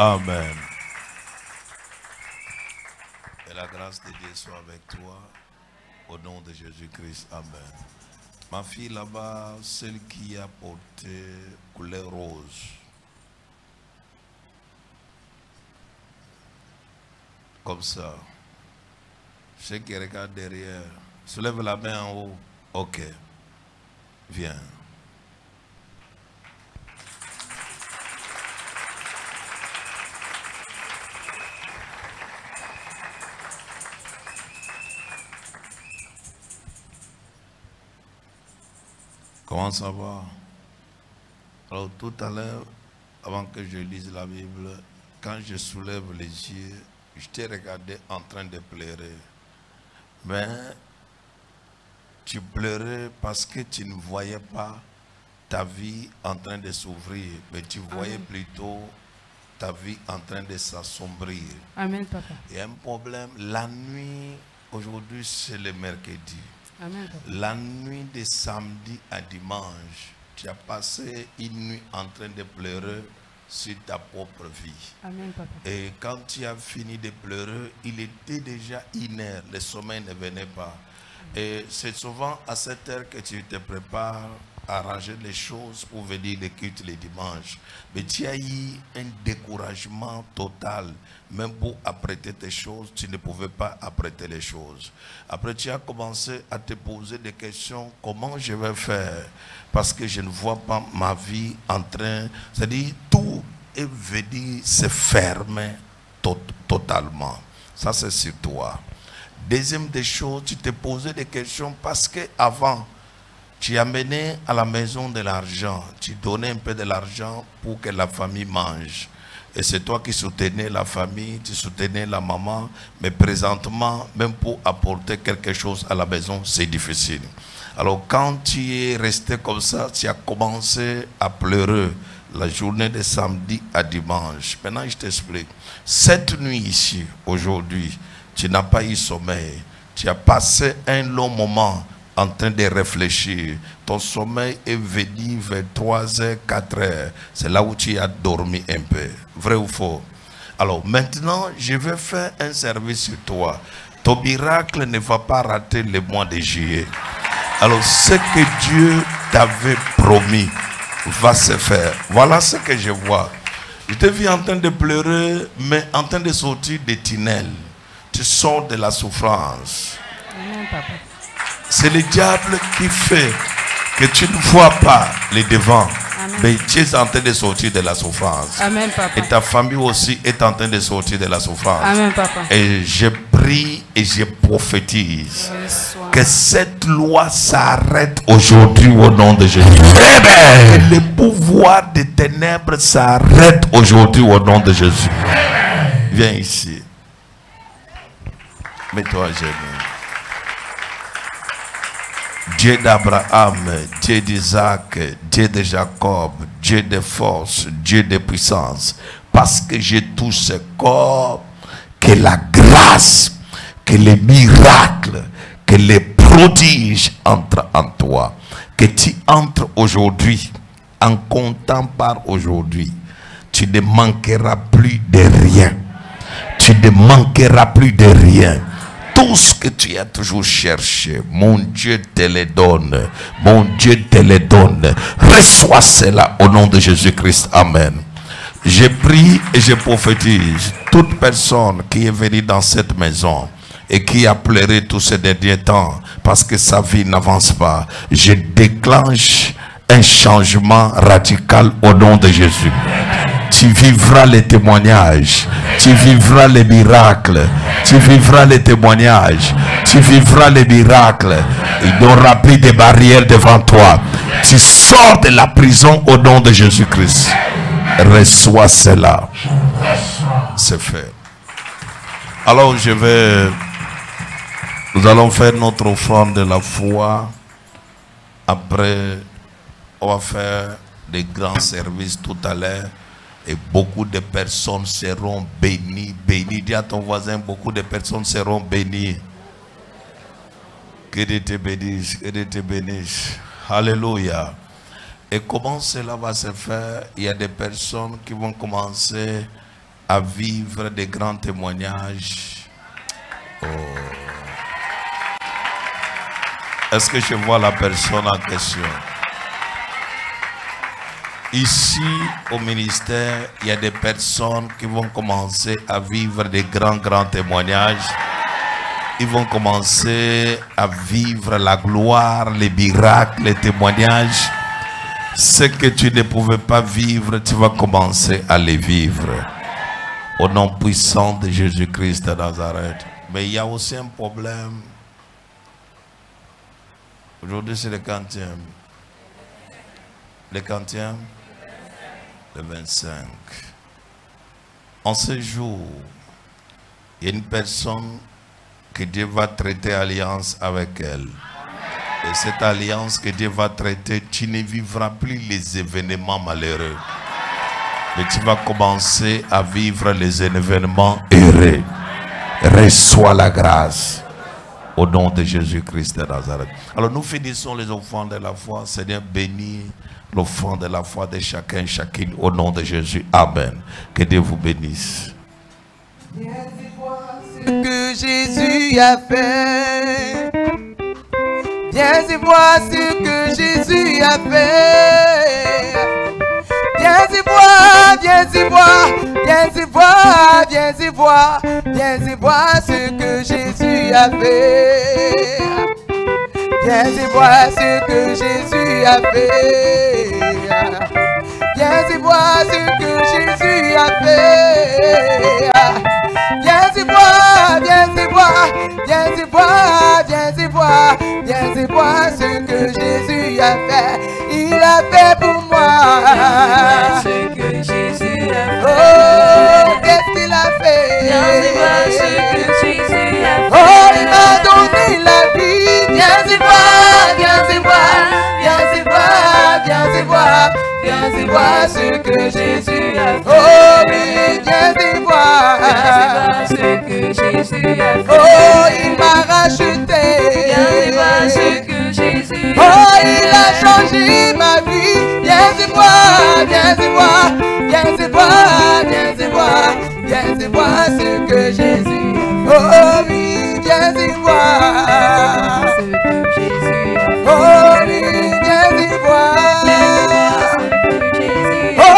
Amen. Et la grâce de Dieu soit avec toi. Au nom de Jésus-Christ. Amen. Ma fille là-bas, celle qui a porté couleur rose. Comme ça. Ceux qui regardent derrière. Soulève la main en haut. Ok. Viens. Comment ça va? Alors tout à l'heure, avant que je lise la Bible, quand je soulève les yeux, je t'ai regardé en train de pleurer. Mais tu pleurais parce que tu ne voyais pas ta vie en train de s'ouvrir, mais tu voyais plutôt ta vie en train de s'assombrir. Amen, papa. Il y a un problème. La nuit, aujourd'hui c'est le mercredi. Amen, papa. La nuit de samedi à dimanche, tu as passé une nuit en train de pleurer sur ta propre vie. Amen, papa. Et quand tu as fini de pleurer, il était déjà 1h, le sommeil ne venait pas. Et c'est souvent à cette heure que tu te prépares à arranger les choses pour venir le culte les dimanches. Mais tu as eu un découragement total. Même pour apprêter tes choses, tu ne pouvais pas apprêter les choses. Après, tu as commencé à te poser des questions. Comment je vais faire? Parce que je ne vois pas ma vie en train... C'est-à-dire, tout est venu se fermer totalement. Ça, c'est sur toi. Deuxième des choses, tu te posais des questions parce qu'avant, tu amenais à la maison de l'argent. Tu donnais un peu de l'argent pour que la famille mange. Et c'est toi qui soutenais la famille, tu soutenais la maman. Mais présentement, même pour apporter quelque chose à la maison, c'est difficile. Alors quand tu es resté comme ça, tu as commencé à pleurer la journée de samedi à dimanche. Maintenant, je t'explique. Cette nuit ici, aujourd'hui, tu n'as pas eu sommeil. Tu as passé un long moment en train de réfléchir. Ton sommeil est venu vers 3h, 4h. C'est là où tu as dormi un peu. Vrai ou faux? Alors maintenant, je vais faire un service sur toi. Ton miracle ne va pas rater le mois de juillet. Alors ce que Dieu t'avait promis va se faire. Voilà ce que je vois. Je te vis en train de pleurer, mais en train de sortir des tunnels. Tu sors de la souffrance. Amen, papa. C'est le diable qui fait que tu ne vois pas les devants. Amen. Mais tu es en train de sortir de la souffrance. Amen, papa. Et ta famille aussi est en train de sortir de la souffrance. Amen, papa. Et je prie et je prophétise que cette loi s'arrête aujourd'hui au nom de Jésus. Que le pouvoir des ténèbres s'arrête aujourd'hui au nom de Jésus. Viens ici. Mets-toi à genoux. Dieu d'Abraham, Dieu d'Isaac, Dieu de Jacob, Dieu de force, Dieu de puissance. Parce que je touche ce corps, que la grâce, que les miracles, que les prodiges entrent en toi. Que tu entres aujourd'hui, en comptant par aujourd'hui, tu ne manqueras plus de rien. Tu ne manqueras plus de rien. Tout ce que tu as toujours cherché, mon Dieu te le donne. Mon Dieu te le donne. Reçois cela au nom de Jésus-Christ. Amen. Je prie et je prophétise. Toute personne qui est venue dans cette maison et qui a pleuré tous ces derniers temps parce que sa vie n'avance pas, je déclenche un changement radical au nom de Jésus. Tu vivras les témoignages, tu vivras les miracles, tu vivras les témoignages, tu vivras les miracles. Il n'y aura plus de barrières devant toi. Tu sors de la prison au nom de Jésus-Christ. Reçois cela. C'est fait. Alors nous allons faire notre offrande de la foi. Après, on va faire des grands services tout à l'heure. Et beaucoup de personnes seront bénies. Bénies. Dis à ton voisin, beaucoup de personnes seront bénies. Que Dieu te bénisse. Que Dieu te bénisse. Alléluia. Et comment cela va se faire? Il y a des personnes qui vont commencer à vivre des grands témoignages. Oh. Est-ce que je vois la personne en question? Ici, au ministère, il y a des personnes qui vont commencer à vivre des grands témoignages. Ils vont commencer à vivre la gloire, les miracles, les témoignages. Ce que tu ne pouvais pas vivre, tu vas commencer à les vivre. Au nom puissant de Jésus-Christ de Nazareth. Mais il y a aussi un problème. Aujourd'hui, c'est le quantième. Le quantième? Le 25. En ce jour, il y a une personne que Dieu va traiter alliance avec elle. Et cette alliance que Dieu va traiter, tu ne vivras plus les événements malheureux. Mais tu vas commencer à vivre les événements heureux. Reçois la grâce. Au nom de Jésus-Christ de Nazareth. Alors nous finissons les offrandes de la foi. Seigneur, bénis l'offrande de la foi de chacun et chacune. Au nom de Jésus. Amen. Que Dieu vous bénisse. Ce que Jésus a fait. Viens y voir ce que Jésus a fait. Viens y voir, viens y voir, viens y voir, viens y voir, viens y voir ce que Jésus a fait. Viens y voir ce que Jésus a fait. Viens y voir ce que Jésus a fait. Viens y voir, viens y voir, viens y voir, viens y voir, viens y voir ce que Jésus a fait. Il a fait pour moi. Ce que Jésus a fait. Oh, qu'est-ce qu'il a fait? Viens y voir ce que Jésus a fait. Oh, il m'a donné la vie. Viens y voir, viens y voir, viens y voir, viens y voir, viens y voir ce que Jésus a fait. Oh, oui, viens y voir. Viens y voir ce que Jésus a fait. Oh, il m'a racheté. Viens y voir ce que Jésus a fait. Oh, il a changé ma vie. Viens y voir, viens y voir, viens y voir, viens y voir, viens y voir ce que Jésus a fait. Oh, oui, viens y voir. Ce que Jésus a fait. Oh, oui, viens y voir. Jésus a Oh,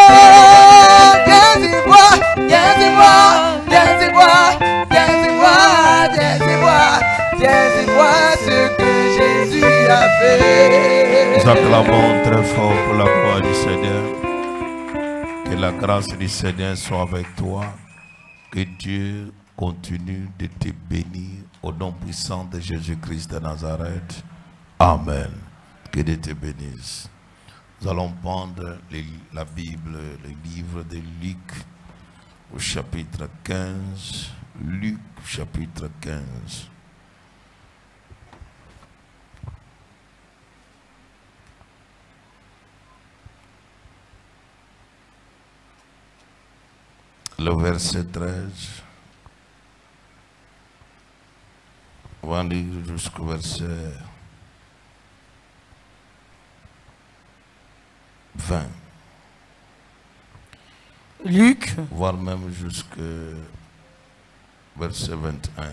viens y voir, viens y voir, viens y voir, viens y voir, viens y voir, viens y voir ce que Jésus a fait. Nous acclamons très fort pour la gloire du Seigneur. Que la grâce du Seigneur soit avec toi. Que Dieu continue de te bénir au nom puissant de Jésus-Christ de Nazareth. Amen. Que Dieu te bénisse. Nous allons prendre la Bible, le livre de Luc au chapitre 15. Luc chapitre 15. Le verset 13. On va lire jusqu'au verset 20. Luc, Voire même jusqu'au verset 21.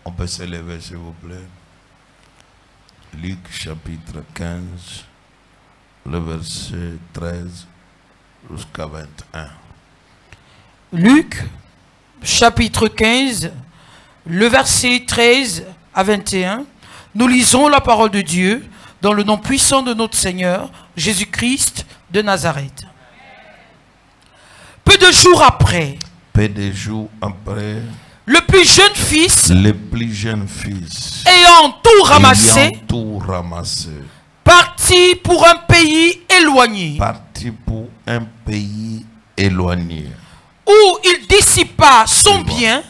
On peut s'élever s'il vous plaît. Luc chapitre 15, le verset 13 jusqu'à 21. Luc, chapitre 15, le verset 13 à 21, nous lisons la parole de Dieu dans le nom puissant de notre Seigneur, Jésus-Christ de Nazareth. Peu de jours après, Peu de jours après, le plus jeune fils, le plus jeune fils, ayant tout ramassé, ayant tout ramassé, partit pour un pays éloigné, parti pour un pays éloigné. où il dissipa son Tu vois. bien,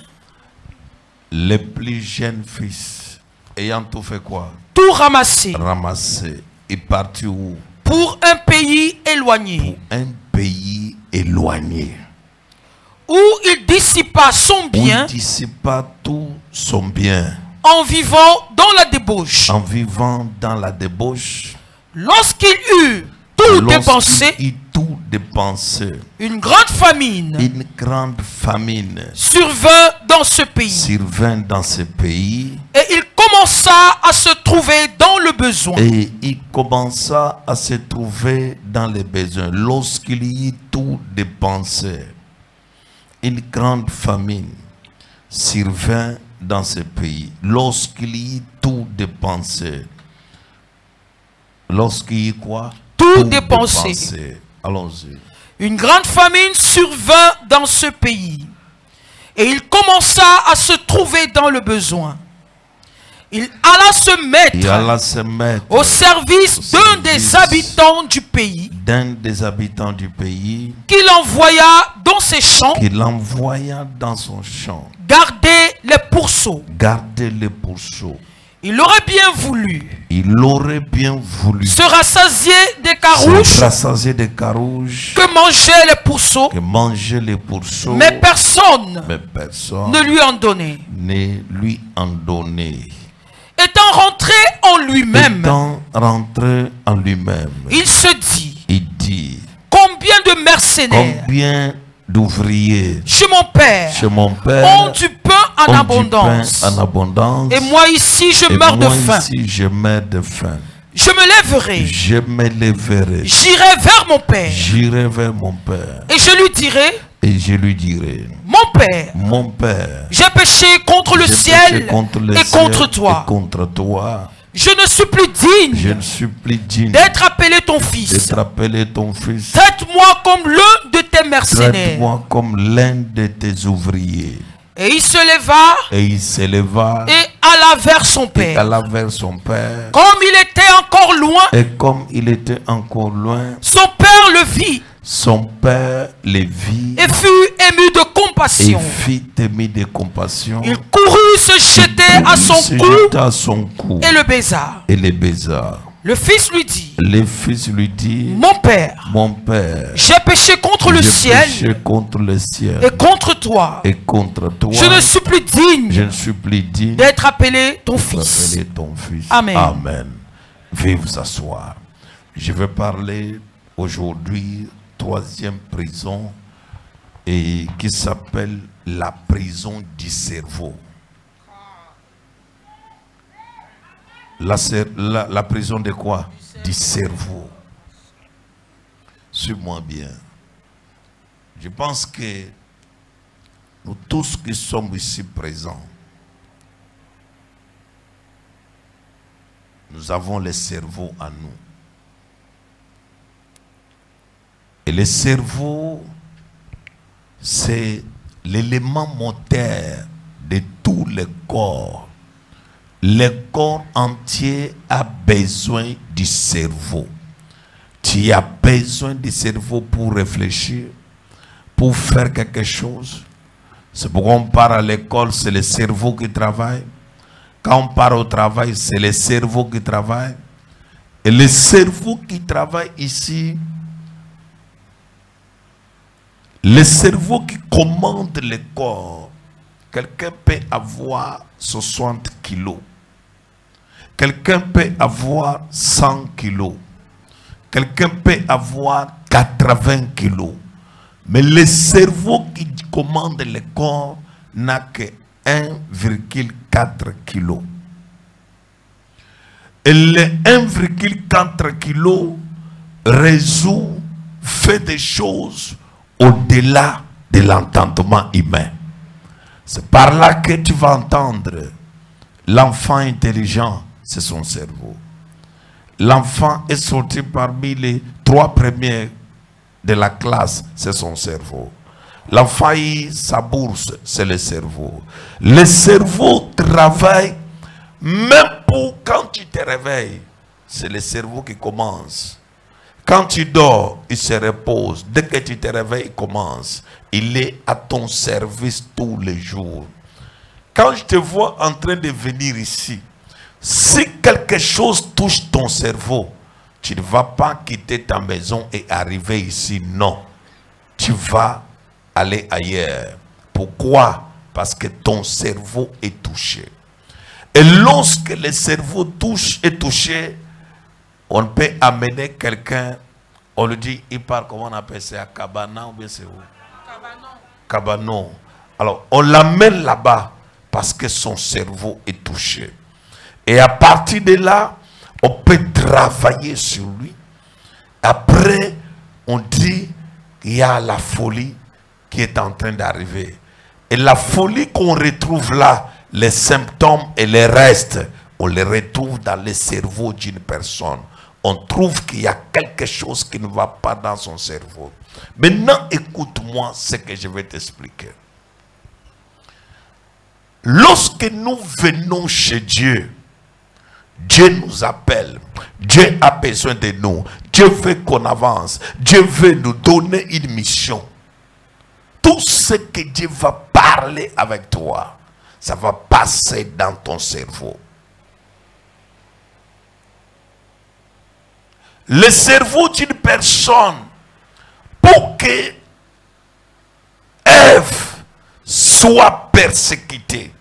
Le plus jeune fils, ayant tout fait quoi? tout ramassé, Ramassé. Il partit où? pour un pays éloigné, Un pays éloigné. où il dissipa son Où bien il dissipa tout son bien. en vivant dans la débauche. En vivant dans la débauche. Lorsqu'il eut tout dépensé, Lorsqu'il eut tout dépensé. Une grande famine Une grande famine survint dans ce pays. survint dans ce pays. Et il commença à se trouver dans le besoin. Et il commença à se trouver dans les besoins. Lorsqu'il y eut tout dépensé, une grande famine survint dans ce pays. Lorsqu'il y eut tout dépensé. Lorsqu'il y eut quoi? Tout dépensé. Allons-y. Une grande famine survint dans ce pays. Et il commença à se trouver dans le besoin. Il alla se mettre au service d'un des habitants du pays, qu'il envoya dans ses champs, son champ, garder les pourceaux. Il aurait bien voulu se rassasier des carouges, que mangeaient les pourceaux, mais personne ne lui en donnait. Étant rentré en lui-même, il se dit, combien de mercenaires, d'ouvriers chez mon père ont du pain en abondance. Et moi ici je meurs de faim. Je me lèverai. J'irai vers mon père. Et je lui dirai, mon père, j'ai péché contre le ciel et contre toi. Je ne suis plus digne d'être appelé ton fils. Traite-moi comme l'un de tes mercenaires. Et il se leva et alla vers son père. Comme il était encore loin, son père le vit. Et fut ému de compassion. Il courut se jeter à son cou et le baisa. Le fils lui dit, mon père, j'ai péché contre le ciel et contre toi. Je ne suis plus digne d'être appelé ton fils. Amen. Amen. Veuillez vous asseoir. Je vais parler aujourd'hui troisième prison et qui s'appelle la prison du cerveau. La prison de quoi? Du cerveau. Suis-moi bien. Je pense que nous tous qui sommes ici présents, nous avons le cerveau à nous. Et le cerveau, c'est l'élément moteur de tout le corps. Le corps entier a besoin du cerveau. Tu as besoin du cerveau pour réfléchir, pour faire quelque chose. C'est pourquoi on part à l'école, c'est le cerveau qui travaille. Quand on part au travail, c'est le cerveau qui travaille. Et le cerveau qui travaille ici, le cerveau qui commande le corps, quelqu'un peut avoir 60 kilos. Quelqu'un peut avoir 100 kilos. Quelqu'un peut avoir 80 kilos. Mais le cerveau qui commande le corps n'a que 1,4 kilos. Et le 1,4 kilos résout, fait des choses au-delà de l'entendement humain. C'est par là que tu vas entendre l'enfant intelligent, c'est son cerveau. L'enfant est sorti parmi les 3 premiers de la classe, c'est son cerveau. L'enfant a eu sa bourse, c'est le cerveau. Le cerveau travaille même pour quand tu te réveilles. C'est le cerveau qui commence. Quand tu dors, il se repose. Dès que tu te réveilles, il commence. Il est à ton service tous les jours. Quand je te vois en train de venir ici, si quelque chose touche ton cerveau, tu ne vas pas quitter ta maison et arriver ici. Non. Tu vas aller ailleurs. Pourquoi? Parce que ton cerveau est touché. Et lorsque le cerveau est touché, on peut amener quelqu'un, On lui dit, il parle, comment on appelle ça, Cabana ou bien c'est où? Cabanon. Alors, on l'amène là-bas parce que son cerveau est touché. Et à partir de là, on peut travailler sur lui. Après, on dit qu'il y a la folie qui est en train d'arriver. Et la folie qu'on retrouve là, les symptômes et les restes, on les retrouve dans le cerveau d'une personne. On trouve qu'il y a quelque chose qui ne va pas dans son cerveau. Maintenant, écoute-moi ce que je vais t'expliquer. Lorsque nous venons chez Dieu, Dieu nous appelle. Dieu a besoin de nous. Dieu veut qu'on avance. Dieu veut nous donner une mission. Tout ce que Dieu va parler avec toi, ça va passer dans ton cerveau. Le cerveau d'une personne, pour que Ève soit persécutée,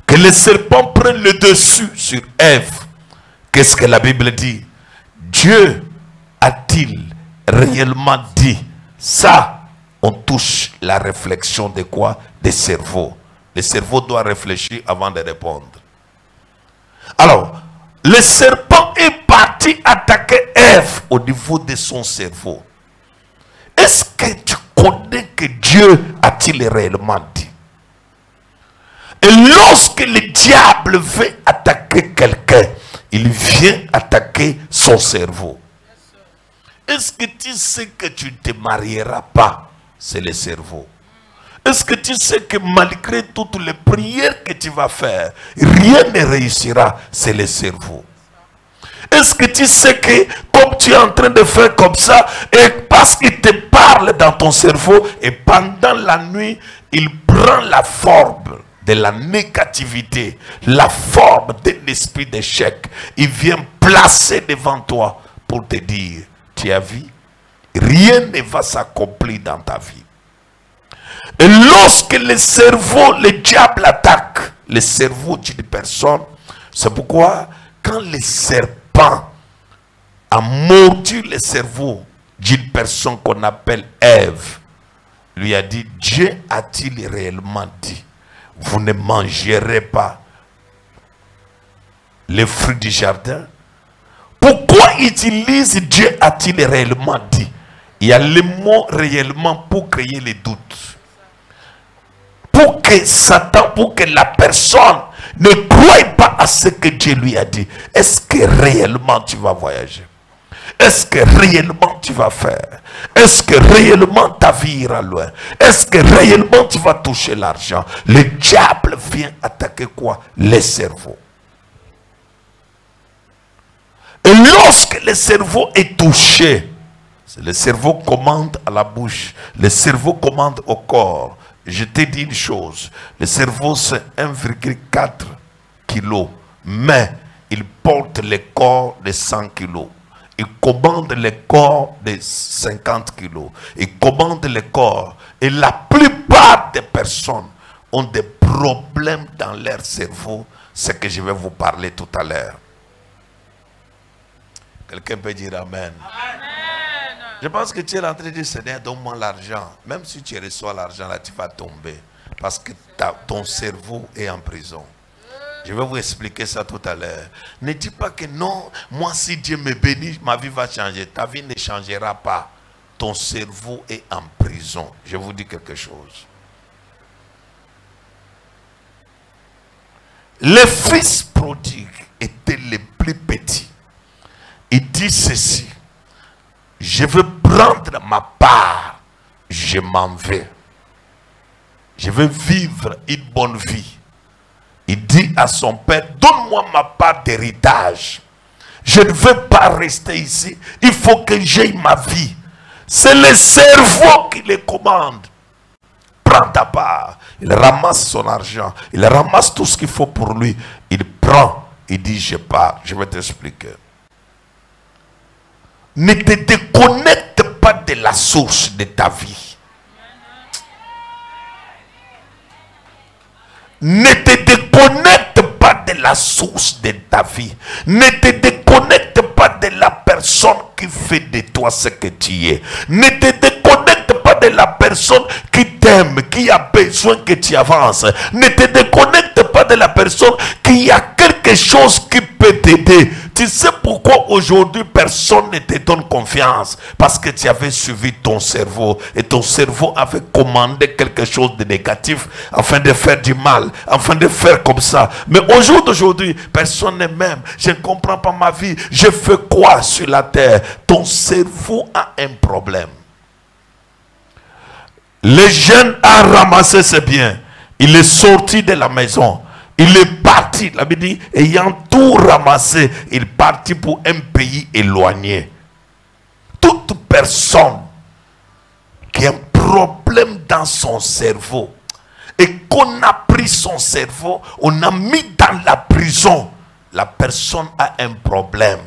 que le serpent prenne le dessus sur Ève, qu'est-ce que la Bible dit? Dieu a-t-il réellement dit ça? On touche la réflexion de quoi? Des cerveaux. Le cerveau doit réfléchir avant de répondre. Alors, le serpent est parti attaquer Ève au niveau de son cerveau. Est-ce que tu connais que Dieu a-t-il réellement dit? Et lorsque le diable veut attaquer quelqu'un, il vient attaquer son cerveau. Est-ce que tu sais que tu ne te marieras pas? C'est le cerveau. Est-ce que tu sais que malgré toutes les prières que tu vas faire, rien ne réussira? C'est le cerveau. Est-ce que tu sais que comme tu es en train de faire comme ça, et parce qu'il te parle dans ton cerveau, et pendant la nuit, il prend la forme de la négativité, la forme d'un esprit d'échec. Il vient placer devant toi pour te dire, tu as vu, rien ne va s'accomplir dans ta vie. Et lorsque le cerveau, le diable attaque le cerveau d'une personne, c'est pourquoi quand le serpent a mordu le cerveau d'une personne qu'on appelle Ève, lui a dit, Dieu a-t-il réellement dit, vous ne mangerez pas les fruits du jardin? Pourquoi utilise Dieu a-t-il réellement dit? Il y a le mot réellement pour créer les doutes. Pour que Satan, pour que la personne ne croie pas à ce que Dieu lui a dit. Est-ce que réellement tu vas voyager? Est-ce que réellement tu vas faire? Est-ce que réellement ta vie ira loin? Est-ce que réellement tu vas toucher l'argent? Le diable vient attaquer quoi? Les cerveaux. Et lorsque le cerveau est touché, le cerveau commande à la bouche, le cerveau commande au corps. Je t'ai dit une chose, le cerveau c'est 1,4 kg, mais il porte le corps de 100 kg. Il commande le corps de 50 kg. Il commande le corps. Et la plupart des personnes ont des problèmes dans leur cerveau, ce que je vais vous parler tout à l'heure. Quelqu'un peut dire Amen. Amen. Je pense que tu es en train de dire, Seigneur, donne-moi l'argent. Même si tu reçois l'argent, là, tu vas tomber. Parce que ton cerveau est en prison. Je vais vous expliquer ça tout à l'heure. Ne dis pas que non, moi si Dieu me bénit, ma vie va changer. Ta vie ne changera pas. Ton cerveau est en prison. Je vous dis quelque chose. Le fils prodigue était le plus petit. Il dit ceci. Je veux prendre ma part. Je m'en vais. Je veux vivre une bonne vie. Il dit à son père, donne-moi ma part d'héritage. Je ne veux pas rester ici. Il faut que j'aie ma vie. C'est le cerveau qui le commande. Prends ta part. Il ramasse son argent. Il ramasse tout ce qu'il faut pour lui. Il prend. Il dit, je pars. Je vais t'expliquer. Ne te déconnecte pas de la source de ta vie. Ne te déconnecte pas de la source de ta vie. Ne te déconnecte pas de la personne qui fait fait de toi ce que tu es. Ne te déconnecte pas de la personne qui t'aime, qui a besoin que tu avances. Ne te déconnecte pas de la personne qui a quelque chose qui peut t'aider. Tu sais pourquoi aujourd'hui personne ne te donne confiance? Parce que tu avais suivi ton cerveau et ton cerveau avait commandé quelque chose de négatif afin de faire du mal, afin de faire comme ça. Mais au jour d'aujourd'hui, personne ne m'aime. Je ne comprends pas ma vie. Je fais quoi sur la terre? Ton cerveau a un problème. Le jeune a ramassé ses biens. Il est sorti de la maison. Il est parti, la Bible dit, ayant tout ramassé, il partit pour un pays éloigné. Toute personne qui a un problème dans son cerveau et qu'on a pris son cerveau, on a mis dans la prison, la personne a un problème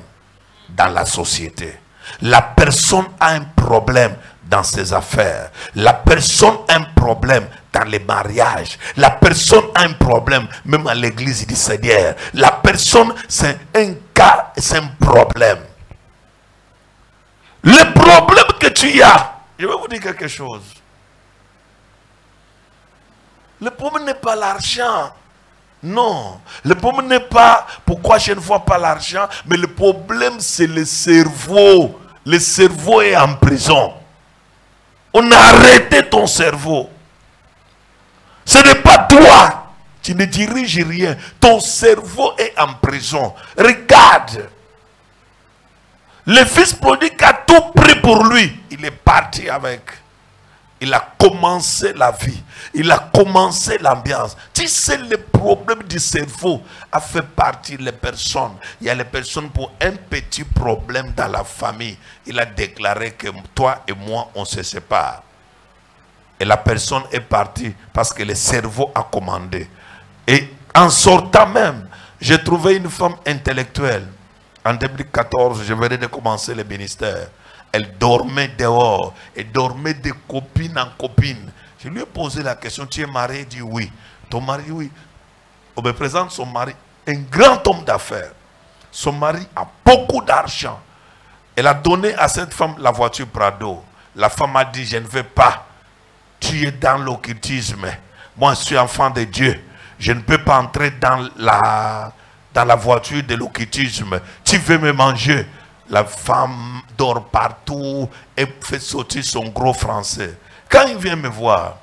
dans la société. La personne a un problème dans ses affaires. La personne a un problème dans les mariages. La personne a un problème même à l'église du Seigneur. La personne, c'est un cas, c'est un problème. Le problème que tu as, je vais vous dire quelque chose. Le problème n'est pas l'argent. Non, le problème n'est pas pourquoi je ne vois pas l'argent, mais le problème c'est le cerveau. Le cerveau est en prison. On a arrêté ton cerveau. Ce n'est pas toi. Tu ne diriges rien. Ton cerveau est en prison. Regarde. Le fils prodigue a tout pris pour lui. Il est parti avec. Il a commencé la vie. Il a commencé l'ambiance. Tu sais, le problème du cerveau a fait partie des personnes. Il y a les personnes pour un petit problème dans la famille. Il a déclaré que toi et moi, on se sépare. Et la personne est partie parce que le cerveau a commandé. Et en sortant même, j'ai trouvé une femme intellectuelle. En 2014, je venais de commencer le ministère. Elle dormait dehors. Elle dormait de copine en copine. Je lui ai posé la question, tu es marié? Il dit oui. Ton mari, oui. On me présente son mari, un grand homme d'affaires. Son mari a beaucoup d'argent. Elle a donné à cette femme la voiture Prado. La femme a dit, je ne veux pas. Tu es dans l'occultisme. Moi, je suis enfant de Dieu. Je ne peux pas entrer dans la voiture de l'occultisme. Tu veux me manger? La femme dort partout et fait sortir son gros français. Quand il vient me voir,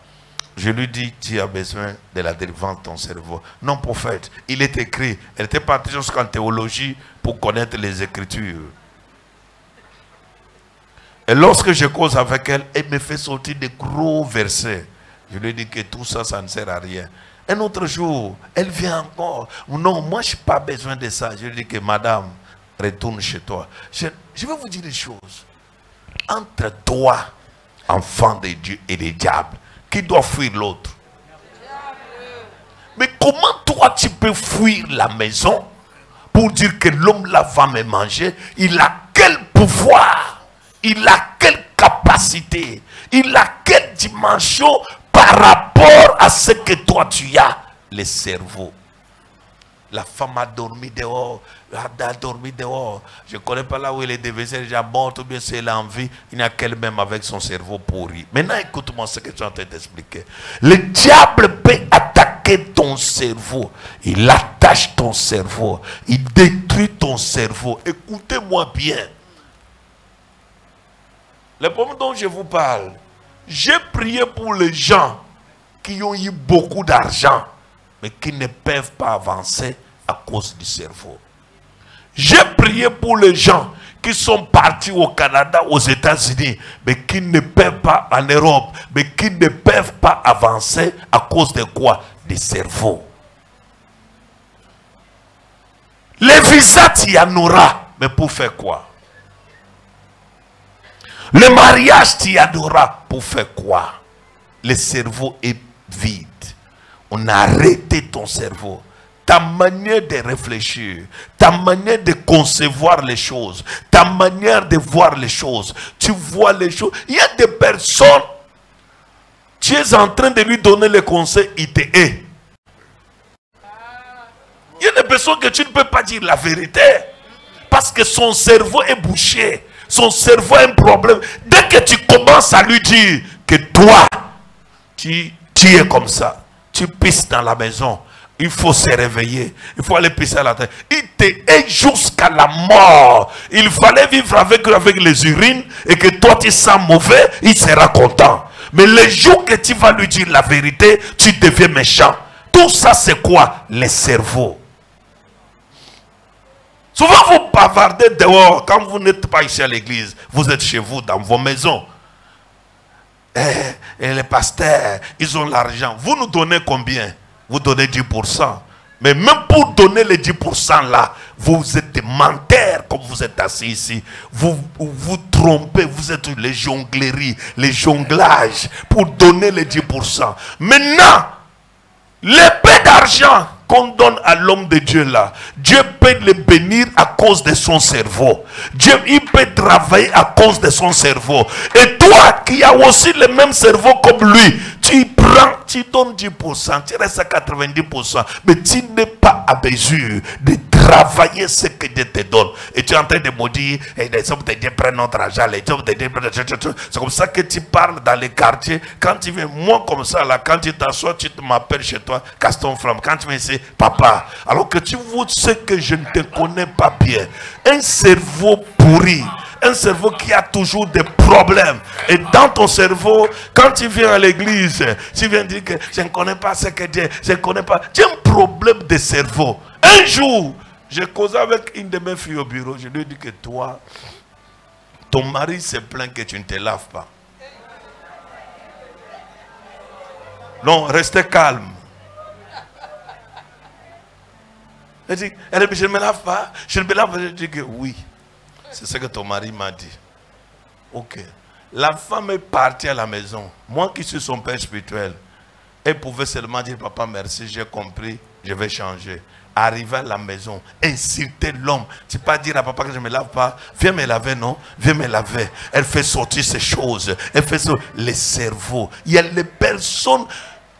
je lui dis, tu as besoin de la délivrance de ton cerveau. Non, prophète, il est écrit. Elle était partie jusqu'en théologie pour connaître les Écritures. Et lorsque je cause avec elle, elle me fait sortir des gros versets. Je lui dis que tout ça, ça ne sert à rien. Un autre jour, elle vient encore. Non, moi, je n'ai pas besoin de ça. Je lui dis que madame, retourne chez toi. Je vais vous dire des choses. Entre toi, enfant de Dieu et le diable, qui doit fuir l'autre? Mais comment toi tu peux fuir la maison pour dire que l'homme là va me manger? Il a quel pouvoir? Il a quelle capacité? Il a quelle dimension par rapport à ce que toi tu as? Le cerveau. La femme a dormi dehors. A dormi dehors. Je ne connais pas là où elle est déversée, déjà morte, ou bien si elle a envie, il n'y a qu'elle-même avec son cerveau pourri. Maintenant, écoute-moi ce que je suis en train d'expliquer. Le diable peut attaquer ton cerveau. Il attache ton cerveau. Il détruit ton cerveau. Écoutez-moi bien. Le problème dont je vous parle, j'ai prié pour les gens qui ont eu beaucoup d'argent, mais qui ne peuvent pas avancer à cause du cerveau. J'ai prié pour les gens qui sont partis au Canada, aux États-Unis, mais qui ne peuvent pas en Europe, mais qui ne peuvent pas avancer à cause de quoi? Du cerveau. Les visas, tu en auras, mais pour faire quoi? Le mariage, tu en auras, pour faire quoi? Le cerveau est vide. On a arrêté ton cerveau. Ta manière de réfléchir, ta manière de concevoir les choses, ta manière de voir les choses. Tu vois les choses. Il y a des personnes, tu es en train de lui donner les conseils, il te hait. Il y a des personnes que tu ne peux pas dire la vérité. Parce que son cerveau est bouché. son cerveau a un problème. Dès que tu commences à lui dire que toi, tu es comme ça, tu pisses dans la maison, il faut se réveiller, il faut aller pisser à la terre. Il t'aide jusqu'à la mort. Il fallait vivre avec les urines et que toi tu sens mauvais, il sera content. Mais le jour que tu vas lui dire la vérité, tu deviens méchant. Tout ça c'est quoi? Le cerveau. Souvent vous bavardez dehors quand vous n'êtes pas ici à l'église. Vous êtes chez vous, dans vos maisons. Et les pasteurs, ils ont l'argent. Vous nous donnez combien? Vous donnez 10%. Mais même pour donner les 10% là, vous êtes des menteurs comme vous êtes assis ici. Vous vous trompez, vous êtes les jongleries, les jonglages pour donner les 10%. Maintenant, l'épée d'argent qu'on donne à l'homme de Dieu là, Dieu peut le bénir à cause de son cerveau. Dieu, il peut travailler à cause de son cerveau. Et toi qui as aussi le même cerveau comme lui, tu prends, tu donnes 10%, tu restes à 90%, mais tu n'es pas à mesure de travailler ce que Dieu te donne. Et tu es en train de me dire, les hommes de Dieu prennent notre argent, les hommes de Dieu prennent... C'est comme ça que tu parles dans les quartiers. Quand tu viens, moi comme ça, là, quand tu t'assois, tu m'appelles chez toi, Gaston Flamme. Quand tu me dis, papa, alors que tu vois ce que je ne te connais pas bien. Un cerveau pourri. Un cerveau qui a toujours des problèmes. Et dans ton cerveau, quand tu viens à l'église, tu viens dire que je ne connais pas ce que Dieu, je ne connais pas. Tu as un problème de cerveau. Un jour, j'ai causé avec une de mes filles au bureau. Je lui ai dit que toi, ton mari se plaint que tu ne te laves pas. Non, restez calme. Elle dit, je ne me lave pas. Je ne me lave pas. Je dis que oui. C'est ce que ton mari m'a dit. Ok. La femme est partie à la maison. Moi qui suis son père spirituel, elle pouvait seulement dire, papa, merci, j'ai compris, je vais changer. Arriver à la maison, insulter l'homme. Tu ne peux pas dire à papa que je ne me lave pas. Viens me laver, non? Viens me laver. Elle fait sortir ces choses. Elle fait sortir les cerveaux. Il y a les personnes...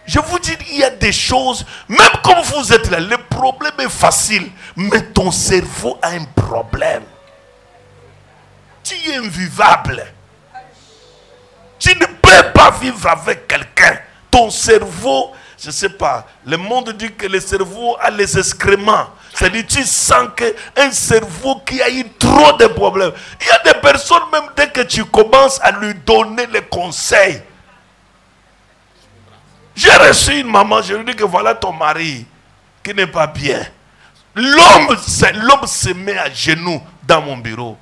Je vous dis, il y a des choses, même comme vous êtes là, le problème est facile, mais ton cerveau a un problème. Tu es invivable. Tu ne peux pas vivre avec quelqu'un. Ton cerveau, je ne sais pas, le monde dit que le cerveau a les excréments. C'est-à-dire, tu sens qu'un cerveau qui a eu trop de problèmes. Il y a des personnes, même dès que tu commences à lui donner les conseils. J'ai reçu une maman, je lui dis que voilà ton mari qui n'est pas bien. L'homme se met à genoux dans mon bureau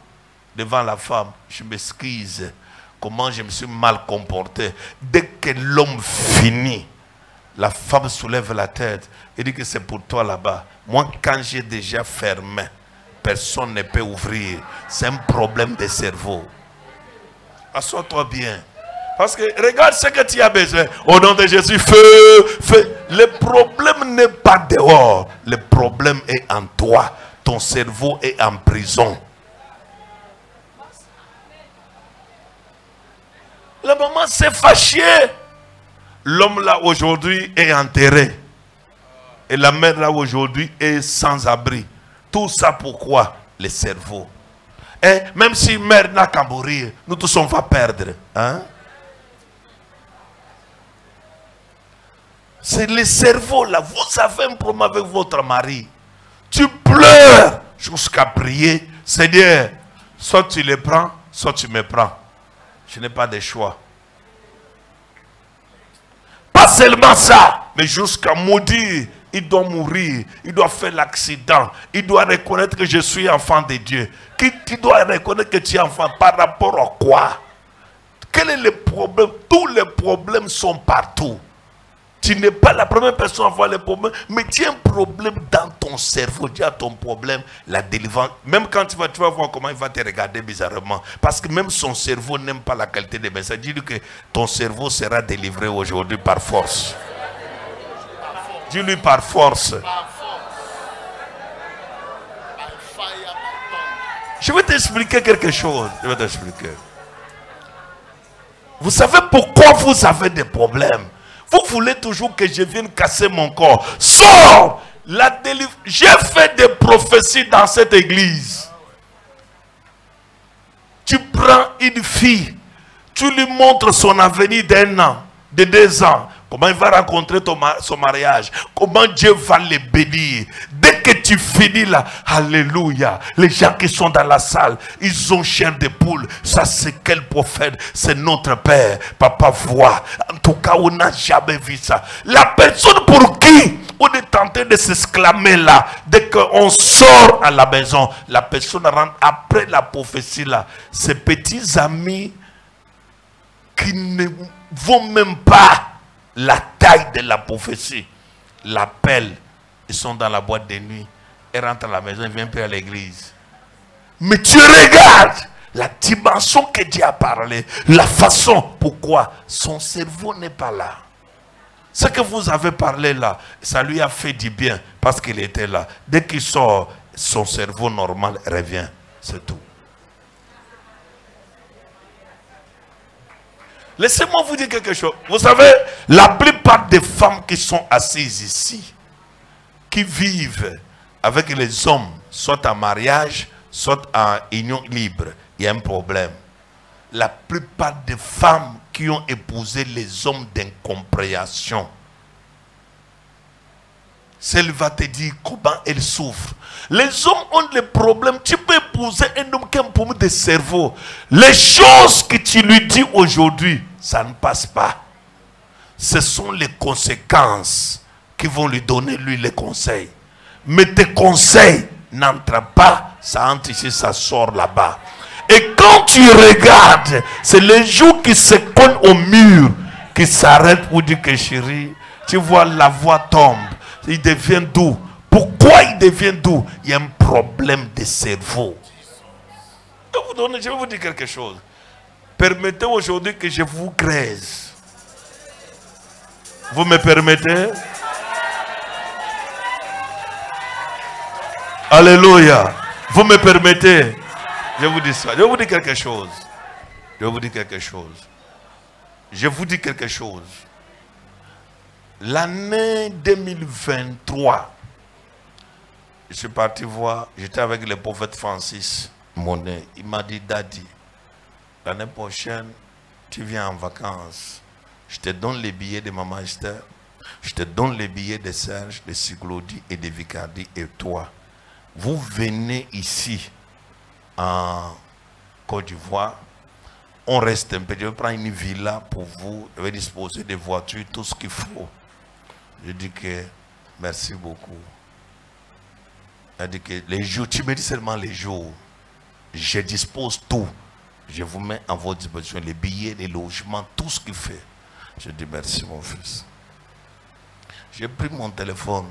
devant la femme. Je m'excuse comment je me suis mal comporté. Dès que l'homme finit, la femme soulève la tête et dit que c'est pour toi là-bas. Moi, quand j'ai déjà fermé, personne ne peut ouvrir. C'est un problème de cerveau. Assois-toi bien. Parce que regarde ce que tu as besoin. Au nom de Jésus, feu, feu. Le problème n'est pas dehors. Le problème est en toi. Ton cerveau est en prison. La maman s'est fâchée. L'homme là aujourd'hui est enterré. Et la mère là aujourd'hui est sans abri. Tout ça pourquoi? Le cerveau. Et même si mère n'a qu'à mourir, nous tous on va perdre. Hein? C'est le cerveau là. Vous avez un problème avec votre mari. Tu pleures jusqu'à prier. Seigneur, soit tu le prends, soit tu me prends. Je n'ai pas de choix. Pas seulement ça, mais jusqu'à maudire. Il doit mourir, il doit faire l'accident, il doit reconnaître que je suis enfant de Dieu. Tu dois reconnaître que tu es enfant par rapport à quoi? Quel est le problème? Tous les problèmes sont partout. Tu n'es pas la première personne à voir les problèmes, mais tu as un problème dans ton cerveau. Tu as ton problème, la délivrance. Même quand tu vas voir comment il va te regarder bizarrement. Parce que même son cerveau n'aime pas la qualité des messages. Dis-lui que ton cerveau sera délivré aujourd'hui par force. Dis-lui par force. Je vais t'expliquer quelque chose. Je vais t'expliquer. Vous savez pourquoi vous avez des problèmes? Vous voulez toujours que je vienne casser mon corps. Sors! J'ai fait des prophéties dans cette église. Tu prends une fille, tu lui montres son avenir d'1 an, de 2 ans. Comment il va rencontrer son mariage. Comment Dieu va les bénir. Dès que tu finis là, alléluia. Les gens qui sont dans la salle, ils ont chair de poule. Ça c'est quel prophète? C'est notre Père. Papa voit. En tout cas, on n'a jamais vu ça. La personne pour qui on est tenté de s'exclamer là, dès qu'on sort à la maison, la personne rentre après la prophétie là. Ses petits amis qui ne vont même pas la taille de la prophétie, l'appellent, ils sont dans la boîte de nuit, ils rentrent à la maison, ils viennent plus à l'église. Mais tu regardes la dimension que Dieu a parlé, la façon, pourquoi son cerveau n'est pas là. Ce que vous avez parlé là, ça lui a fait du bien parce qu'il était là. Dès qu'il sort, son cerveau normal revient, c'est tout. Laissez-moi vous dire quelque chose. Vous savez, la plupart des femmes qui sont assises ici, qui vivent avec les hommes, soit en mariage, soit en union libre, il y a un problème. La plupart des femmes qui ont épousé les hommes d'incompréhension, celle va te dire comment elle souffre. Les hommes ont des problèmes. Tu peux épouser un homme qui a un problème de cerveau. Les choses que tu lui dis aujourd'hui, ça ne passe pas. Ce sont les conséquences qui vont lui donner lui les conseils. Mais tes conseils n'entrent pas, ça entre ici, ça sort là-bas. Et quand tu regardes, c'est les jours qui se cognent au mur, qui s'arrêtent pour dire que chérie, tu vois la voix tombe. Il devient doux. Pourquoi il devient doux? Il y a un problème de cerveau. Je vais vous dire quelque chose. Permettez aujourd'hui que je vous graise. Vous me permettez? Alléluia. Vous me permettez? Je vous dis ça. Je vais vous dire quelque chose. Je vais vous dire quelque chose. Je vous dis quelque chose. L'année 2023, je suis parti voir, j'étais avec le prophète Francis Monet. Il m'a dit, Daddy, l'année prochaine, tu viens en vacances. Je te donne les billets de Maman Esther. Je te donne les billets de Serge, de Siglodi et de Vicardi. Et toi, vous venez ici, en Côte d'Ivoire. On reste un peu. Je vais prendre une villa pour vous. Je vais disposer des voitures, tout ce qu'il faut. Je dis que merci beaucoup. Je dis que les jours, tu me dis seulement les jours. Je dispose tout. Je vous mets en votre disposition les billets, les logements, tout ce qu'il fait. Je dis merci mon fils. J'ai pris mon téléphone.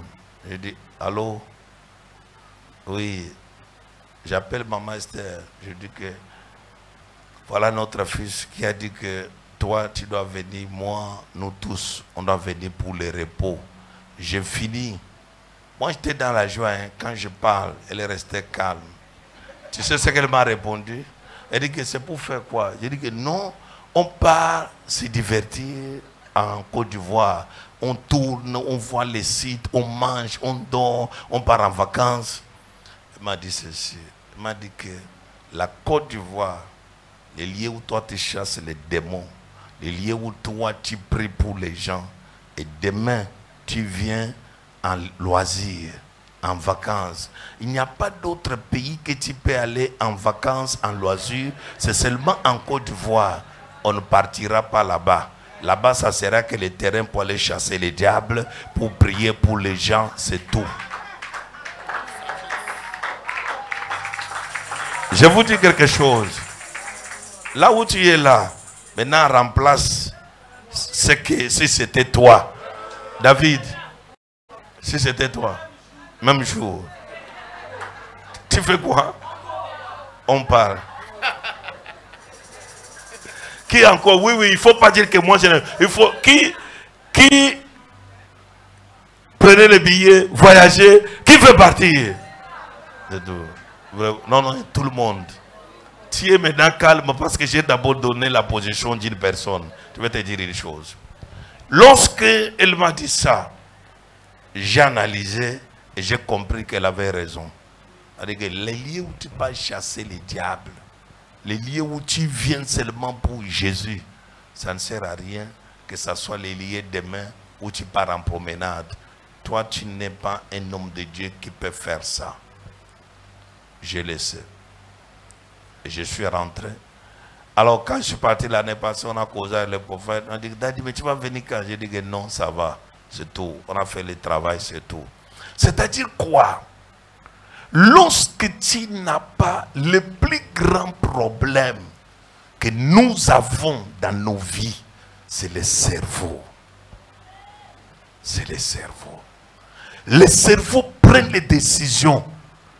J'ai dit allô? Oui. J'appelle Maman Esther. Je dis que voilà notre fils qui a dit que toi, tu dois venir, moi, nous tous, on doit venir pour le repos. J'ai fini. Moi, j'étais dans la joie. Hein. Quand je parle, elle est restée calme. Tu sais ce qu'elle m'a répondu? Elle dit que c'est pour faire quoi? J'ai dit que non, on part se divertir en Côte d'Ivoire. On tourne, on voit les sites, on mange, on dort, on part en vacances. Elle m'a dit ceci. Elle m'a dit que la Côte d'Ivoire, les lieux où toi tu chasses les démons, les lieux où toi tu pries pour les gens, et demain tu viens en loisir, en vacances. Il n'y a pas d'autre pays que tu peux aller en vacances, en loisir. C'est seulement en Côte d'Ivoire. On ne partira pas là-bas. Là-bas, ça sera que le terrain pour aller chasser les diables, pour prier pour les gens, c'est tout. Je vous dis quelque chose. Là où tu es là, maintenant remplace ce que si c'était toi. David, si c'était toi, même jour. Tu fais quoi? On parle. Qui encore? Oui, il ne faut pas dire que moi, il faut. Qui prenait le billet, voyager, qui veut partir? Non, tout le monde. Tu es maintenant calme parce que j'ai d'abord donné la position d'une personne. Je vais te dire une chose. Lorsque elle m'a dit ça, j'ai analysé et j'ai compris qu'elle avait raison. C'est-à-dire que les lieux où tu vas chasser les diables, Les lieux où tu viens seulement pour Jésus, ça ne sert à rien que ce soit les lieux demain où tu pars en promenade. Toi, tu n'es pas un homme de Dieu qui peut faire ça. Je le sais. Et je suis rentré. Alors, quand je suis parti l'année passée, on a causé avec le prophète. On a dit, Daddy, mais tu vas venir quand? J'ai dit que non, ça va. C'est tout. On a fait le travail, c'est tout. C'est-à-dire quoi? Lorsque tu n'as pas le plus grand problème que nous avons dans nos vies, c'est le cerveau. C'est le cerveau. Le cerveau prend les décisions,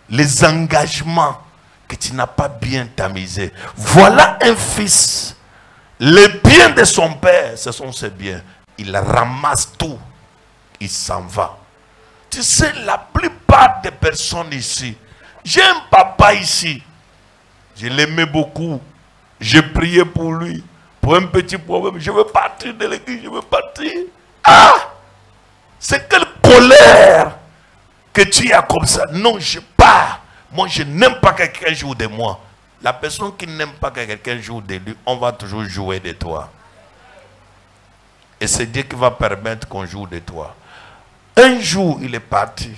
les engagements que tu n'as pas bien tamisés. Voilà un fils. Les biens de son père, ce sont ses biens. Il ramasse tout. Il s'en va. Tu sais, la plupart des personnes ici, j'ai un papa ici. Je l'aimais beaucoup. J'ai prié pour lui. Pour un petit problème, je veux partir de l'église, je veux partir. Ah! C'est quelle colère que tu as comme ça. Non, je pars. Moi, je n'aime pas que quelqu'un joue de moi. La personne qui n'aime pas que quelqu'un joue de lui, on va toujours jouer de toi. Et c'est Dieu qui va permettre qu'on joue de toi. Un jour, il est parti.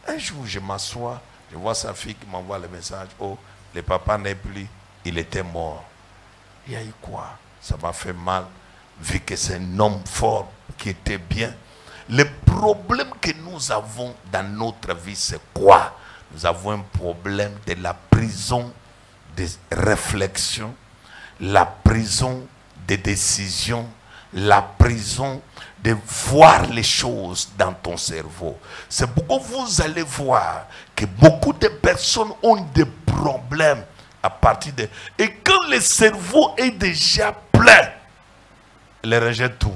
Un jour, je m'assois. Je vois sa fille qui m'envoie le message. Oh, le papa n'est plus. Il était mort. Il y a eu quoi? Ça m'a fait mal. Vu que c'est un homme fort qui était bien. Le problème que nous avons dans notre vie, c'est quoi? Nous avons un problème de la prison des réflexions, la prison des décisions, la prison de voir les choses dans ton cerveau. C'est pourquoi vous allez voir que beaucoup de personnes ont des problèmes à partir de... Et quand le cerveau est déjà plein, il rejette tout.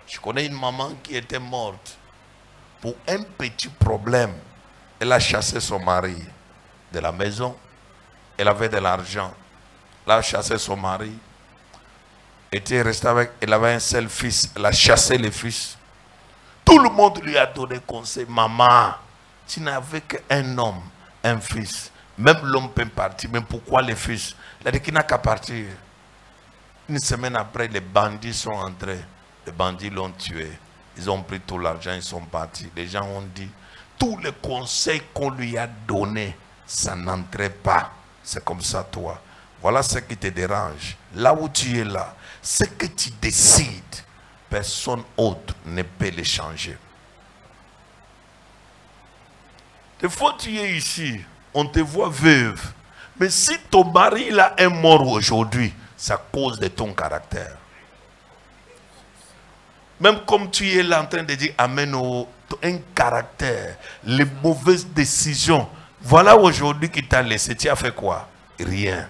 Je connais une maman qui était morte pour un petit problème. Elle a chassé son mari de la maison. Elle avait de l'argent. Elle a chassé son mari. Elle était restée avec. Elle avait un seul fils. Elle a chassé le fils. Tout le monde lui a donné conseil. Maman, tu n'avais qu'un homme, un fils. Même l'homme peut partir. Mais pourquoi le fils? Elle a dit qu'il n'a qu'à partir. Une semaine après, les bandits sont entrés. Les bandits l'ont tué. Ils ont pris tout l'argent, ils sont partis. Les gens ont dit, tous les conseils qu'on lui a donnés, ça n'entrait pas. C'est comme ça, toi. Voilà ce qui te dérange. Là où tu es là, ce que tu décides, personne autre ne peut le changer. Des fois, tu es ici, on te voit veuve. Mais si ton mari là, est mort aujourd'hui, c'est à cause de ton caractère. Même comme tu es là en train de dire Amen, un caractère, les mauvaises décisions. Voilà aujourd'hui qui t'a laissé. Tu as fait quoi? Rien.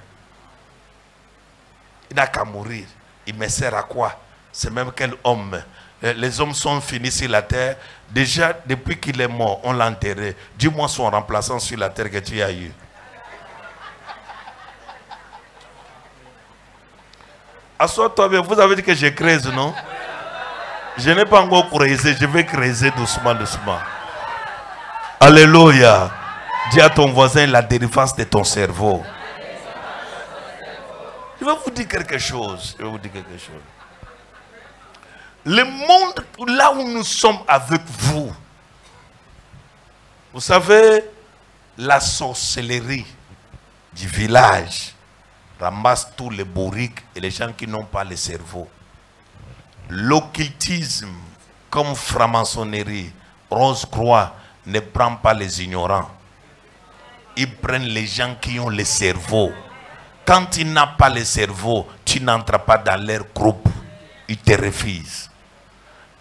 Il n'a qu'à mourir. Il me sert à quoi? C'est même quel homme. Les hommes sont finis sur la terre. Déjà, depuis qu'il est mort, on l'a enterré. Dis-moi son remplaçant sur la terre que tu as eu. Assois-toi bien. Vous avez dit que je creuse, non? Je n'ai pas encore creusé, je vais creuser doucement, doucement. Alléluia. Dis à ton voisin la délivrance de ton cerveau. Je vais vous dire quelque chose. Je vais vous dire quelque chose. Le monde, là où nous sommes avec vous, vous savez, la sorcellerie du village ramasse tous les bourriques et les gens qui n'ont pas le cerveau. L'occultisme, comme franc-maçonnerie, Rose-Croix, ne prend pas les ignorants. Ils prennent les gens qui ont le cerveau. Quand tu n'as pas le cerveau, tu n'entres pas dans leur groupe. Ils te refusent.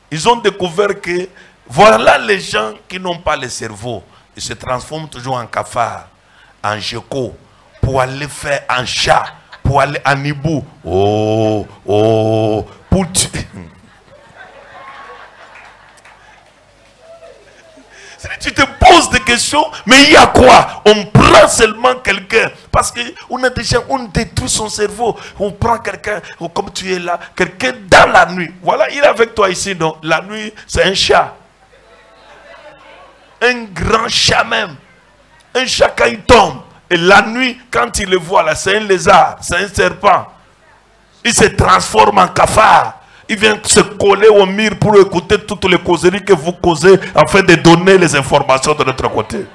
Ils ont découvert que voilà les gens qui n'ont pas le cerveau. Ils se transforment toujours en cafard, en gecko, pour aller faire un chat, pour aller en hibou. Oh, oh, pour tu te poses des questions, mais il y a quoi? On prend seulement quelqu'un, parce qu'on a déjà, on détruit son cerveau. On prend quelqu'un, comme tu es là, quelqu'un dans la nuit. Voilà, il est avec toi ici, non? La nuit, c'est un chat. Un grand chat même. Un chat quand il tombe, Et la nuit, quand il le voit là, c'est un lézard, c'est un serpent. Il se transforme en cafard. Il vient se coller au mur pour écouter toutes les causeries que vous causez afin de donner les informations de notre côté.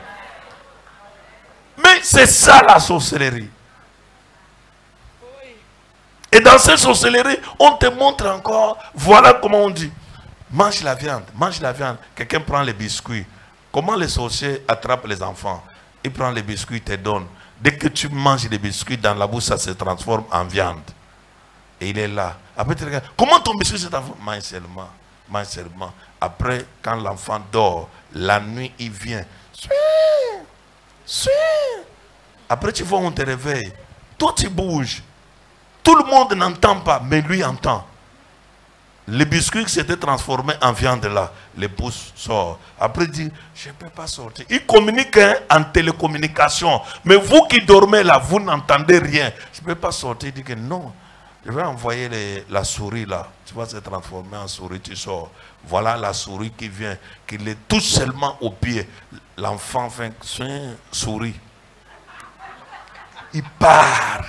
Mais c'est ça la sorcellerie. Et dans cette sorcellerie, on te montre encore, voilà comment on dit. Mange la viande, mange la viande. Quelqu'un prend les biscuits. Comment les sorciers attrapent les enfants? Il prend les biscuits, il te donne. Dès que tu manges les biscuits dans la bouche, ça se transforme en viande. Et il est là. Après, tu regardes, comment ton biscuit s'est transformé? Mange seulement, mange seulement. Après, quand l'enfant dort, la nuit, il vient. Après, tu vois, on te réveille. Toi, tu bouges. Tout le monde n'entend pas, mais lui entend. Le biscuit qui s'était transformé en viande là, l'épouse sort. Après il dit, je ne peux pas sortir. Il communique en télécommunication. Mais vous qui dormez là, vous n'entendez rien. Je ne peux pas sortir. Il dit que non. Je vais envoyer la souris là. Tu vas se transformer en souris, tu sors. Voilà la souris qui vient, qui les touche seulement au pied. L'enfant fait souris. Il part.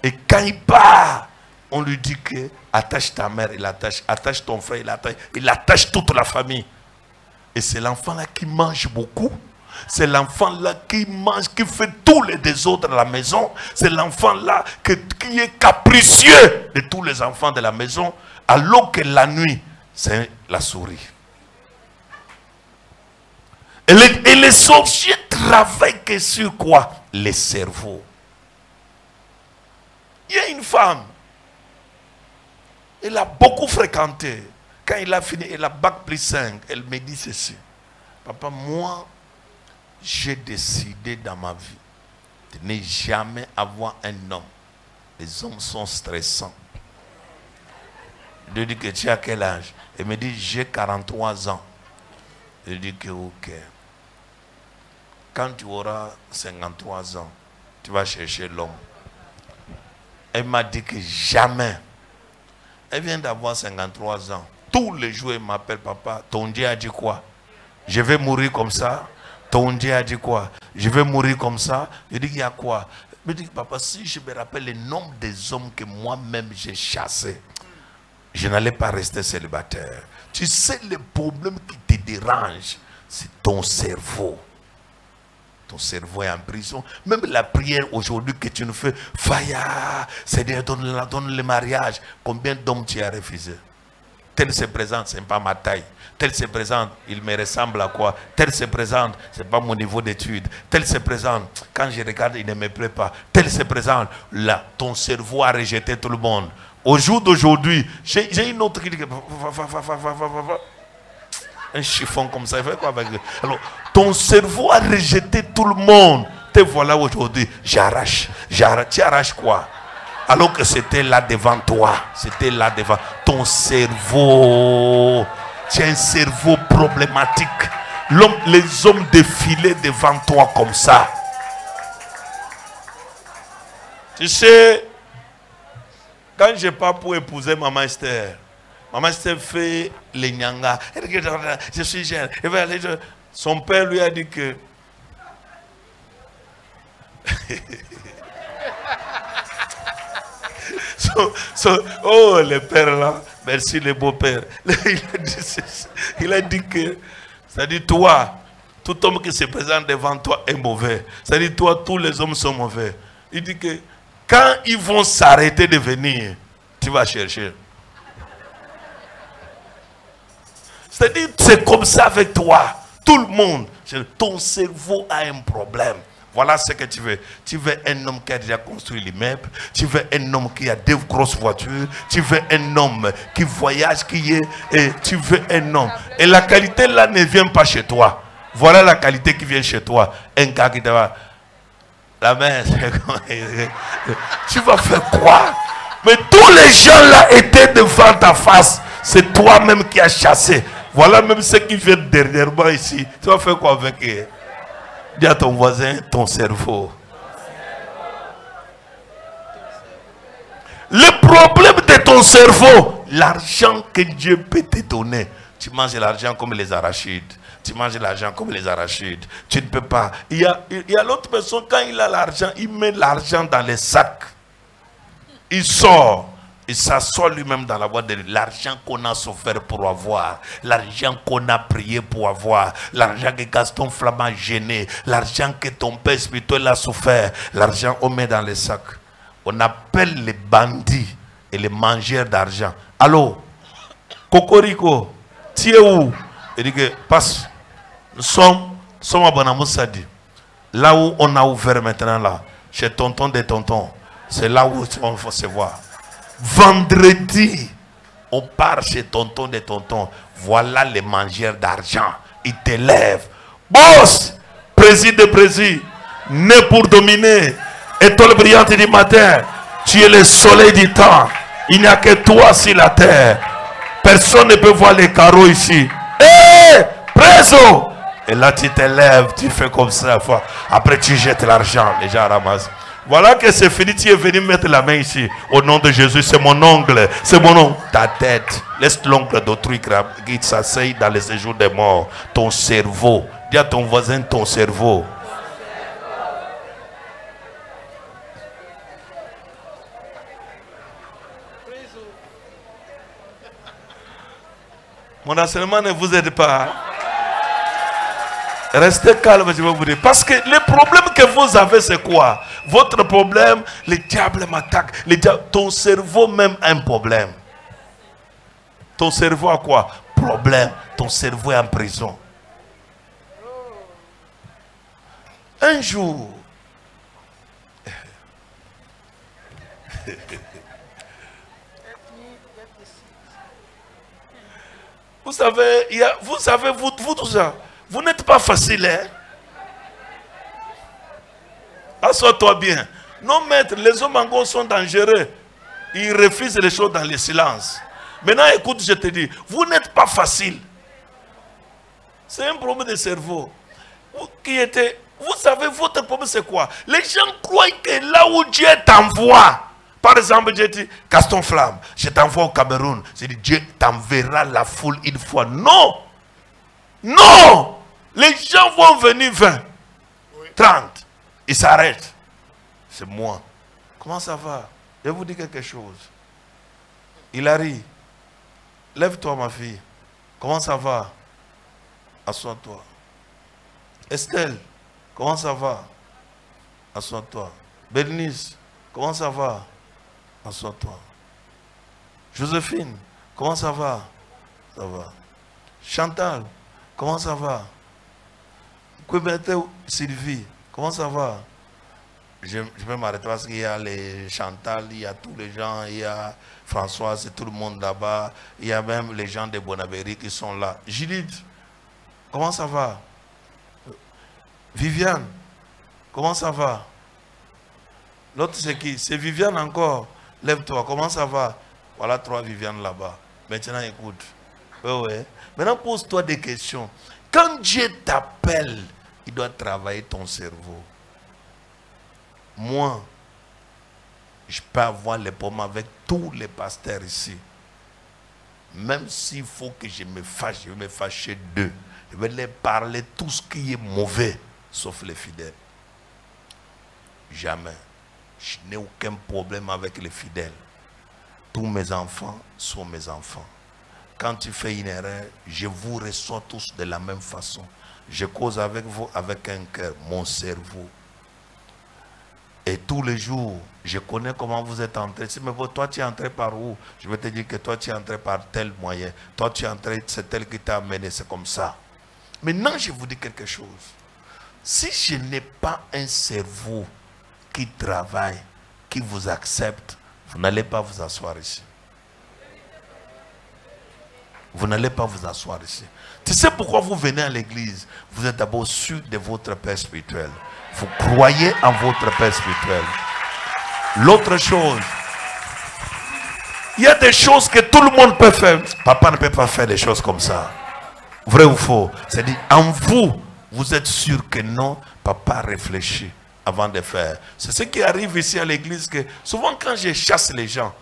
Et quand il part, on lui dit que attache ta mère, il attache ton frère, il attache toute la famille. Et c'est l'enfant là qui mange beaucoup. C'est l'enfant là qui mange, qui fait tous les désordres à la maison. C'est l'enfant là qui est capricieux de tous les enfants de la maison. Alors que la nuit, c'est la souris. Et les sorciers travaillent que sur quoi? Les cerveaux. Il y a une femme. Elle a beaucoup fréquenté. Quand il a fini, elle a bac plus 5. Elle me dit ceci. Papa, moi, j'ai décidé dans ma vie de ne jamais avoir un homme. Les hommes sont stressants. Je lui dis que tu as quel âge? Elle me dit, j'ai 43 ans. Je lui dis que ok. Quand tu auras 53 ans, tu vas chercher l'homme. Elle m'a dit que jamais. Elle vient d'avoir 53 ans. Tous les jours, elle m'appelle, papa, ton Dieu a dit quoi? Je vais mourir comme ça. Ton Dieu a dit quoi? Je vais mourir comme ça. Je dis, il y a quoi? Je dis, papa, si je me rappelle le nombre des hommes que moi-même j'ai chassés, je n'allais pas rester célibataire. Tu sais, le problème qui te dérange, c'est ton cerveau. Ton cerveau est en prison. Même la prière aujourd'hui que tu nous fais, Faya, Seigneur, donne le mariage. Combien d'hommes tu as refusé? Tel se présente, ce n'est pas ma taille. Tel se présente, il me ressemble à quoi? Tel se présente, ce n'est pas mon niveau d'études. Tel se présente, quand je regarde, il ne me plaît pas. Tel se présente, là, ton cerveau a rejeté tout le monde. Au jour d'aujourd'hui, j'ai une autre qui dit que... Un chiffon comme ça, il fait quoi avec lui? Alors, ton cerveau a rejeté tout le monde. Te voilà aujourd'hui, j'arrache. Tu arraches quoi? Alors que c'était là devant toi. C'était là devant ton cerveau. Tu as un cerveau problématique. Les hommes défilaient devant toi comme ça. Tu sais, quand je pars pour épouser Maman Esther, Maman Esther fait les nyanga. Je suis jeune. Son père lui a dit que... oh, le père là, merci le beau-père. Il a dit que, c'est-à-dire toi, tout homme qui se présente devant toi est mauvais. C'est-à-dire toi, tous les hommes sont mauvais. Il dit que quand ils vont s'arrêter de venir, tu vas chercher. C'est-à-dire, c'est comme ça avec toi. Tout le monde. Ton cerveau a un problème. Voilà ce que tu veux. Tu veux un homme qui a déjà construit l'immeuble. Tu veux un homme qui a 2 grosses voitures. Tu veux un homme qui voyage, et tu veux un homme. Et la qualité là ne vient pas chez toi. Voilà la qualité qui vient chez toi. Un gars qui te va... La mère, tu vas faire quoi? Mais tous les gens là étaient devant ta face. C'est toi-même qui as chassé. Voilà même ceux qui viennent dernièrement ici. Tu vas faire quoi avec eux? Dis à ton voisin, ton cerveau. Le problème de ton cerveau, l'argent que Dieu peut te donner, tu tu manges l'argent comme les arachides. Tu manges l'argent comme les arachides. Tu ne peux pas. Il y a l'autre personne, quand il a l'argent, il met l'argent dans les sacs. Il sort. Il s'assoit lui-même dans la boîte de l'argent qu'on a souffert pour avoir, l'argent qu'on a prié pour avoir, l'argent que Gaston Flamand a gêné, l'argent que ton père spirituel a souffert, l'argent on met dans les sacs. On appelle les bandits et les mangeurs d'argent. Allô, Cocorico, tu es où? Il dit que, passe, nous sommes à Bonamoussadi. Là où on a ouvert maintenant, là, chez tonton des tontons, c'est là où on faut se voir. Vendredi, on part chez tonton des tontons. Voilà les mangeurs d'argent. Ils te lèvent. Boss, préside de préside, né pour dominer. Étoile brillante du matin. Tu es le soleil du temps. Il n'y a que toi sur la terre. Personne ne peut voir les carreaux ici. Hé, preso. Et là tu te lèves, tu fais comme ça. Après tu jettes l'argent. Les gens ramassent. Voilà que c'est fini, tu es venu mettre la main ici. Au nom de Jésus, c'est mon ongle. C'est mon ongle. Ta tête. Laisse l'ongle d'autrui qui s'asseye dans les séjours des morts. Ton cerveau. Dis à ton voisin ton cerveau. Mon enseignement ne vous aide pas. Restez calme, je vais vous dire. Parce que le problème que vous avez, c'est quoi? Votre problème, le diable m'attaque. Ton cerveau même a un problème. Ton cerveau a quoi? Problème. Ton cerveau est en prison. Un jour, vous savez, vous tout ça. Vous n'êtes pas facile, hein? Assois-toi bien. Non, maître, les hommes en gros sont dangereux. Ils refusent les choses dans le silence. Maintenant, écoute, je te dis, vous n'êtes pas facile. C'est un problème de cerveau. Vous savez, votre problème, c'est quoi? Les gens croient que là où Dieu t'envoie, par exemple, Dieu dit, Gaston Flamme, je t'envoie au Cameroun. Je dis, Dieu t'enverra la foule une fois. Non! Non! Les gens vont venir 20, 30. Ils s'arrêtent. C'est moi. Comment ça va? Je vais vous dire quelque chose. Hilary, lève-toi ma fille. Comment ça va? Assois-toi. Estelle, comment ça va? Assois-toi. Bernice, comment ça va? Assois-toi. Joséphine, comment ça va? Ça va. Chantal, comment ça va? Sylvie, comment ça va? Je vais m'arrêter parce qu'il y a les Chantal, il y a tous les gens, il y a Françoise, tout le monde là-bas, il y a même les gens de Bonavéry qui sont là. Gilide, comment ça va? Viviane, comment ça va? L'autre c'est qui? C'est Viviane encore. Lève-toi, comment ça va? Voilà 3 Viviane là-bas. Maintenant écoute. Ouais. Maintenant pose-toi des questions. Quand Dieu t'appelle, il doit travailler ton cerveau. Moi, je peux avoir les problèmes avec tous les pasteurs ici. Même s'il faut que je me fâche, je vais me fâcher d'eux. Je vais leur parler tout ce qui est mauvais, sauf les fidèles. Jamais. Je n'ai aucun problème avec les fidèles. Tous mes enfants sont mes enfants. Quand tu fais une erreur, je vous reçois tous de la même façon. Je cause avec vous avec un cœur, mon cerveau. Et tous les jours, je connais comment vous êtes entré. Si mais toi tu es entré par où? Je vais te dire que toi tu es entré par tel moyen. Toi tu es entré, c'est tel qui t'a amené, c'est comme ça. Maintenant je vous dis quelque chose. Si je n'ai pas un cerveau qui travaille, qui vous accepte, vous n'allez pas vous asseoir ici. Vous n'allez pas vous asseoir ici. Tu sais pourquoi vous venez à l'église? Vous êtes d'abord sûr de votre Père spirituel. Vous croyez en votre Père spirituel. L'autre chose, il y a des choses que tout le monde peut faire. Papa ne peut pas faire des choses comme ça. Vrai ou faux? C'est-à-dire, en vous, vous êtes sûr que non, papa réfléchit avant de faire. C'est ce qui arrive ici à l'église, que souvent quand je chasse les gens,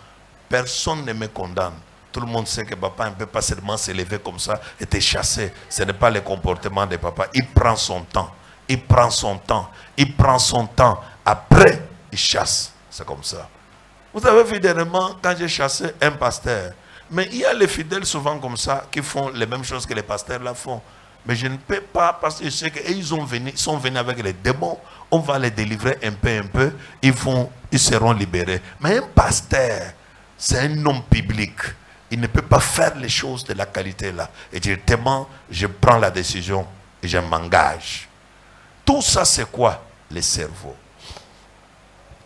personne ne me condamne. tout le monde sait que papa ne peut pas seulement se lever comme ça et te chasser. Ce n'est pas le comportement de papa. Il prend son temps. Il prend son temps. Il prend son temps. Après, il chasse. C'est comme ça. Vous avez vu dernièrement, quand j'ai chassé un pasteur, mais il y a les fidèles souvent comme ça qui font les mêmes choses que les pasteurs là font. Mais je ne peux pas, parce que je sais qu'ils sont venus avec les démons. On va les délivrer un peu. Ils seront libérés. Mais un pasteur, c'est un homme public. Il ne peut pas faire les choses de la qualité là. Et directement, je prends la décision et je m'engage. Tout ça, c'est quoi? Le cerveau.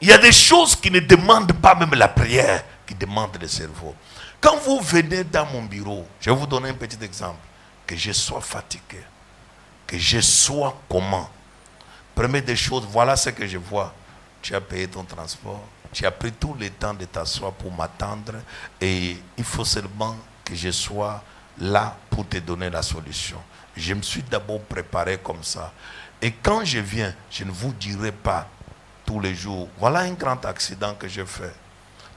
Il y a des choses qui ne demandent pas même la prière, qui demandent le cerveau. Quand vous venez dans mon bureau, je vais vous donner un petit exemple. Que je sois fatigué, que je sois comment. Première des choses, voilà ce que je vois. Tu as payé ton transport, tu as pris tout le temps de t'asseoir pour m'attendre et il faut seulement que je sois là pour te donner la solution. Je me suis d'abord préparé comme ça. Et quand je viens, je ne vous dirai pas tous les jours, voilà un grand accident que je fais.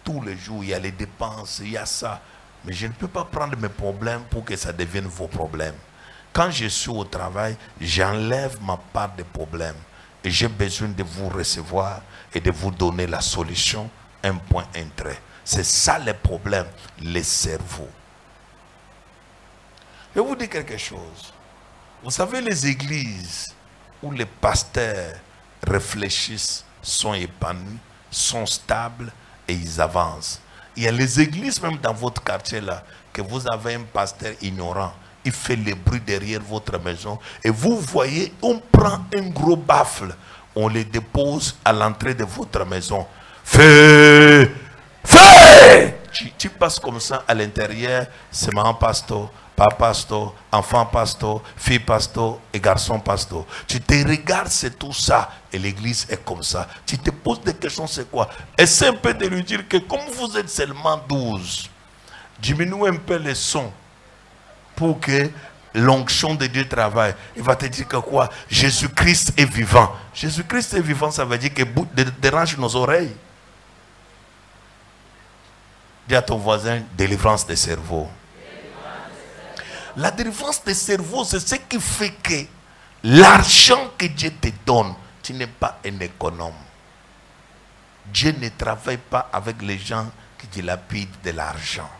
Tous les jours, il y a les dépenses, il y a ça. Mais je ne peux pas prendre mes problèmes pour que ça devienne vos problèmes. Quand je suis au travail, j'enlève ma part de problèmes. Et j'ai besoin de vous recevoir et de vous donner la solution, un point, un trait. C'est ça le problème, le cerveau. Je vais vous dire quelque chose. Vous savez, les églises où les pasteurs réfléchissent, sont épanouis, sont stables et ils avancent. Il y a les églises même dans votre quartier là, que vous avez un pasteur ignorant. Il fait le bruit derrière votre maison. Et vous voyez, on prend un gros baffle. On le dépose à l'entrée de votre maison. Fais! Fais! Tu passes comme ça à l'intérieur. C'est maman pasteur, papa pasteur, enfant pasteur, fille pasteur et garçon pasteur. Tu te regardes, c'est tout ça. Et l'église est comme ça. Tu te poses des questions, c'est quoi? Essaie un peu de lui dire que comme vous êtes seulement 12, diminue un peu le son pour que l'onction de Dieu travaille. Il va te dire que quoi? Jésus-Christ est vivant. Jésus-Christ est vivant, ça veut dire que dérange nos oreilles. Dis à ton voisin, délivrance des cerveaux. La délivrance des cerveaux, c'est ce qui fait que l'argent que Dieu te donne, tu n'es pas un économe. Dieu ne travaille pas avec les gens qui dilapident de l'argent.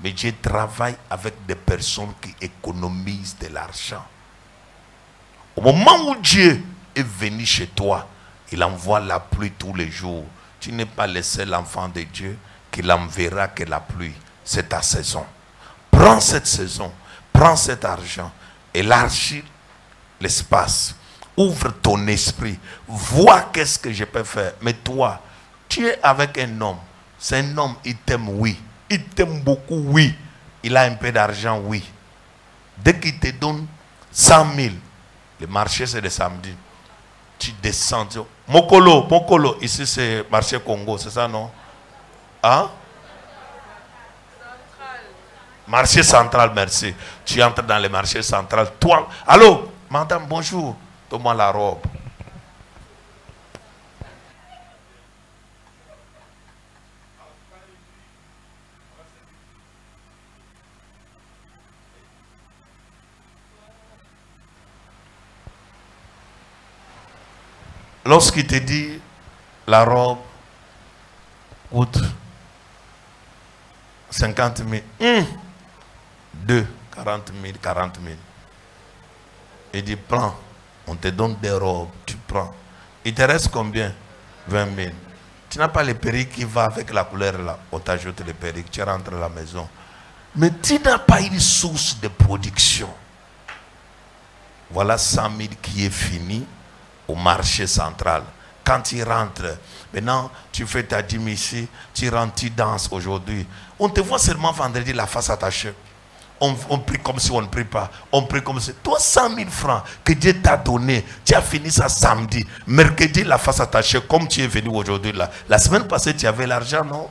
Mais Dieu travaille avec des personnes qui économisent de l'argent. Au moment où Dieu est venu chez toi, il envoie la pluie tous les jours. Tu n'es pas le seul enfant de Dieu qui l'enverra que la pluie. C'est ta saison. Prends cette saison, prends cet argent, élargis l'espace, ouvre ton esprit, vois qu'est-ce que je peux faire. Mais toi, tu es avec un homme. C'est un homme, il t'aime, oui. Il t'aime beaucoup, oui. Il a un peu d'argent, oui. Dès qu'il te donne 100 000, le marché c'est le samedi. Tu descends, tu dis, Mokolo, ici c'est marché Congo, c'est ça non? Hein? Marché central, merci. Tu entres dans le marché central. Toi, allô, madame, bonjour. Donne-moi la robe. Lorsqu'il te dit la robe coûte 50 000, 2, 40 000, 40 000. Il dit prends, on te donne des robes, tu prends. Il te reste combien? 20 000. Tu n'as pas le perruque qui va avec la couleur là, on t'ajoute le perruque, tu rentres à la maison. Mais tu n'as pas une source de production. Voilà 100 000 qui est fini au marché central. Quand tu rentres, maintenant tu fais ta dîme ici, tu rentres, tu danses aujourd'hui. On te voit seulement vendredi la face attachée. On prie comme si on ne prie pas. On prie comme si. Toi, 100 000 francs que Dieu t'a donné, tu as fini ça samedi. Mercredi, la face attachée, comme tu es venu aujourd'hui là. La semaine passée, tu avais l'argent, non?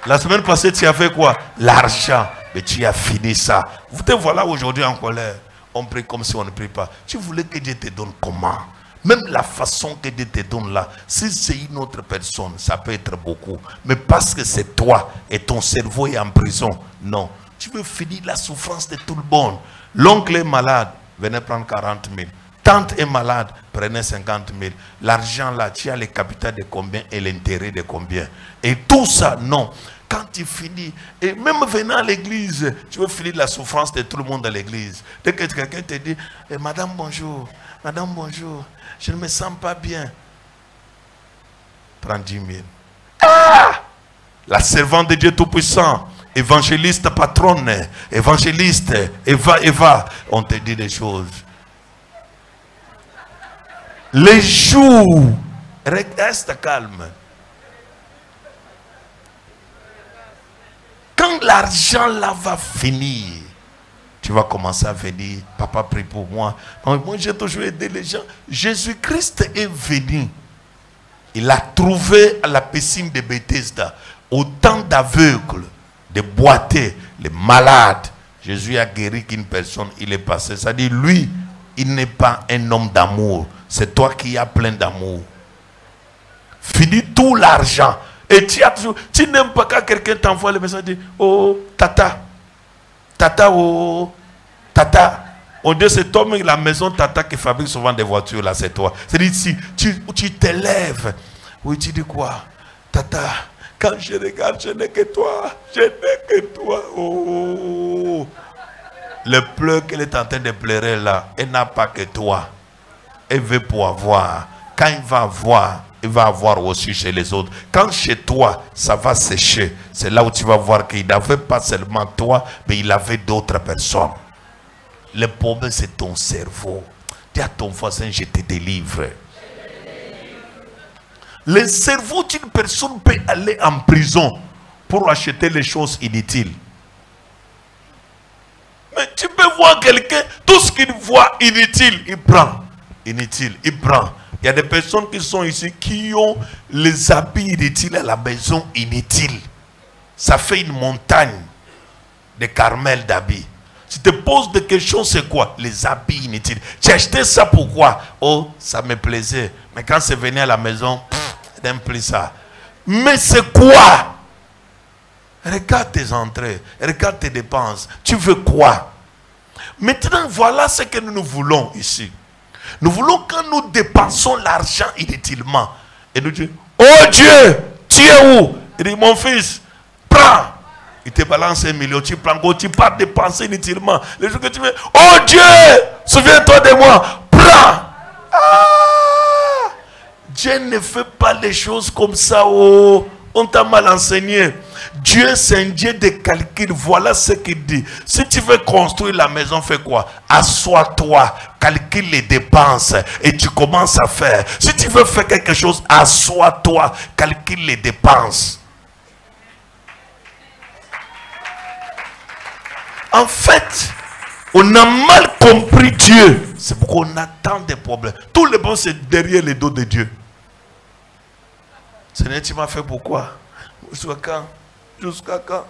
La semaine passée, tu as fait quoi? L'argent. Mais tu as fini ça. Vous te voilà aujourd'hui en colère. On prie comme si on ne prie pas. Tu voulais que Dieu te donne comment? Même la façon que Dieu te donne là, si c'est une autre personne, ça peut être beaucoup. Mais parce que c'est toi et ton cerveau est en prison, non. Tu veux finir la souffrance de tout le monde. L'oncle est malade, venez prendre 40 000. Tante est malade, prenez 50 000. L'argent là, tu as le capital de combien et l'intérêt de combien. Et tout ça, non. Quand tu finis, et même venant à l'église, tu veux finir la souffrance de tout le monde à l'église. Dès que quelqu'un te dit, madame bonjour, je ne me sens pas bien. Prends 10 000. Ah! La servante de Dieu Tout-Puissant, évangéliste patronne, évangéliste, Eva, on te dit des choses. Les jours, reste calme. Quand l'argent là va finir, tu vas commencer à venir, papa prie pour moi. Moi j'ai toujours aidé les gens. Jésus-Christ est venu. Il a trouvé à la piscine de Bethesda autant d'aveugles, de boiteux, les malades. Jésus a guéri qu'une personne, il est passé. C'est-à-dire lui, il n'est pas un homme d'amour. C'est toi qui as plein d'amour. Finis tout l'argent. Et tu n'aimes pas quand quelqu'un t'envoie le message et dit, oh, tata, oh, tata. On dit, c'est toi, mais la maison tata qui fabrique souvent des voitures, là, c'est toi. C'est-à-dire, si tu t'élèves, oui, tu dis quoi? Tata, quand je regarde, je n'ai que toi. Je n'ai que toi. Oh. Le pleur qu'elle est en train de pleurer là, elle n'a pas que toi. Elle veut pour avoir. Quand il va avoir, il va avoir aussi chez les autres. Quand chez toi, ça va sécher, c'est là où tu vas voir qu'il n'avait pas seulement toi, mais il avait d'autres personnes. Le problème, c'est ton cerveau. Dis à ton voisin, je te délivre. Le cerveau d'une personne peut aller en prison pour acheter les choses inutiles. Mais tu peux voir quelqu'un, tout ce qu'il voit inutile, il prend. Inutile, il prend. Il y a des personnes qui sont ici qui ont les habits inutiles à la maison inutiles. Ça fait une montagne de Carmel d'habits. Tu te poses de questions, c'est quoi? Les habits inutiles. Tu as acheté ça pourquoi? Oh, ça me plaisait. Mais quand c'est venu à la maison, n'aime plus ça. Mais c'est quoi? Regarde tes entrées, regarde tes dépenses. Tu veux quoi? Maintenant, voilà ce que nous voulons ici. Nous voulons que nous dépensons l'argent inutilement. Et nous disons, oh Dieu, tu es où? Il dit, mon fils, prends. Il te balance 1 million, tu prends, tu pars dépenser inutilement. Les jours que tu veux, oh Dieu, souviens-toi de moi, prends. Ah! Dieu ne fait pas les choses comme ça. Oh. On t'a mal enseigné. Dieu, c'est un Dieu de calcul. Voilà ce qu'il dit. Si tu veux construire la maison, fais quoi? Assois-toi, calcule les dépenses et tu commences à faire. Si tu veux faire quelque chose, assois-toi, calcule les dépenses. En fait, on a mal compris Dieu. C'est pourquoi on a tant de problèmes. Tout le monde, c'est derrière les dos de Dieu. Seigneur, tu m'as fait pourquoi? Jusqu'à quand? Jusqu'à quand?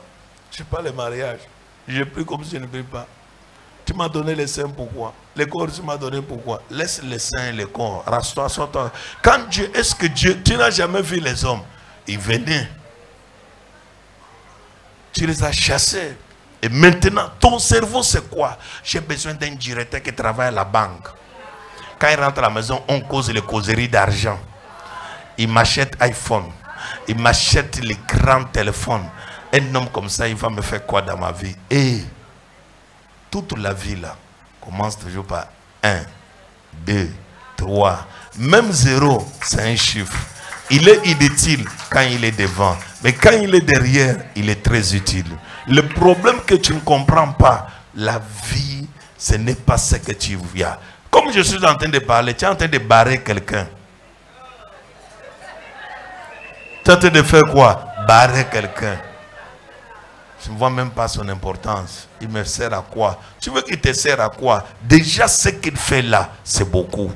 Je n'ai pas le mariage. Je prie comme si je ne prie pas. Tu m'as donné les seins pourquoi? Les corps, tu m'as donné pourquoi? Laisse les seins et les corps. Rasse-toi, sois-toi. Quand Dieu, est-ce que Dieu, tu n'as jamais vu les hommes? Ils venaient. Tu les as chassés. Et maintenant, ton cerveau, c'est quoi? J'ai besoin d'un directeur qui travaille à la banque. Quand il rentre à la maison, on cause les causeries d'argent. Il m'achète iPhone. Il m'achète les grands téléphones. Un homme comme ça, il va me faire quoi dans ma vie? Et toute la vie là commence toujours par 1, 2, 3. Même 0, c'est un chiffre. Il est inutile quand il est devant. Mais quand il est derrière, il est très utile. Le problème que tu ne comprends pas, la vie, ce n'est pas ce que tu vois. Comme je suis en train de parler, tu es en train de barrer quelqu'un. Tu es en train de faire quoi? Barrer quelqu'un. Je ne vois même pas son importance. Il me sert à quoi? Tu veux qu'il te sert à quoi? Déjà ce qu'il fait là, c'est beaucoup.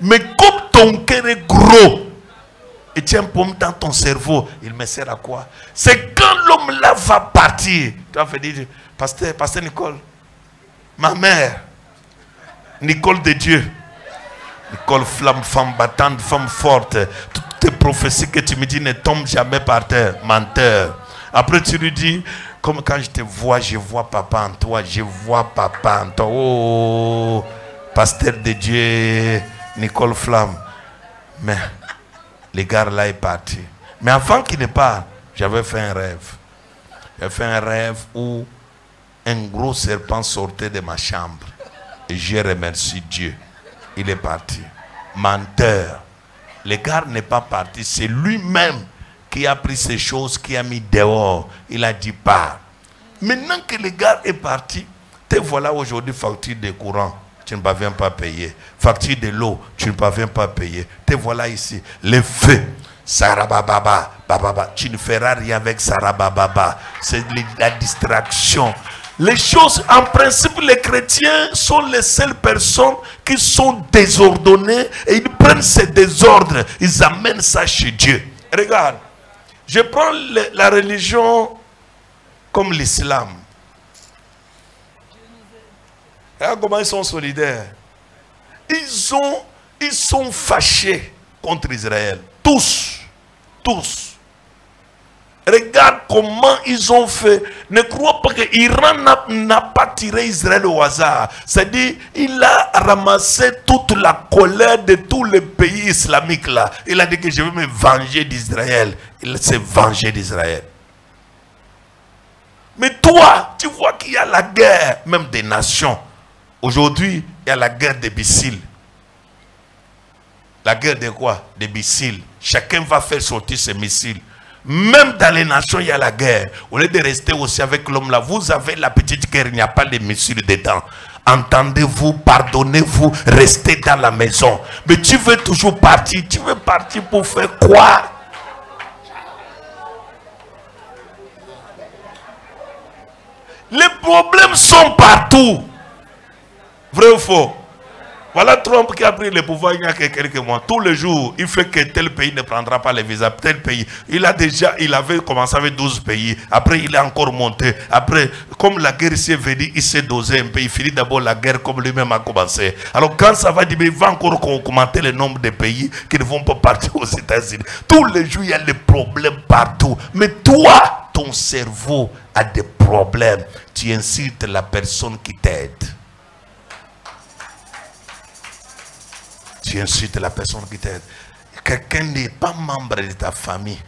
Mais comme ton cœur est gros, et tu as un pomme dans ton cerveau, il me sert à quoi? C'est quand l'homme là va partir. Tu vas dire, pasteur Nicole, ma mère, Nicole de Dieu, Nicole Flamme, femme battante, femme forte. Toutes tes prophéties que tu me dis ne tombent jamais par terre. Menteur. Après tu lui dis, comme quand je te vois, je vois papa en toi. Je vois papa en toi. Oh, pasteur de Dieu, Nicole Flamme. Mais le gars là est parti. Mais avant qu'il ne parte, j'avais fait un rêve. J'ai fait un rêve où un gros serpent sortait de ma chambre. Et j'ai remercié Dieu. Il est parti. Menteur. Le gars n'est pas parti. C'est lui-même qui a pris ces choses, qui a mis dehors. Il a dit pas. Maintenant que le gars est parti, te voilà aujourd'hui facture de courant. Tu ne parviens pas à payer. Facture de l'eau, tu ne parviens pas à payer. Te voilà ici. Le feu. Sarababa, bababa. Tu ne feras rien avec Sarababa. C'est la distraction. Les choses, en principe, les chrétiens sont les seules personnes qui sont désordonnées et ils prennent ces désordres, ils amènent ça chez Dieu. Regarde, je prends la religion comme l'islam. Regarde comment ils sont solidaires. Ils sont fâchés contre Israël. Tous. Regarde comment ils ont fait. Ne crois pas que l'Iran n'a pas tiré Israël au hasard. C'est-à-dire, il a ramassé toute la colère de tous les pays islamiques là. Il a dit que je vais me venger d'Israël. Il s'est vengé d'Israël. Mais toi, tu vois qu'il y a la guerre, même des nations. Aujourd'hui, il y a la guerre des missiles. La guerre de quoi? Des missiles. Chacun va faire sortir ses missiles. Même dans les nations, il y a la guerre. Au lieu de rester aussi avec l'homme là, vous avez la petite guerre, il n'y a pas de missiles dedans. Entendez-vous, pardonnez-vous, restez dans la maison. Mais tu veux toujours partir. Tu veux partir pour faire quoi? Les problèmes sont partout. Vrai ou faux? Voilà Trump qui a pris le pouvoir il y a quelques mois. Tous les jours, il fait que tel pays ne prendra pas les visas. Tel pays. Il avait commencé avec 12 pays. Après, il est encore monté. Après, comme la guerre s'est venue, il s'est dosé un peu. Il finit d'abord la guerre comme lui-même a commencé. Alors quand ça va dire, il va encore augmenter le nombre de pays qui ne vont pas partir aux États-Unis. Tous les jours, il y a des problèmes partout. Mais toi, ton cerveau a des problèmes. Tu incites la personne qui t'aide. Tu insultes la personne qui t'aide. Quelqu'un n'est pas membre de ta famille.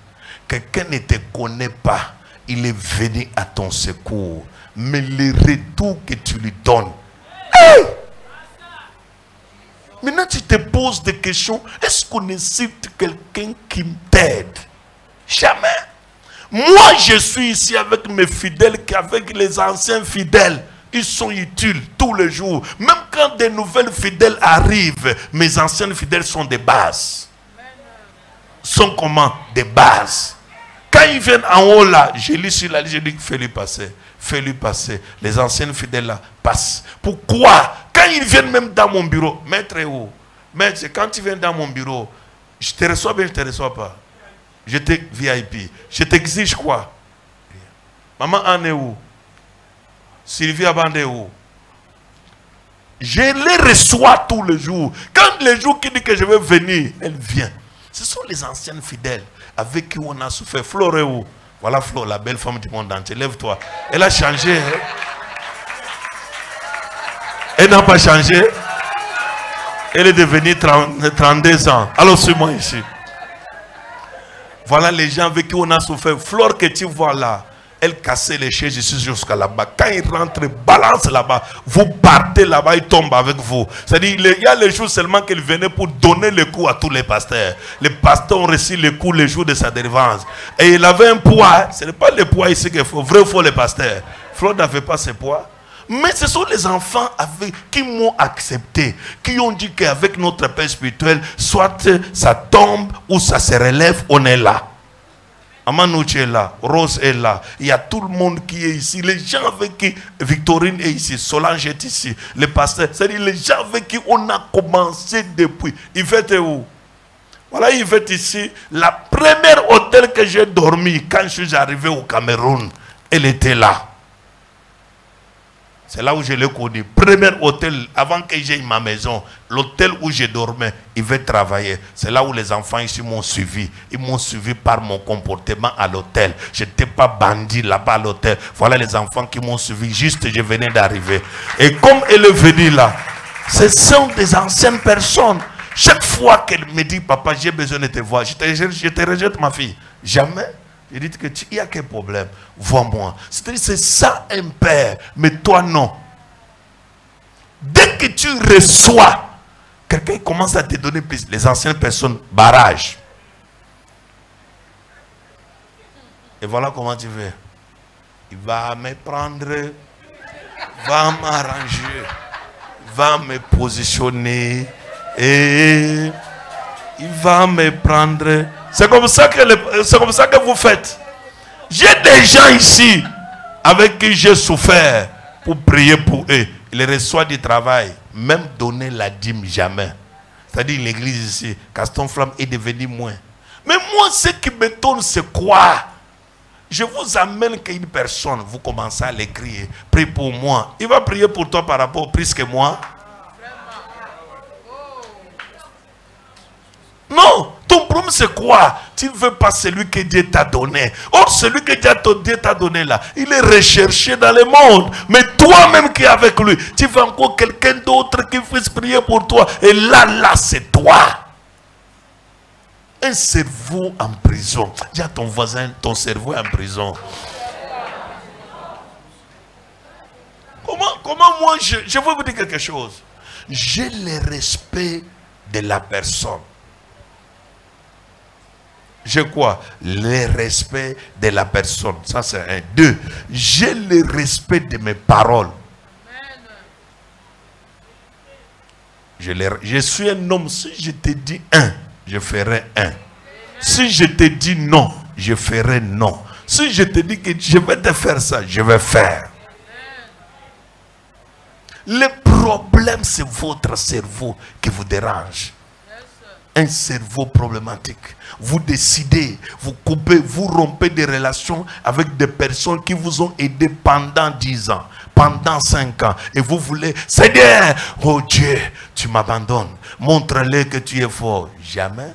Quelqu'un ne te connaît pas. Il est venu à ton secours. Mais le retour que tu lui donnes. Hey! Maintenant tu te poses des questions. Est-ce qu'on incite quelqu'un qui t'aide? Jamais. Moi je suis ici avec mes fidèles, qu'avec les anciens fidèles. Ils sont utiles tous les jours. Même quand des nouvelles fidèles arrivent, mes anciennes fidèles sont des bases. Sont comment? Des bases. Quand ils viennent en haut là, je lis sur la liste, je dis fais-lui passer. Fais-lui passer. Les anciennes fidèles là passent. Pourquoi? Quand ils viennent même dans mon bureau, maître est où? Maître, quand tu viens dans mon bureau, je te reçois bien, je ne te reçois pas. Je te VIP. Je t'exige quoi? Maman en est où? Sylvie Abandé où? Je les reçois tous les jours. Quand les jours qui dit que je vais venir, elle vient. Ce sont les anciennes fidèles avec qui on a souffert. Flore est où? Voilà Flore, la belle femme du monde entier. Lève-toi. Elle a changé. Hein? Elle n'a pas changé. Elle est devenue 32 ans. Alors suis-moi ici. Voilà les gens avec qui on a souffert. Flore que tu vois là. Elle cassait les chaises ici jusqu'à là-bas. Quand il rentre, balance là-bas. Vous partez là-bas, il tombe avec vous. C'est-à-dire, il y a les jours seulement qu'elle venait pour donner le coup à tous les pasteurs. Les pasteurs ont reçu le coup les jours de sa délivrance. Et il avait un poids. Ce n'est pas le poids ici qu'il faut. Vrai ou faux les pasteurs? Flo n'avait pas ce poids. Mais ce sont les enfants qui m'ont accepté. Qui ont dit qu'avec notre Père spirituel, soit ça tombe ou ça se relève, on est là. Amanouche est là, Rose est là, il y a tout le monde qui est ici, les gens avec qui Victorine est ici, Solange est ici, les pasteurs, c'est-à-dire les gens avec qui on a commencé depuis. Yvette est où? Voilà Yvette ici, la première hôtel que j'ai dormi quand je suis arrivé au Cameroun, elle était là. C'est là où je l'ai connu. Premier hôtel, avant que j'aie ma maison, l'hôtel où je dormais, il veut travailler. C'est là où les enfants ici m'ont suivi. Ils m'ont suivi par mon comportement à l'hôtel. Je n'étais pas bandit là-bas à l'hôtel. Voilà les enfants qui m'ont suivi. Juste, je venais d'arriver. Et comme elle est venue là, ce sont des anciennes personnes. Chaque fois qu'elle me dit, papa, j'ai besoin de te voir, je te rejette ma fille. Jamais. Je dis que il y a quel problème? Vois-moi. C'est-à-dire c'est ça un père, mais toi non. Dès que tu reçois, quelqu'un commence à te donner plus. Les anciennes personnes, barrage. Et voilà comment tu fais. Il va me prendre, va m'arranger, va me positionner et il va me prendre. C'est comme ça que vous faites. J'ai des gens ici avec qui j'ai souffert pour prier pour eux. Ils reçoivent du travail, même donner la dîme jamais. C'est-à-dire l'église ici, Gaston Flamme est devenu moins. Mais moi, ce qui m'étonne, c'est quoi? Je vous amène qu'une personne, vous commencez à l'écrire, prie pour moi. Il va prier pour toi par rapport au plus que moi. Non, ton problème c'est quoi? Tu ne veux pas celui que Dieu t'a donné. Or, celui que Dieu t'a donné là, il est recherché dans le monde. Mais toi-même qui es avec lui, tu veux encore quelqu'un d'autre qui puisse prier pour toi. Et là, c'est toi. Un cerveau en prison. Dis à ton voisin, ton cerveau est en prison. Comment moi, je veux vous dire quelque chose. J'ai le respect de la personne. J'ai quoi? Le respect de la personne. Ça c'est un. 2. J'ai le respect de mes paroles. Je suis un homme. Si je te dis 1, je ferai 1. Si je te dis non, je ferai non. Si je te dis que je vais te faire ça, je vais faire. Le problème, c'est votre cerveau qui vous dérange. Un cerveau problématique. Vous décidez, vous coupez, vous rompez des relations avec des personnes qui vous ont aidé pendant 10 ans, pendant 5 ans. Et vous voulez, Seigneur, oh Dieu, tu m'abandonnes. Montre-le que tu es fort. Jamais.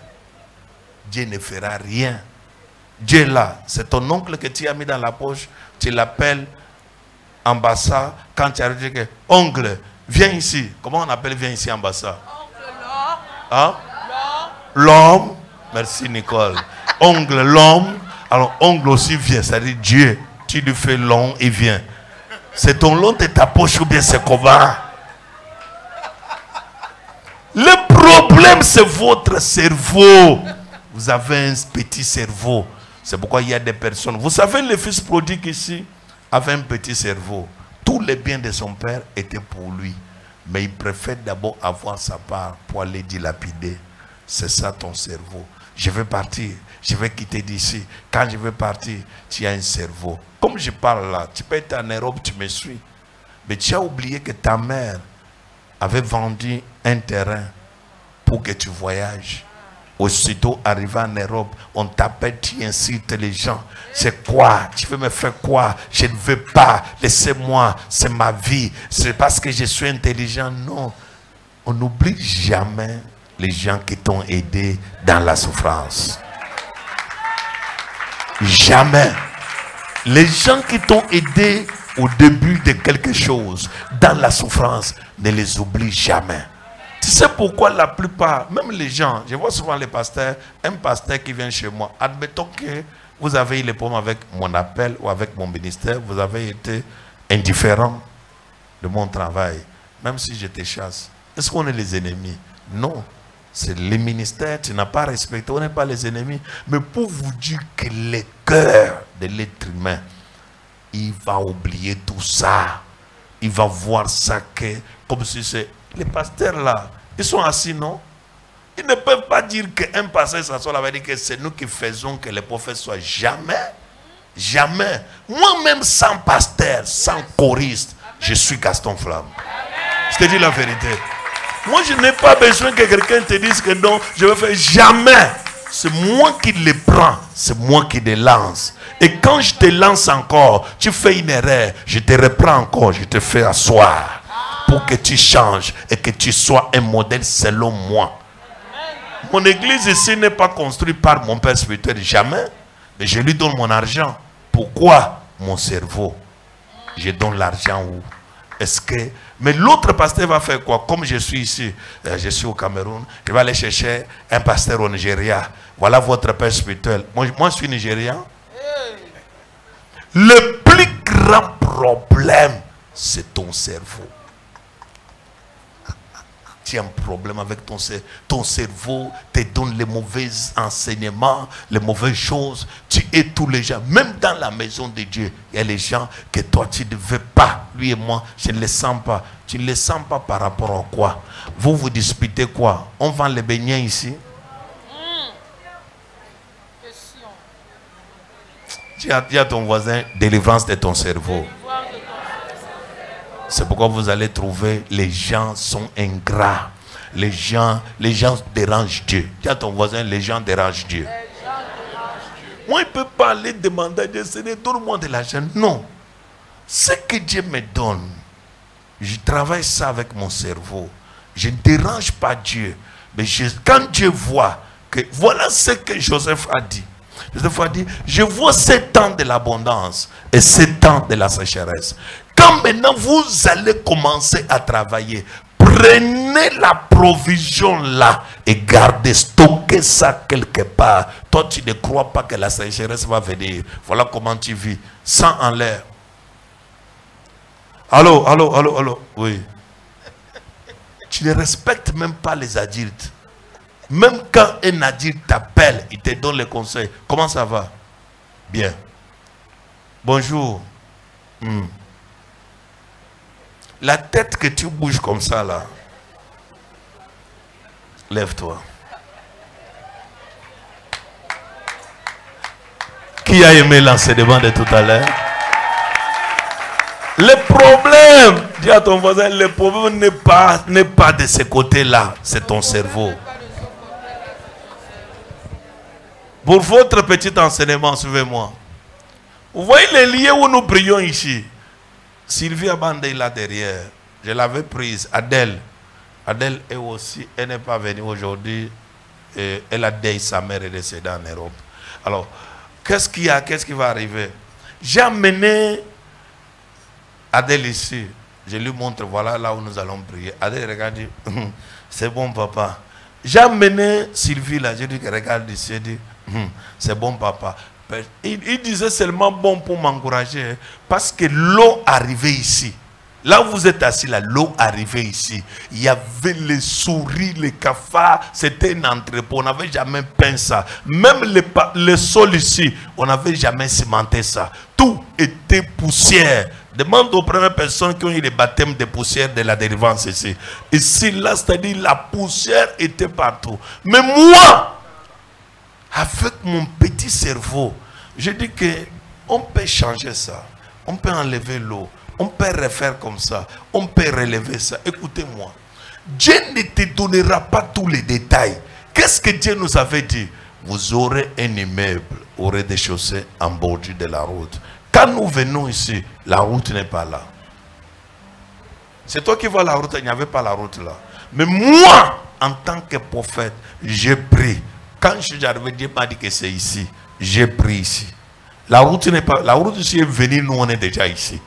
Dieu ne fera rien. Dieu là, c'est ton oncle que tu as mis dans la poche. Tu l'appelles ambassade. Quand tu arrives, tu dis, oncle, viens ici. Comment on appelle viens ici ambassade? Hein? L'homme. Merci Nicole. Ongle, l'homme. Alors ongle aussi vient. C'est-à-dire Dieu, tu lui fais long et vient. C'est ton long de ta poche ou bien c'est comment? Le problème c'est votre cerveau. Vous avez un petit cerveau. C'est pourquoi il y a des personnes. Vous savez, le fils prodigue ici avait un petit cerveau. Tous les biens de son père étaient pour lui. Mais il préfère d'abord avoir sa part pour aller dilapider. C'est ça ton cerveau. Je vais partir, je vais quitter d'ici. Quand je vais partir, tu as un cerveau. Comme je parle là, tu peux être en Europe, tu me suis. Mais tu as oublié que ta mère avait vendu un terrain pour que tu voyages. Aussitôt arrivé en Europe, on t'appelle, tu incites les gens. C'est quoi? Tu veux me faire quoi? Je ne veux pas. Laissez-moi, c'est ma vie. C'est parce que je suis intelligent. Non. On n'oublie jamais les gens qui t'ont aidé dans la souffrance. Jamais. Les gens qui t'ont aidé au début de quelque chose, dans la souffrance, ne les oublie jamais. Tu sais pourquoi la plupart, même les gens, je vois souvent les pasteurs, un pasteur qui vient chez moi, admettons que vous avez eu les problèmes avec mon appel ou avec mon ministère, vous avez été indifférent de mon travail, même si je te chasse. Est-ce qu'on est les ennemis? Non. C'est les ministères, tu n'as pas respecté, on n'est pas les ennemis. Mais pour vous dire que le cœur de l'être humain, il va oublier tout ça. Il va voir ça que, comme si c'est... Les pasteurs là, ils sont assis, non? Ils ne peuvent pas dire qu'un pasteur s'assoit là, va dire que c'est nous qui faisons que les prophètes soient. Jamais. Jamais. Moi-même sans pasteur, sans choriste, je suis Gaston Flamme. Je te dis la vérité. Moi, je n'ai pas besoin que quelqu'un te dise que non, je vais faire. Jamais. c'est moi qui les prends, c'est moi qui les lance. Et quand je te lance encore, tu fais une erreur, je te reprends encore, je te fais asseoir pour que tu changes et que tu sois un modèle selon moi. Mon église ici n'est pas construite par mon père spirituel, jamais. Mais je lui donne mon argent. Pourquoi? Mon cerveau. Je donne l'argent où? Est-ce que... Mais l'autre pasteur va faire quoi? Comme je suis ici, je suis au Cameroun, je vais aller chercher un pasteur au Nigeria. Voilà votre père spirituel. Moi je suis nigérian. Le plus grand problème, c'est ton cerveau. Tu as un problème avec ton cerveau. Ton cerveau te donne les mauvais enseignements, les mauvaises choses. Tu es tous les gens. Même dans la maison de Dieu, il y a les gens que toi tu ne veux pas. Lui et moi, je ne les sens pas. Tu ne les sens pas par rapport à quoi? Vous vous disputez quoi? On vend les beignets ici? Dis à ton voisin, délivrance de ton cerveau. C'est pourquoi vous allez trouver les gens sont ingrats. Les gens dérangent Dieu. Dis à ton voisin, les gens dérangent Dieu. Moi, il ne peut pas aller demander à Dieu, Seigneur, donne-moi de l'argent. Non. Ce que Dieu me donne, je travaille ça avec mon cerveau. Je ne dérange pas Dieu. Mais quand Dieu voit que voilà ce que Joseph a dit. Joseph a dit, je vois 7 ans de l'abondance et 7 ans de la sécheresse. Quand maintenant vous allez commencer à travailler, prenez la provision là et gardez, stockez ça quelque part. Toi, tu ne crois pas que la sécheresse va venir. Voilà comment tu vis, sans en l'air. Allô, allô, allô, allô. Oui. Tu ne respectes même pas les adultes. Même quand un adulte t'appelle, il te donne les conseils. Comment ça va? Bien. Bonjour. La tête que tu bouges comme ça là, lève-toi. Qui a aimé l'enseignement de tout à l'heure? Le problème, dis à ton voisin, le problème n'est pas de ce côté-là, c'est ton cerveau. Pour votre petit enseignement, suivez-moi. Vous voyez les lieux où nous prions ici. Sylvie Abande est là derrière. Je l'avais prise. Adèle. Adèle est aussi, elle n'est pas venue aujourd'hui. Elle a dit sa mère est décédée en Europe. Alors, qu'est-ce qu'il y a? Qu'est-ce qui va arriver? J'ai amené Adèle ici. Je lui montre, voilà là où nous allons prier. Adèle regarde, dit, c'est bon papa. J'ai amené Sylvie là, je lui dis, regarde ici, elle dit, c'est bon papa. Il disait seulement bon pour m'encourager, parce que l'eau arrivait ici. Là où vous êtes assis, là, l'eau arrivait ici. Il y avait les souris, les cafards, c'était un entrepôt. On n'avait jamais peint ça. Même le sol ici, on n'avait jamais cimenté ça. Tout était poussière. Demande aux premières personnes qui ont eu les baptêmes de poussière de la délivrance ici. Ici, là, c'est-à-dire la poussière était partout. Mais moi, avec mon petit cerveau, je dis que on peut changer ça. On peut enlever l'eau. On peut refaire comme ça. On peut relever ça. Écoutez-moi. Dieu ne te donnera pas tous les détails. Qu'est-ce que Dieu nous avait dit? Vous aurez un immeuble au rez-de-chaussée en bordure de la route. Quand nous venons ici, la route n'est pas là. C'est toi qui vois la route, il n'y avait pas la route là. Mais moi, en tant que prophète, j'ai pris. Quand je suis arrivé, Dieu m'a dit que c'est ici. J'ai pris ici. La route n'est pas. La route ici est venue, nous on est déjà ici.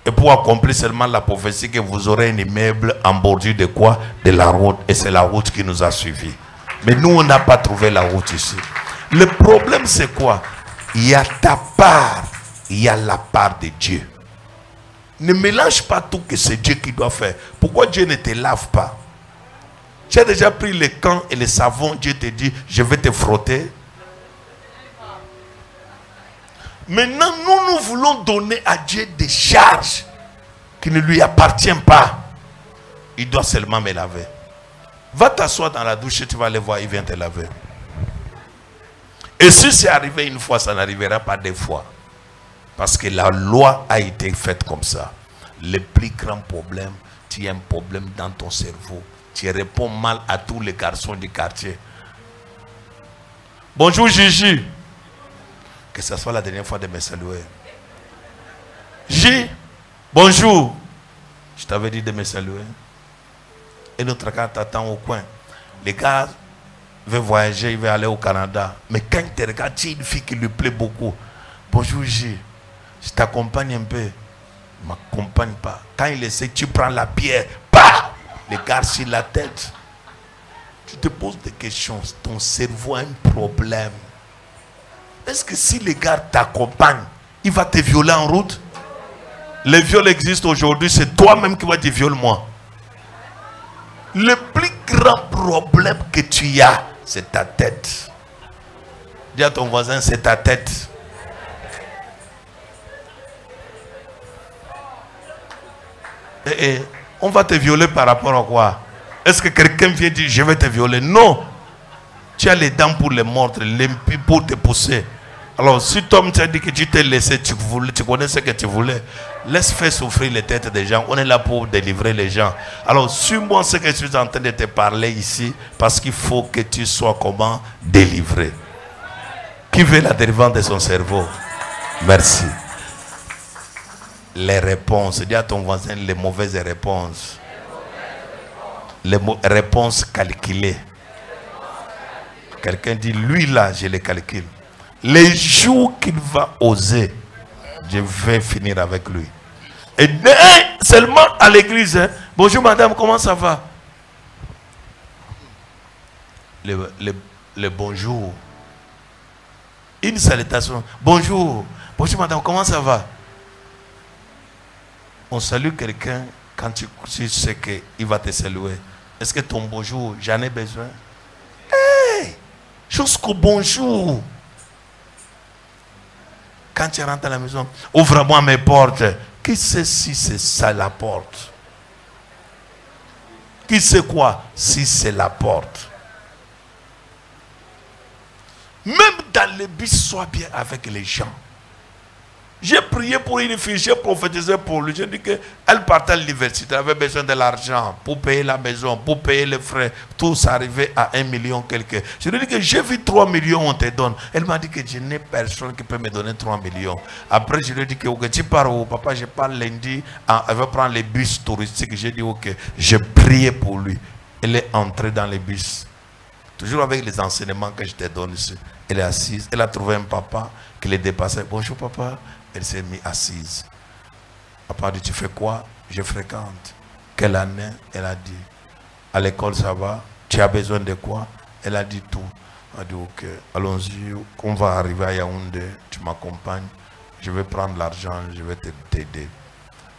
Et pour accomplir seulement la prophétie que vous aurez un immeuble en bordure de quoi? De la route. Et c'est la route qui nous a suivis. Mais nous on n'a pas trouvé la route ici. Le problème c'est quoi? Il y a ta part. Il y a la part de Dieu. Ne mélange pas tout que c'est Dieu qui doit faire. Pourquoi Dieu ne te lave pas? Tu as déjà pris le camp et le savon, Dieu te dit, je vais te frotter. Maintenant, nous voulons donner à Dieu des charges qui ne lui appartiennent pas. Il doit seulement me laver. Va t'asseoir dans la douche et tu vas aller voir, il vient te laver. Et si c'est arrivé une fois, ça n'arrivera pas 2 fois. Parce que la loi a été faite comme ça. Le plus grand problème, tu as un problème dans ton cerveau. Tu réponds mal à tous les garçons du quartier. Bonjour Gigi. Que ce soit la dernière fois de me saluer. J, bonjour. Je t'avais dit de me saluer. Et notre gars t'attend au coin. Les gars veulent voyager, ils veulent aller au Canada. Mais quand il te regarde, tu es une fille qui lui plaît beaucoup. Bonjour J, je t'accompagne un peu. Ne m'accompagne pas. Quand il essaie, tu prends la pierre. Bah! Les gars sur la tête. Tu te poses des questions. Ton cerveau a un problème. Est-ce que si les gars t'accompagnent, il va te violer en route? Les viols existent aujourd'hui, c'est toi-même qui vas te violer moi. Le plus grand problème que tu as, c'est ta tête. Dis à ton voisin, c'est ta tête. On va te violer par rapport à quoi? Est-ce que quelqu'un vient dire, je vais te violer? Non. Tu as les dents pour les mordre, les pieds pour te pousser. Alors, si Tom t'a dit que tu t'es laissé, tu connais ce que tu voulais, laisse faire souffrir les têtes des gens. On est là pour délivrer les gens. Alors, suis-moi ce que je suis en train de te parler ici, parce qu'il faut que tu sois comment? Délivré. Qui veut la délivrance de son cerveau? Merci. Les réponses. Dis à ton voisin les mauvaises réponses. Les réponses calculées. Quelqu'un dit, lui là, je les calcule. Les jours qu'il va oser, je vais finir avec lui. Et seulement à l'église, hein? Bonjour madame, comment ça va? Le bonjour. Une salutation. Bonjour. Bonjour madame, comment ça va? On salue quelqu'un quand tu sais qu'il va te saluer. Est-ce que ton bonjour, j'en ai besoin? Hey! Jusqu'au bonjour. Quand tu rentres à la maison, ouvre-moi mes portes. Qui sait si c'est ça la porte? Qui sait quoi si c'est la porte? Même dans le bus, sois bien avec les gens. J'ai prié pour une fille, j'ai prophétisé pour lui. J'ai dit qu'elle partait à l'université, elle avait besoin de l'argent pour payer la maison, pour payer les frais. Tout s'arrivait à 1 million quelque. Je lui ai dit que j'ai vu 3 millions, on te donne. Elle m'a dit que je n'ai personne qui peut me donner 3 millions. Après, je lui ai dit que tu pars où? Papa, je pars lundi. Elle va prendre les bus touristiques. J'ai dit ok. J'ai prié pour lui. Elle est entrée dans les bus. Toujours avec les enseignements que je te donne ici. Elle est assise. Elle a trouvé un papa qui les dépassait. Bonjour papa. Elle s'est mise assise. Papa a dit, tu fais quoi? Je fréquente. Quelle année? Elle a dit, à l'école ça va? Tu as besoin de quoi? Elle a dit tout. Elle a dit, ok, allons-y, on va arriver à Yaoundé, tu m'accompagnes, je vais prendre l'argent, je vais t'aider.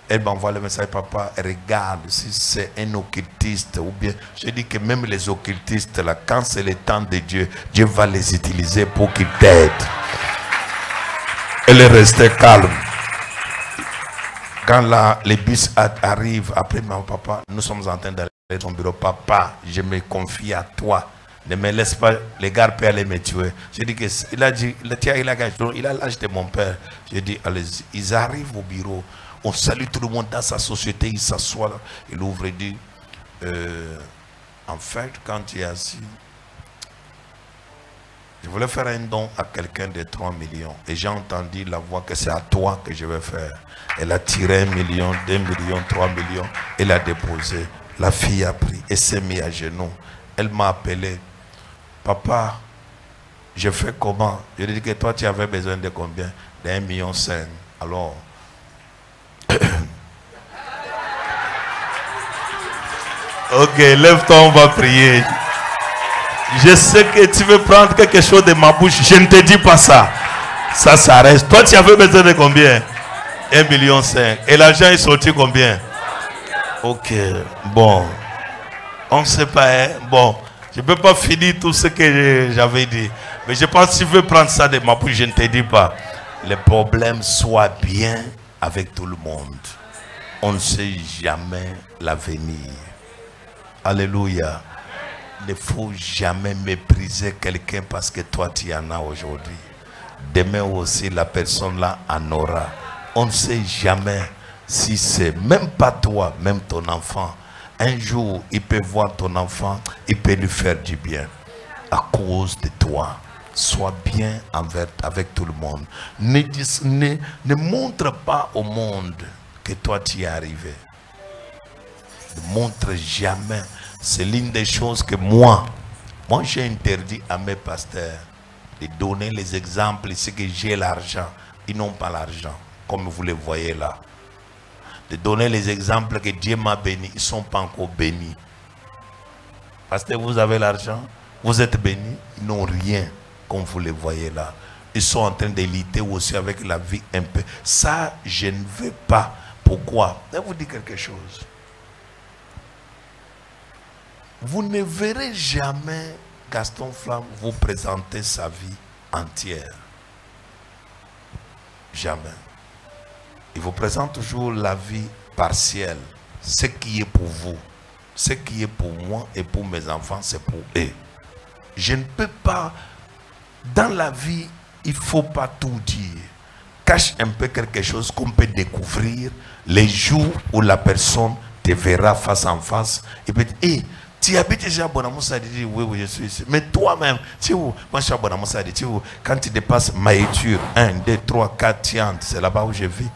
Elle m'envoie le message, papa, regarde si c'est un occultiste ou bien, je dis que même les occultistes, là, quand c'est le temps de Dieu, Dieu va les utiliser pour qu'ils t'aident. Elle est restée calme. Quand là, les bus arrivent, après mon papa, nous sommes en train d'aller à ton bureau. Papa, je me confie à toi. Ne me laisse pas, les gars peuvent aller me tuer. Je dis que il a dit, il a l'âge de mon père. Je dis, allez-y. Ils arrivent au bureau. On salue tout le monde dans sa société. Il s'assoit. Il ouvre et dit, en fait, quand tu es assis, je voulais faire un don à quelqu'un de 3 millions. Et j'ai entendu la voix que c'est à toi que je vais faire. Elle a tiré 1 million, 2 millions, 3 millions. Elle a déposé. La fille a pris et s'est mise à genoux. Elle m'a appelé. Papa, je fais comment? Je lui ai dit que toi tu avais besoin de combien? De 1,5 million. Alors, ok, lève-toi, on va prier. Je sais que tu veux prendre quelque chose de ma bouche. Je ne te dis pas ça. Ça reste. Toi, tu avais besoin de combien? 1,5 million. Et l'argent est sorti combien? Ok. Bon. On ne sait pas. Hein? Bon. Je ne peux pas finir tout ce que j'avais dit. Mais je pense que si tu veux prendre ça de ma bouche, je ne te dis pas. Les problèmes soient bien avec tout le monde. On ne sait jamais l'avenir. Alléluia. Il ne faut jamais mépriser quelqu'un parce que toi tu en as aujourd'hui. Demain aussi la personne là en aura. On ne sait jamais si c'est même pas toi, même ton enfant. Un jour il peut voir ton enfant, il peut lui faire du bien à cause de toi. Sois bien avec tout le monde. Ne montre pas au monde que toi tu y es arrivé. Ne montre jamais. C'est l'une des choses que moi j'ai interdit à mes pasteurs de donner les exemples. C'est que j'ai l'argent. Ils n'ont pas l'argent, comme vous le voyez là. De donner les exemples que Dieu m'a béni. Ils ne sont pas encore bénis. Pasteur, vous avez l'argent, vous êtes bénis. Ils n'ont rien, comme vous le voyez là. Ils sont en train de lutter aussi avec la vie un peu. Ça, je ne veux pas. Pourquoi? Je vais vous dire quelque chose. Vous ne verrez jamais Gaston Flamme vous présenter sa vie entière. Jamais. Il vous présente toujours la vie partielle. Ce qui est pour vous, ce qui est pour moi et pour mes enfants, c'est pour eux. Je ne peux pas, dans la vie, il ne faut pas tout dire. Cache un peu quelque chose qu'on peut découvrir les jours où la personne te verra face en face et peut dire, hey, tu habites déjà à Bonamoussa, dit oui, oui, je suis ici. Mais toi-même, tu sais où? Moi je suis à Bonamoussa, tu sais où? Quand tu dépasses Maïtur, 1, 2, 3, 4, Tiante, c'est là-bas où je vis.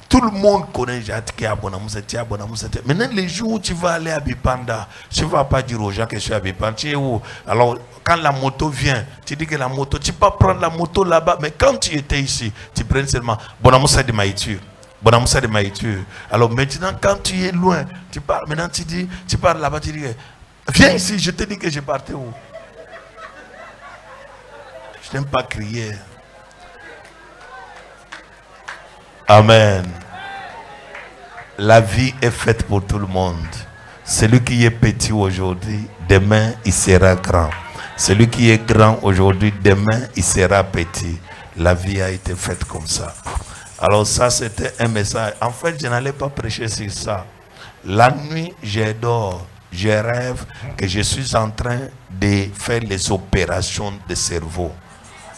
Tout le monde connaît Jatke à Bonamoussa, tu es à Bonamoussa. Maintenant, les jours où tu vas aller à Bipanda, tu ne vas pas dire aux gens que je suis à Bipanda. Tu es où? Alors, quand la moto vient, tu dis que la moto, tu peux prendre la moto là-bas. Mais quand tu étais ici, tu prends seulement Bonamoussa de Maïtur. Bonamoussa de Maïtur. Alors maintenant, quand tu es loin, tu parles. Maintenant, tu parles là-bas, tu dis, viens ici, je te dis que je partais où? Je n'aime pas crier. Amen. La vie est faite pour tout le monde. Celui qui est petit aujourd'hui, demain, il sera grand. Celui qui est grand aujourd'hui, demain, il sera petit. La vie a été faite comme ça. Alors ça, c'était un message. En fait, je n'allais pas prêcher sur ça. La nuit, je dors. Je rêve que je suis en train de faire les opérations de cerveau.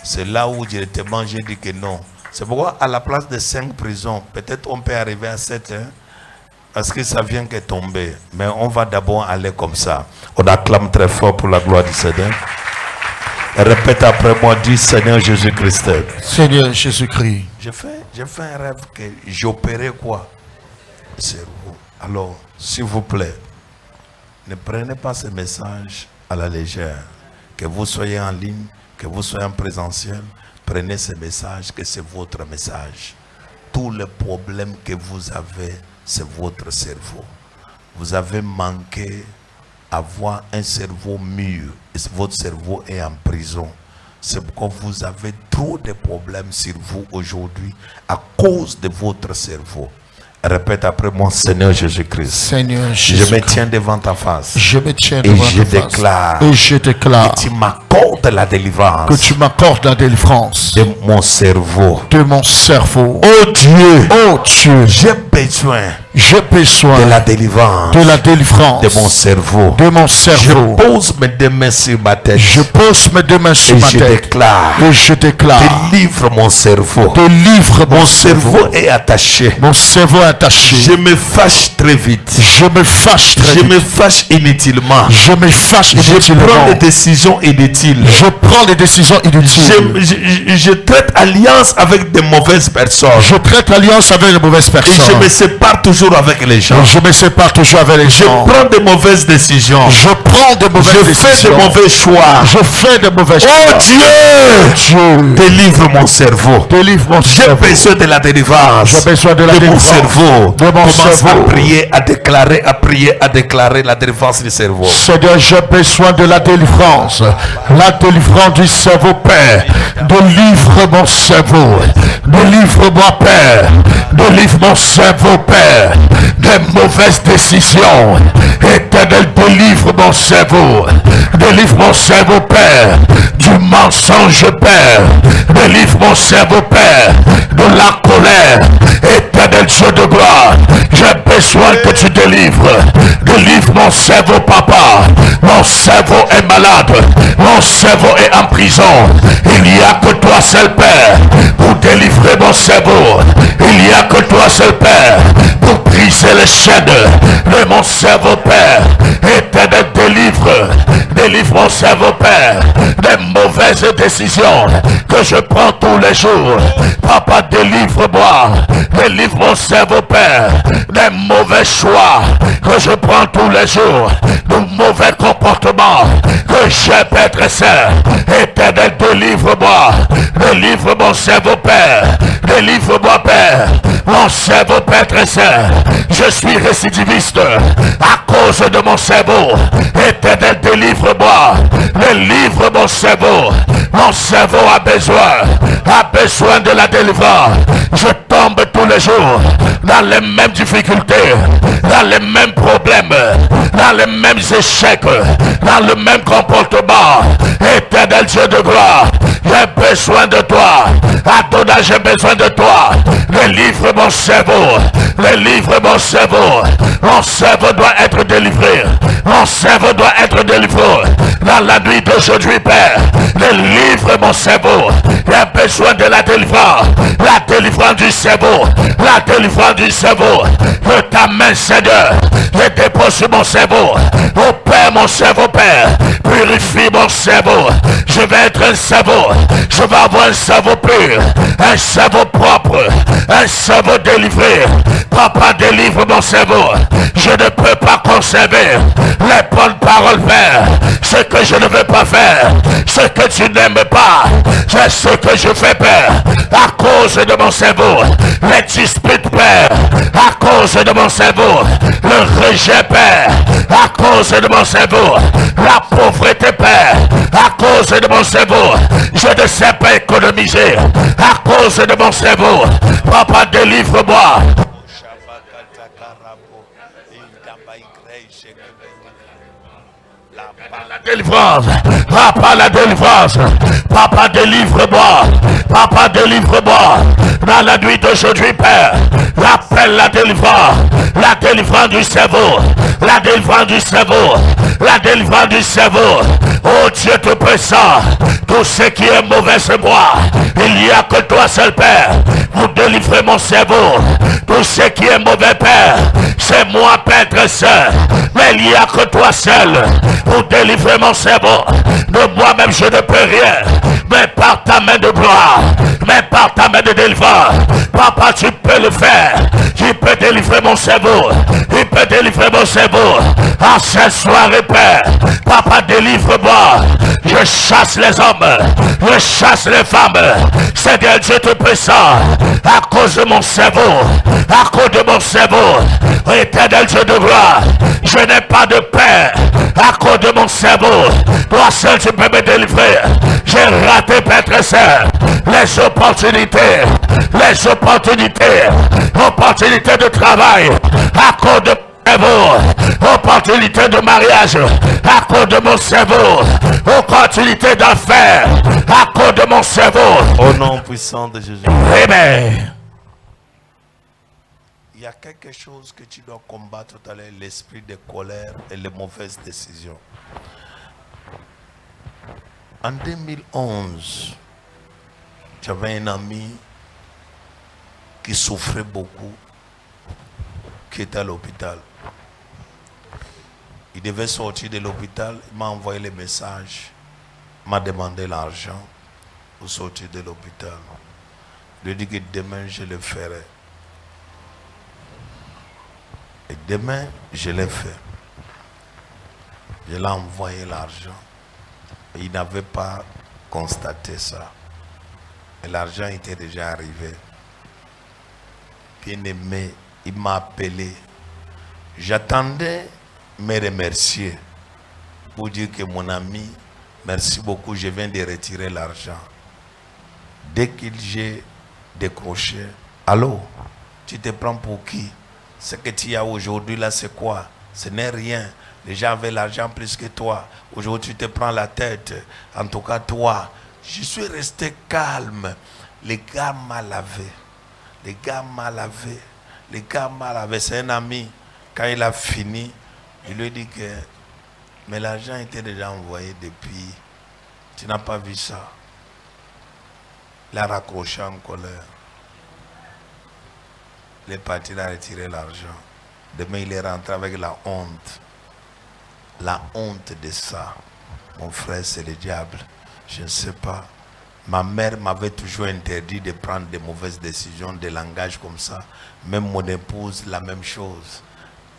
C'est là où directement j'ai dit que non. C'est pourquoi à la place de 5 prisons, peut-être on peut arriver à 7, hein, parce que ça vient que tomber. Mais on va d'abord aller comme ça. On acclame très fort pour la gloire du Seigneur. Répète après moi, dis Seigneur Jésus-Christ. Seigneur Jésus-Christ. J'ai fait un rêve que j'opérais quoi? Le cerveau. Alors, s'il vous plaît, ne prenez pas ce message à la légère. Que vous soyez en ligne, que vous soyez en présentiel, prenez ce message, que c'est votre message. Tous les problèmes que vous avez, c'est votre cerveau. Vous avez manqué avoir un cerveau mûr. Et votre cerveau est en prison. C'est pourquoi vous avez trop de problèmes sur vous aujourd'hui à cause de votre cerveau. Répète après moi, Seigneur Jésus-Christ. Seigneur Jésus-Christ. Je me tiens devant ta face. Je me tiens devant ta face. Et je déclare que tu m'accordes la délivrance. Que tu m'accordes la délivrance de mon cerveau. De mon cerveau. Oh Dieu. Oh Dieu. J'ai besoin. J'ai besoin de la délivrance. De la délivrance. De mon cerveau. De mon cerveau. Je pose mes deux mains sur ma tête. Je pose mes deux mains sur ma tête. Et je déclare. Délivre mon cerveau. Délivre mon cerveau est attaché. Mon cerveau est attaché. Je me fâche très vite. Je me fâche très vite. Je me fâche inutilement. Je me fâche inutilement. Je prends des décisions inutiles. Je prends des décisions inutiles. Je traite alliance avec de mauvaises personnes. Je traite alliance avec de mauvaises personnes. Et je me sépare toujours avec les gens. Je me sépare toujours avec les gens. Je prends de mauvaises décisions. Je prends de mauvaises décisions. Je fais de mauvais choix. Je fais de mauvais choix. Oh Dieu, délivre mon cerveau. Délivre mon cerveau. J'ai besoin de la délivrance. J'ai besoin de la délivrance. Mon cerveau. De mon cerveau. À prier, à déclarer la délivrance du cerveau. Seigneur, j'ai besoin de la délivrance. La délivrance du cerveau, Père. Délivre mon cerveau. Délivre-moi, Père. Délivre mon cerveau, Père. Des mauvaises décisions. Éternel, délivre mon cerveau. Délivre mon cerveau, Père. Du mensonge, Père. Délivre mon cerveau, Père. De la colère. Éternel Dieu de gloire. J'ai besoin que tu délivres. Délivre mon cerveau, Papa. Mon cerveau est malade. Mon cerveau est en prison. Il n'y a que toi seul, Père, pour délivrer mon cerveau. Il n'y a que toi seul, Père, pour briser les chaînes de mon cerveau, Père. Éternel, délivre Délivre mon cerveau, Père, des mauvaises décisions que je prends tous les jours. Papa, délivre-moi. Délivre mon cerveau, Père, des mauvais choix que je prends tous les jours, de mauvais comportements que j'ai, Père très saint. Éternel, délivre-moi. Délivre mon cerveau, Père. Délivre-moi, Père. Mon cerveau, Père très saint. Je suis récidiviste à cause de mon cerveau. Éternel, délivre-moi. Délivre mon cerveau. Mon cerveau a besoin de la délivrance. Je tombe tous les jours dans les mêmes difficultés, dans les mêmes problèmes, dans les mêmes échecs, dans le même comportement. Éternel Dieu de gloire, j'ai besoin de toi. Adonai, j'ai besoin de toi. Délivre mon cerveau. Délivre mon cerveau. Mon cerveau doit être délivré. Mon cerveau doit être délivré. Dans la nuit d'aujourd'hui, Père, délivre mon cerveau. J'ai besoin de la délivrance. La délivrance du cerveau. La délivrance du cerveau. Que ta main, Seigneur, je dépose sur mon cerveau. Oh Père, mon cerveau, Père, purifie mon cerveau. Je vais être un cerveau. Je vais avoir un cerveau pur. Un cerveau propre. Un cerveau délivré. Papa, délivre mon cerveau. Je ne peux pas conserver les bonnes paroles, Père. Ce que je ne veux pas faire. Ce que tu n'aimes pas. C'est ce que je fais, Père. À cause de mon cerveau. Les disputes, Père. À cause de mon cerveau. Le rejet, Père. À cause de mon cerveau. La pauvreté, Père. À cause de mon cerveau. Je ne sais pas économiser. À cause de mon cerveau. Papa, délivre-moi. La délivrance. Papa, la délivrance. Papa, délivre-moi. Papa, délivre-moi. Dans la nuit d'aujourd'hui, Père, j'appelle la délivrance. La délivrance du cerveau. La délivrance du cerveau. La délivrance du cerveau. Oh Dieu tout puissant, tout ce qui est mauvais c'est moi. Il n'y a que toi seul, Père, pour délivrer mon cerveau. Tout ce qui est mauvais, Père, c'est moi, Père très saint. Mais il n'y a que toi seul pour délivrer mon cerveau. De moi-même je ne peux rien. Mais par ta main de gloire, mais par ta main de délivrance, Papa, tu peux le faire. Tu peux délivrer mon cerveau. Tu peux délivrer mon cerveau. En cette soirée, Père, Papa, délivre-moi. Je chasse les hommes. Je chasse les femmes. Seigneur Dieu tout puissant, à cause de mon cerveau, à cause de mon cerveau, éternel Dieu de gloire, je n'ai pas de paix à cause de mon cerveau. Toi seul tu peux me délivrer. J'ai raté, Père très saint, les opportunités de travail à cause de cerveau, opportunité de mariage à cause de mon cerveau, opportunité d'affaires à cause de mon cerveau. Au nom puissant de Jésus. Amen. Il y a quelque chose que tu dois combattre tout à l'heure, l'esprit de colère et les mauvaises décisions. En 2011, j'avais un ami qui souffrait beaucoup, qui était à l'hôpital. Il devait sortir de l'hôpital, il m'a envoyé les messages, m'a demandé l'argent pour sortir de l'hôpital. Je lui ai dit que demain je le ferai. Et demain, je l'ai fait. Je l'ai envoyé l'argent. Il n'avait pas constaté ça. Et l'argent était déjà arrivé. Bien aimé, il m'a appelé. J'attendais me remercier pour dire que mon ami, merci beaucoup, je viens de retirer l'argent. Dès qu'il j'ai décroché, allô, tu te prends pour qui? Ce que tu as aujourd'hui là, c'est quoi? Ce n'est rien. Les gens avaient l'argent plus que toi. Aujourd'hui, tu te prends la tête. En tout cas, toi, je suis resté calme. Les gars m'a lavé. Les gars m'a lavé. Les gars m'a lavé. C'est un ami. Quand il a fini, il lui dit que mais l'argent était déjà envoyé depuis. Tu n'as pas vu ça. Il a raccroché en colère. Il est parti, il a retiré l'argent. Demain, il est rentré avec la honte. La honte de ça. mon frère, c'est le diable. Je ne sais pas. Ma mère m'avait toujours interdit de prendre de mauvaises décisions, des langages comme ça. Même mon épouse, la même chose.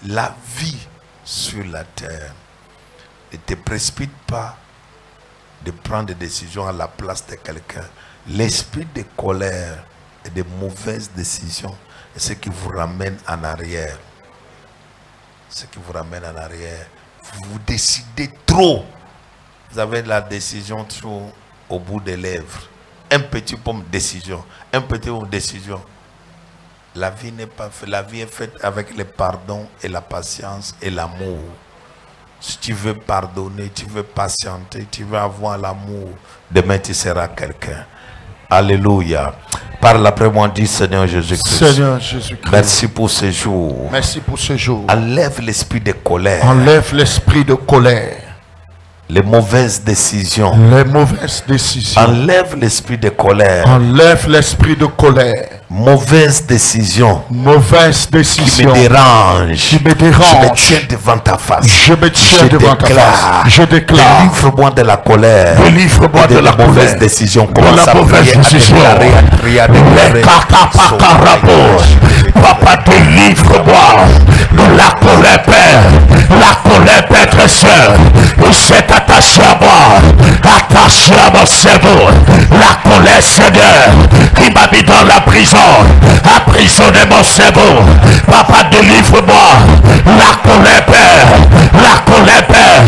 La vie sur la terre. Ne te précipite pas de prendre des décisions à la place de quelqu'un. L'esprit de colère et de mauvaises décisions est ce qui vous ramène en arrière. Ce qui vous ramène en arrière. Vous décidez trop. Vous avez la décision trop au bout des lèvres. Un petit pomme de décision. Un petit pomme de décision. La vie n'est pas faite. La vie est faite avec le pardon et la patience et l'amour. Si tu veux pardonner, tu veux patienter, tu veux avoir l'amour, demain tu seras quelqu'un. Alléluia. Parle après moi, dis Seigneur Jésus-Christ. Seigneur Jésus-Christ. Merci pour ce jour. Merci pour ce jour. Enlève l'esprit de colère. Enlève l'esprit de colère. Les mauvaises décisions. Les mauvaises décisions. Enlève l'esprit de colère. Enlève l'esprit de colère. Mauvaise décision. Mauvaise décision. Qui me dérange. Qui me dérange. Je me tiens devant ta face. Je me tiens devant ta face. Je déclare. Délivre-moi de la colère. Délivre-moi de la mauvaise décision. Commence à prier, Papa, délivre-moi de la colère, Père. La colère, Père, très soeur. Il s'est attaché à moi. Attaché à mon cerveau. La colère, Seigneur, qui m'a mis dans la prison. Emprisonné mon cerveau. Papa, délivre-moi. La colère, Père. La colère, Père.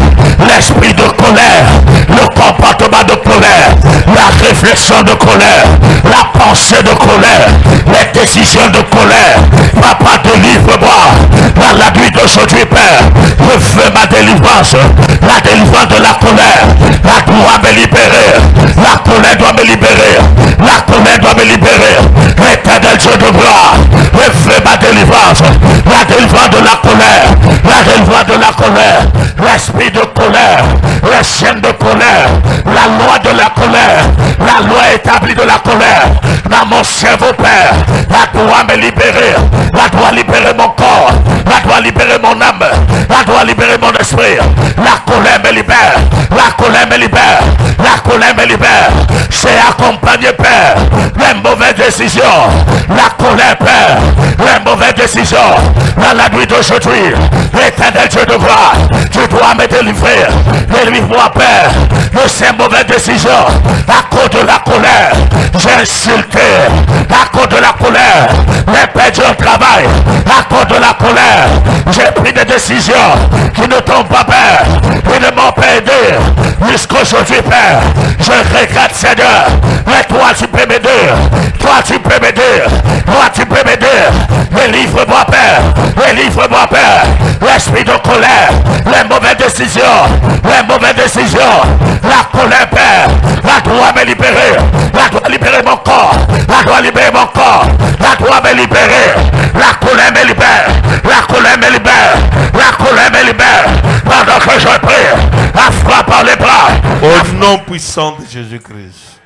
L'esprit de colère. Le comportement de colère. La réflexion de colère. La pensée de colère. Les décisions de colère. Papa, délivre-moi. Dans la nuit d'aujourd'hui, Père, je veux ma délivrance. La délivrance de la colère. La doit me libérer. La colère doit me libérer. La colère doit me libérer. Éternel Dieu de gloire, je veux ma délivrance. La délivrance de la colère. La délivrance de la colère. L'esprit de colère. Les chaînes de colère. La loi de la colère. La loi établie de la colère. Dans mon cerveau, Père, la doit me libérer. La doit libérer mon corps. La doit libérer mon âme. La doit libérer mon esprit. La colère me libère. La colère me libère. La colère me libère. C'est accompagné, Père, les mauvaises décisions. La colère, Père, les mauvaises décisions. Dans la nuit d'aujourd'hui, éternel Dieu de gloire, tu dois me délivrer. Délivre-moi, Père, de ces mauvaises décisions. À cause de la colère, j'ai insulté. À cause de la colère, j'ai perdu le travail. À cause de la colère, j'ai pris des décisions qui ne t'ont pas, Père, qui ne m'ont pas aidé. Jusqu'aujourd'hui, Père, je regrette, Seigneur. Mais toi, tu peux m'aider. Toi, tu peux m'aider. Toi, tu peux m'aider. Délivre-moi, Père. Délivre-moi, Père. L'esprit de colère, les mauvaises décisions. Les mauvaises décisions. La colère, Père. La doit me libérer. La doit libérer mon corps. La doit libérer mon corps. La doit me libérer. La colère me libère. La colère me libère. La colère me libère. Pendant que je prie, la frappe par les bras. Au nom puissant de Jésus-Christ.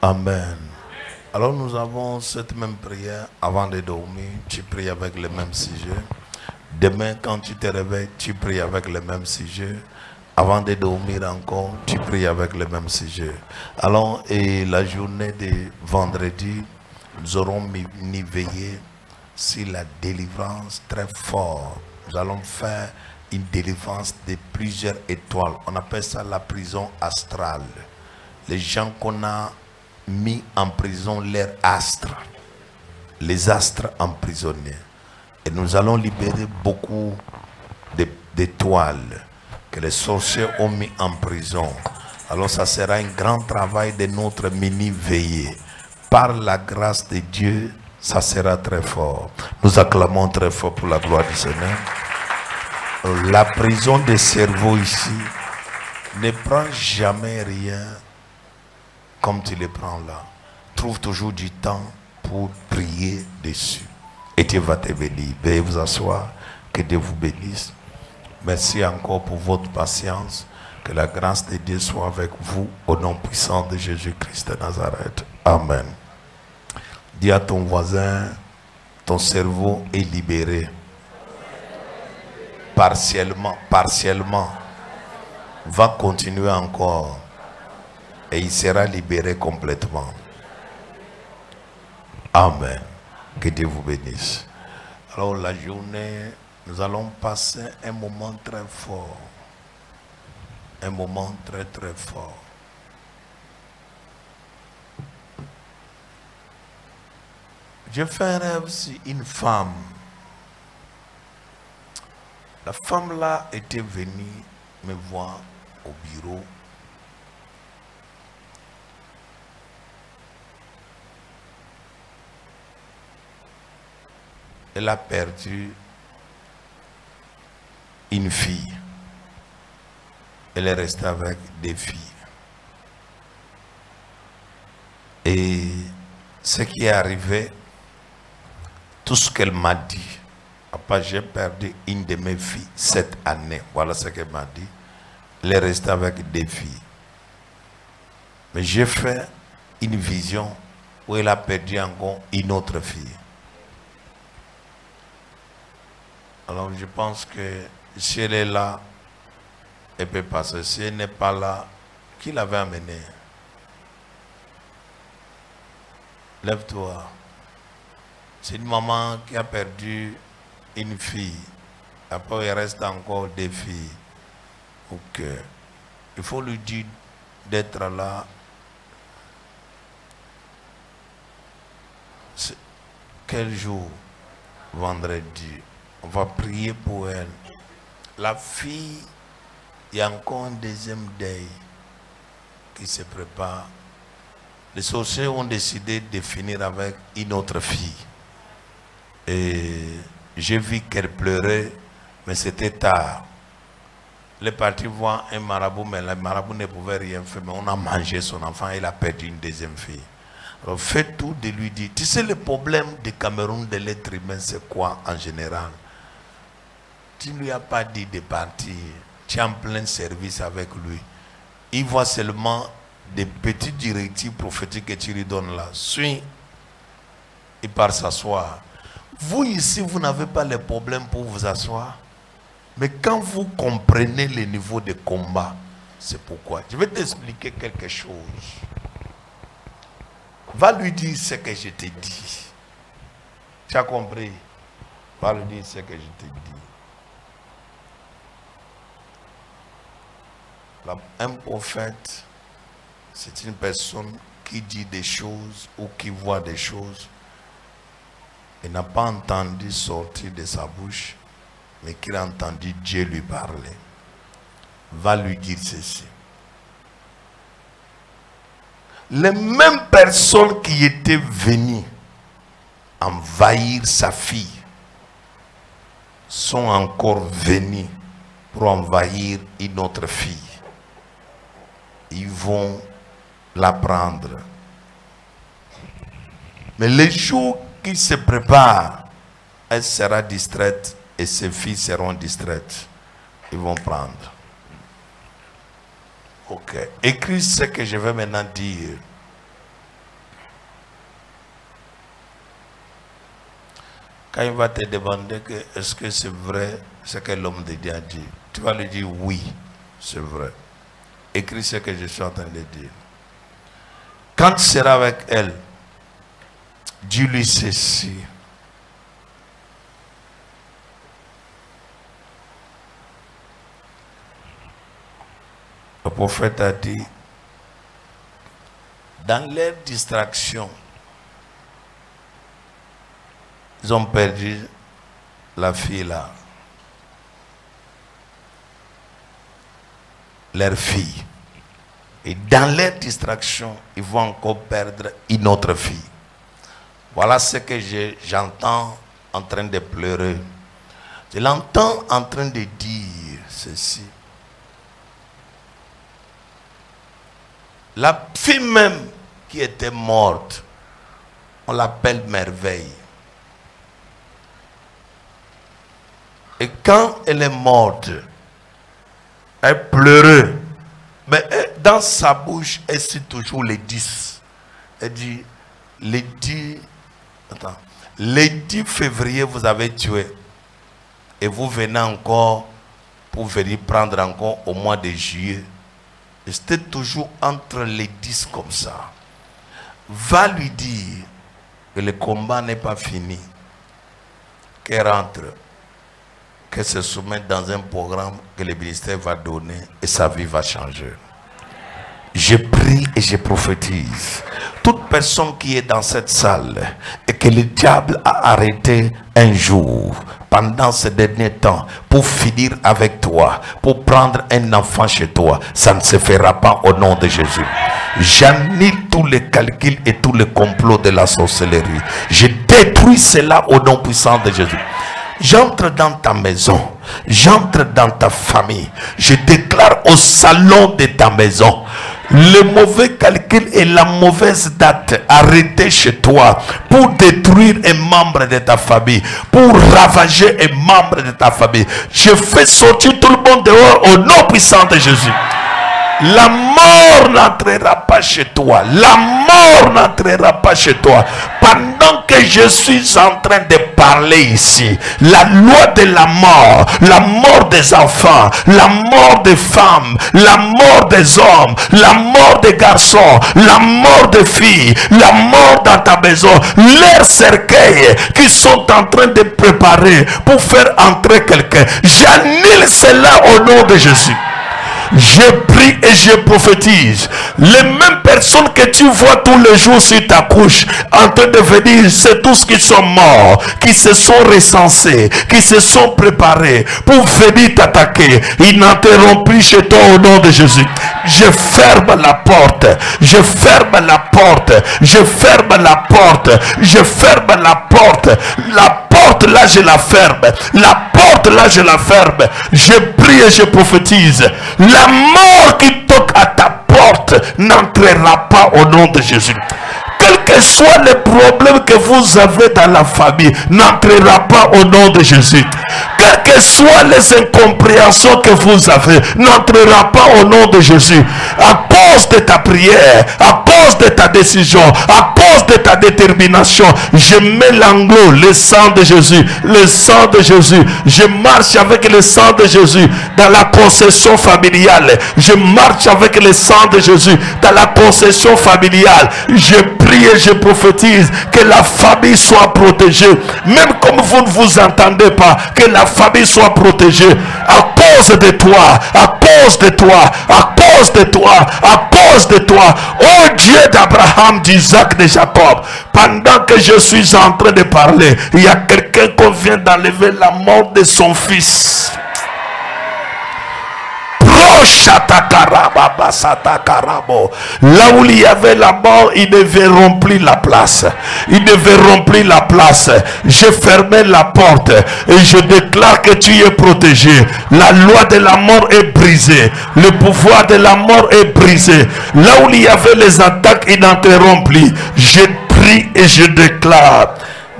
Amen. Alors nous avons cette même prière avant de dormir. Tu pries avec le même sujet. Demain quand tu te réveilles, tu pries avec le même sujet. Avant de dormir encore, tu pries avec le même sujet. Alors, et la journée de vendredi, nous aurons une veillée sur la délivrance très fort. Nous allons faire une délivrance de plusieurs étoiles. On appelle ça la prison astrale. Les gens qu'on a mis en prison, leurs astres. Les astres emprisonnés. Et nous allons libérer beaucoup d'étoiles que les sorciers ont mis en prison. Alors ça sera un grand travail de notre mini-veillée. Par la grâce de Dieu, ça sera très fort. Nous acclamons très fort pour la gloire du Seigneur. La prison des cerveaux ici ne prend jamais rien comme tu le prends là. Trouve toujours du temps pour prier dessus. Et Dieu va te bénir. Veuillez vous asseoir. Que Dieu vous bénisse. Merci encore pour votre patience. Que la grâce de Dieu soit avec vous au nom puissant de Jésus-Christ de Nazareth. Amen. Dis à ton voisin, ton cerveau est libéré. Partiellement. va continuer encore et il sera libéré complètement. Amen. Que Dieu vous bénisse. Alors la journée, nous allons passer un moment très fort. Un moment très très fort. J'ai fait un rêve sur une femme. La femme là était venue me voir au bureau. Elle a perdu une fille. Elle est restée avec des filles. Et ce qui est arrivé, tout ce qu'elle m'a dit, après j'ai perdu une de mes filles cette année. Voilà ce qu'elle m'a dit. Elle est restée avec des filles. Mais j'ai fait une vision où elle a perdu encore une autre fille. Alors je pense que si elle est là, elle peut passer. Si elle n'est pas là, qui l'avait amenée? Lève-toi. C'est une maman qui a perdu une fille. Après, il reste encore des filles. Ok. Il faut lui dire d'être là. Quel jour? Vendredi. On va prier pour elle. La fille, il y a encore un deuxième deuil qui se prépare. Les sorciers ont décidé de finir avec une autre fille. Et j'ai vu qu'elle pleurait, mais c'était tard. Elle est partie voir un marabout, mais le marabout ne pouvait rien faire. Mais on a mangé son enfant, il a perdu une deuxième fille. Alors fais tout de lui dire. Tu sais le problème du Cameroun de l'être humain, c'est quoi en général? Tu ne lui as pas dit de partir. Tu es en plein service avec lui. Il voit seulement des petites directives prophétiques que tu lui donnes là. Suis, il part s'asseoir. Vous ici, vous n'avez pas les problèmes pour vous asseoir. Mais quand vous comprenez le niveau de combat, c'est pourquoi. Je vais t'expliquer quelque chose. Va lui dire ce que je t'ai dit. Tu as compris? Va lui dire ce que je t'ai dit. Un prophète, c'est une personne qui dit des choses ou qui voit des choses et n'a pas entendu sortir de sa bouche, mais qu'il a entendu Dieu lui parler. Va lui dire ceci. Les mêmes personnes qui étaient venues envahir sa fille sont encore venues pour envahir une autre fille. Ils vont la prendre. Mais les jours qui se préparent, elle sera distraite et ses filles seront distraites. Ils vont prendre. Ok. Écris ce que je vais maintenant dire. Quand il va te demander que est-ce que c'est vrai ce que l'homme de Dieu a dit, tu vas lui dire oui, c'est vrai. Écris ce que je suis en train de dire. Quand tu seras avec elle, dis-lui ceci. Le prophète a dit, dans leur distraction, ils ont perdu la fille là. Leur fille. Et dans leur distraction, ils vont encore perdre une autre fille. Voilà ce que j'entends en train de pleurer. Je l'entends en train de dire ceci. La fille même qui était morte, on l'appelle merveille. Et quand elle est morte, elle pleurait. Mais dans sa bouche, elle cite toujours les 10. Elle dit, le 10 février, vous avez tué. Et vous venez encore pour venir prendre encore au mois de juillet. C'était toujours entre les 10 comme ça. Va lui dire que le combat n'est pas fini. Qu'elle rentre, qu'elle se soumette dans un programme que le ministère va donner et sa vie va changer. Je prie et je prophétise. Toute personne qui est dans cette salle et que le diable a arrêté un jour, pendant ces derniers temps, pour finir avec toi, pour prendre un enfant chez toi, ça ne se fera pas au nom de Jésus. J'annule tous les calculs et tous les complots de la sorcellerie. Je détruis cela au nom puissant de Jésus. J'entre dans ta maison, j'entre dans ta famille, je déclare au salon de ta maison, le mauvais calcul et la mauvaise date arrêtés chez toi pour détruire un membre de ta famille, pour ravager un membre de ta famille. Je fais sortir tout le monde dehors au nom puissant de Jésus. La mort n'entrera pas chez toi. La mort n'entrera pas chez toi. Pendant que je suis en train de parler ici, la loi de la mort des enfants, la mort des femmes, la mort des hommes, la mort des garçons, la mort des filles, la mort dans ta maison, leurs cercueils qui sont en train de préparer pour faire entrer quelqu'un, j'annule cela au nom de Jésus. Je prie et je prophétise. Les mêmes personnes que tu vois tous les jours sur ta couche en train de venir, c'est tous qui sont morts, qui se sont recensés, qui se sont préparés pour venir t'attaquer. Ils n'entreront plus chez toi au nom de Jésus. Je ferme la porte. Je ferme la porte. Je ferme la porte. Je ferme la porte. La porte là je la ferme. La porte là je la ferme. Je prie et je prophétise. La mort qui toque à ta porte n'entrera pas au nom de Jésus. Quel que soit le problème que vous avez dans la famille, n'entrera pas au nom de Jésus. Quelles que soient les incompréhensions que vous avez, n'entrera pas au nom de Jésus. À cause de ta prière, à cause de ta décision, à cause de ta détermination, je mets l'anglo, le sang de Jésus, le sang de Jésus. Je marche avec le sang de Jésus dans la concession familiale. Je marche avec le sang de Jésus dans la concession familiale. Je prie et je prophétise que la famille soit protégée. Même comme vous ne vous entendez pas, que la famille soit protégée à cause de toi, à cause de toi, à cause de toi, à cause de toi. Oh Dieu d'Abraham, d'Isaac, de Jacob, pendant que je suis en train de parler, il y a quelqu'un qui vient d'enlever la mort de son fils. Là où il y avait la mort, ils ne verront plus la place. Ils ne verront plus la place. Je fermais la porte et je déclare que tu es protégé. La loi de la mort est brisée. Le pouvoir de la mort est brisé. Là où il y avait les attaques, ils n'entreront plus. Je prie et je déclare.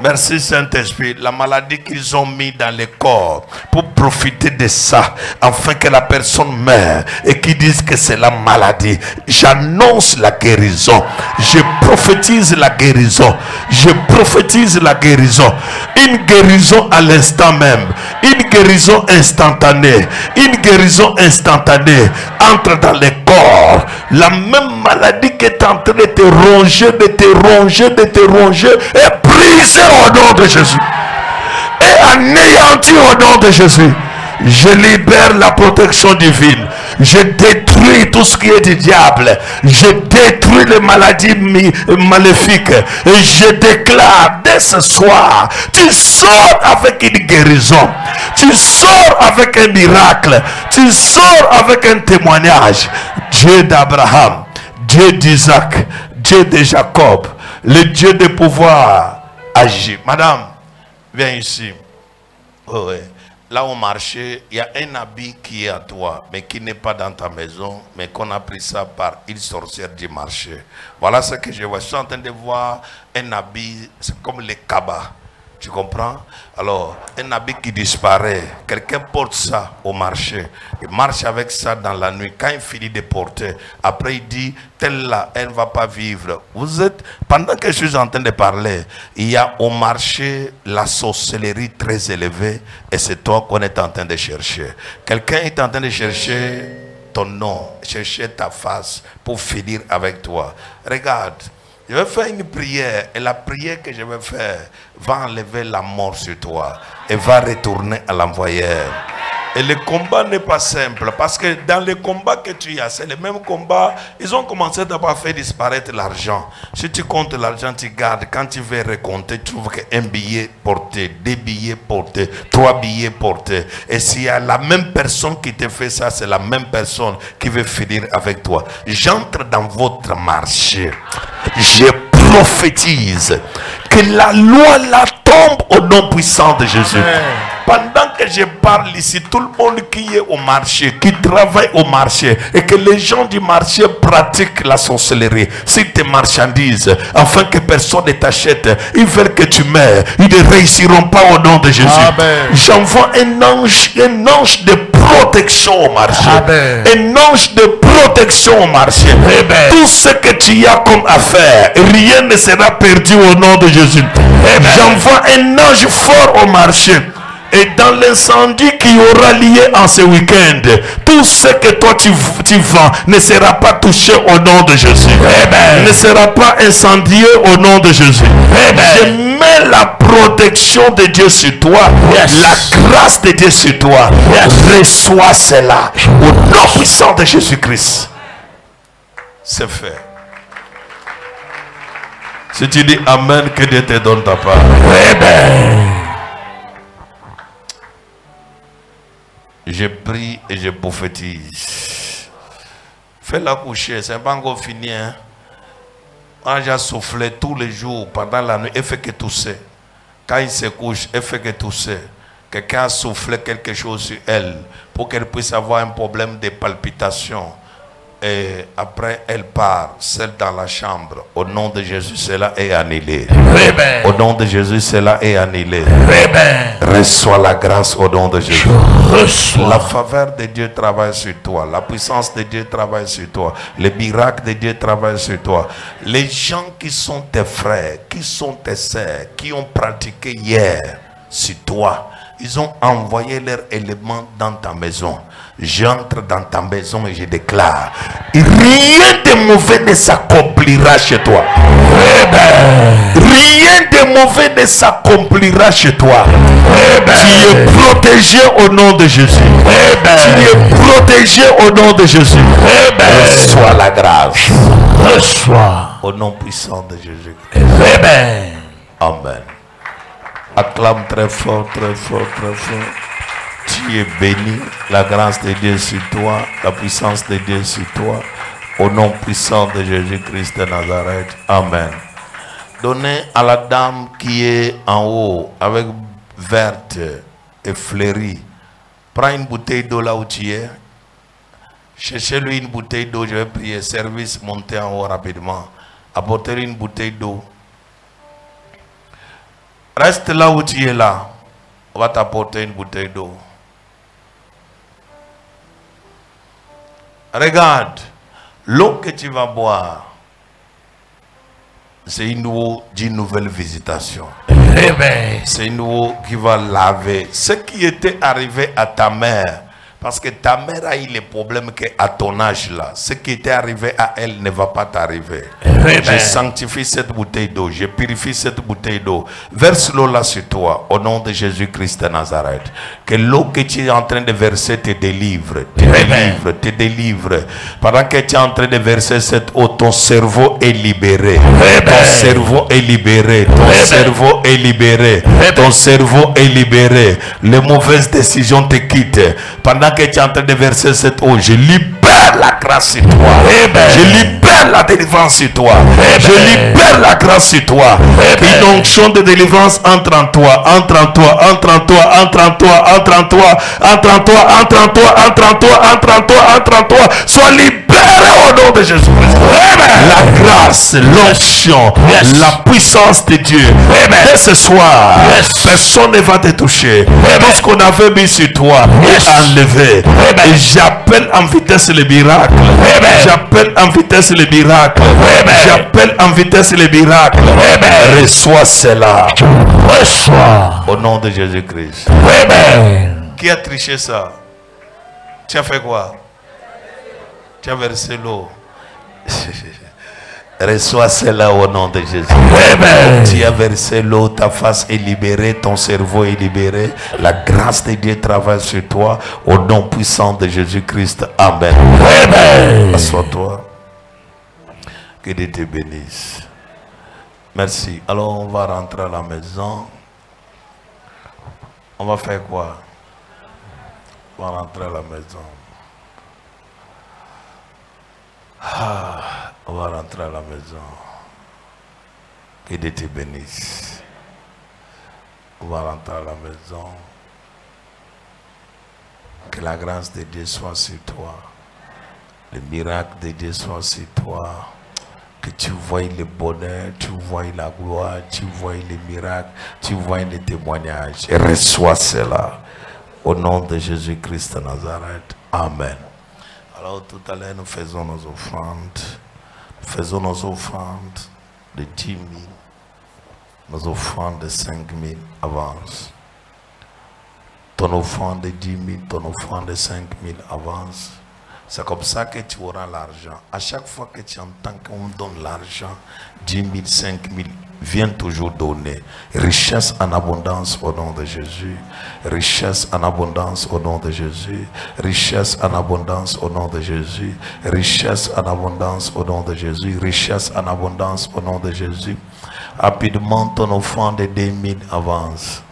Merci Saint-Esprit. La maladie qu'ils ont mis dans le corps pour profiter de ça, afin que la personne meure et qu'ils disent que c'est la maladie. J'annonce la guérison. Je prophétise la guérison. Je prophétise la guérison. Une guérison à l'instant même. Une guérison instantanée. Une guérison instantanée entre dans le corps. La même maladie qui est en train de te ronger, de te ronger, de te ronger, est brisée au nom de Jésus. Et anéantie au nom de Jésus. Je libère la protection divine. Je détruis tout ce qui est du diable. Je détruis les maladies maléfiques. Et je déclare dès ce soir, tu sors avec une guérison. Tu sors avec un miracle. Tu sors avec un témoignage. Dieu d'Abraham, Dieu d'Isaac, Dieu de Jacob, le Dieu de pouvoir agit. Madame, viens ici. Oh, ouais. Là au marché, il y a un habit qui est à toi, mais qui n'est pas dans ta maison, mais qu'on a pris ça par une sorcière du marché. Voilà ce que je vois. Je suis en train de voir un habit, c'est comme les cabas. Tu comprends? Alors, un habit qui disparaît, quelqu'un porte ça au marché, il marche avec ça dans la nuit. Quand il finit de porter, après il dit, telle là, elle ne va pas vivre. Vous êtes, pendant que je suis en train de parler, il y a au marché la sorcellerie très élevée et c'est toi qu'on est en train de chercher. Quelqu'un est en train de chercher ton nom, chercher ta face pour finir avec toi. Regarde. Je vais faire une prière et la prière que je vais faire va enlever la mort sur toi et va retourner à l'envoyeur. Et le combat n'est pas simple parce que dans les combats que tu as, c'est le même combat. Ils ont commencé d'abord à faire disparaître l'argent. Si tu comptes l'argent, tu gardes. Quand tu veux recompter, tu trouves qu'un billet porté, 2 billets portés, 3 billets portés. Et s'il y a la même personne qui te fait ça, c'est la même personne qui veut finir avec toi. J'entre dans votre marché. Je prophétise que la loi là tombe au nom puissant de Jésus. Pendant que je parle ici, tout le monde qui est au marché, qui travaille au marché, et que les gens du marché pratiquent la sorcellerie, si tes marchandises, afin que personne ne t'achète, ils veulent que tu meurs, ils ne réussiront pas au nom de Jésus. J'envoie un ange de protection au marché. Amen. Un ange de protection au marché. Amen. Tout ce que tu as comme affaire, rien ne sera perdu au nom de Jésus. J'envoie un ange fort au marché. Et dans l'incendie qui aura lieu en ce week-end, tout ce que toi tu vends ne sera pas touché au nom de Jésus. Amen. Ne sera pas incendié au nom de Jésus. Amen. Je mets la protection de Dieu sur toi, la grâce de Dieu sur toi. Reçois cela au nom puissant de Jésus-Christ. C'est fait. Si tu dis Amen, que Dieu te donne ta part. Amen. Je prie et je prophétise. Fais-la coucher, c'est pas encore fini. Hein? Quand j'ai soufflé tous les jours pendant la nuit, elle fait que tousser. Quand il se couche, elle fait que tousser. Quelqu'un a soufflé quelque chose sur elle pour qu'elle puisse avoir un problème de palpitation. Et après, elle part, celle dans la chambre. Au nom de Jésus, cela est annulé. Amen. Au nom de Jésus, cela est annulé. Amen. Reçois la grâce au nom de Jésus. La faveur de Dieu travaille sur toi. La puissance de Dieu travaille sur toi. Le miracle de Dieu travaille sur toi. Les gens qui sont tes frères, qui sont tes sœurs, qui ont pratiqué hier sur toi, ils ont envoyé leurs éléments dans ta maison. J'entre dans ta maison et je déclare, rien de mauvais ne s'accomplira chez toi. Rien de mauvais ne s'accomplira chez toi. Tu es protégé au nom de Jésus. Tu es protégé au nom de Jésus. Reçois la grâce. Reçois. Au nom puissant de Jésus. Amen. Amen. Acclame très fort, très fort, très fort. Tu es béni, la grâce de Dieu sur toi, la puissance de Dieu sur toi, au nom puissant de Jésus-Christ de Nazareth. Amen. Donnez à la dame qui est en haut, avec verte et fleurie. Prends une bouteille d'eau là où tu es. Cherchez-lui une bouteille d'eau, je vais prier. Service, montez en haut rapidement. Apportez-lui une bouteille d'eau. Reste là où tu es là. On va t'apporter une bouteille d'eau. Regarde, l'eau que tu vas boire, c'est une eau d'une nouvelle visitation. C'est une eau qui va laver ce qui était arrivé à ta mère. Parce que ta mère a eu les problèmes qu'à ton âge là, ce qui était arrivé à elle ne va pas t'arriver. Je sanctifie cette bouteille d'eau, je purifie cette bouteille d'eau. Verse l'eau là sur toi, au nom de Jésus-Christ de Nazareth. Que l'eau que tu es en train de verser te délivre, te délivre. Pendant que tu es en train de verser cette eau, ton cerveau est libéré. Ton cerveau est libéré. Ton cerveau est libéré. Ton cerveau est libéré. Les mauvaises décisions te quittent. Pendant que tu es en train de verser cette eau, je libère libère la grâce sur toi. Je libère la délivrance sur toi. Je libère la grâce sur toi. Une onction de délivrance entre en toi, entre en toi, entre en toi, entre en toi, entre en toi, entre en toi, entre en toi, entre en toi, entre en toi, entre en toi. Sois libéré au nom de Jésus-Christ. La grâce, l'onction, la puissance de Dieu. Dès ce soir, personne ne va te toucher. Tout ce qu'on avait mis sur toi est enlevé. Et j'appelle en vitesse les miracles. J'appelle en vitesse les miracles. J'appelle en vitesse les miracles. Reçois cela. Reçois. Au nom de Jésus-Christ. Qui a triché ça? Tu as fait quoi? Tu as versé l'eau. Reçois cela au nom de Jésus. Tu as versé l'eau, ta face est libérée, ton cerveau est libéré. La grâce de Dieu travaille sur toi au nom puissant de Jésus-Christ. Amen. Assois-toi. Que Dieu te bénisse. Merci. Alors on va rentrer à la maison. On va faire quoi? On va rentrer à la maison. On va rentrer à la maison. Que Dieu te bénisse. On va rentrer à la maison. Que la grâce de Dieu soit sur toi. Le miracle de Dieu soit sur toi. Que tu voies le bonheur, tu voies la gloire, tu voies les miracles, tu voies les témoignages. Et reçois cela. Au nom de Jésus-Christ de Nazareth. Amen. Alors tout à l'heure, nous faisons nos offrandes. Faisons nos offrandes de 10 000, nos offrandes de 5 000 avance. Ton offrande de 10 000, ton offrande de 5 000 avance. C'est comme ça que tu auras l'argent. À chaque fois que tu entends qu'on donne l'argent, 10 000, 5 000, viens toujours donner. Richesse en abondance au nom de Jésus. Richesse en abondance au nom de Jésus. Richesse en abondance au nom de Jésus. Richesse en abondance au nom de Jésus. Richesse en abondance au nom de Jésus. Rapidement, ton offrande de 2 000 avance.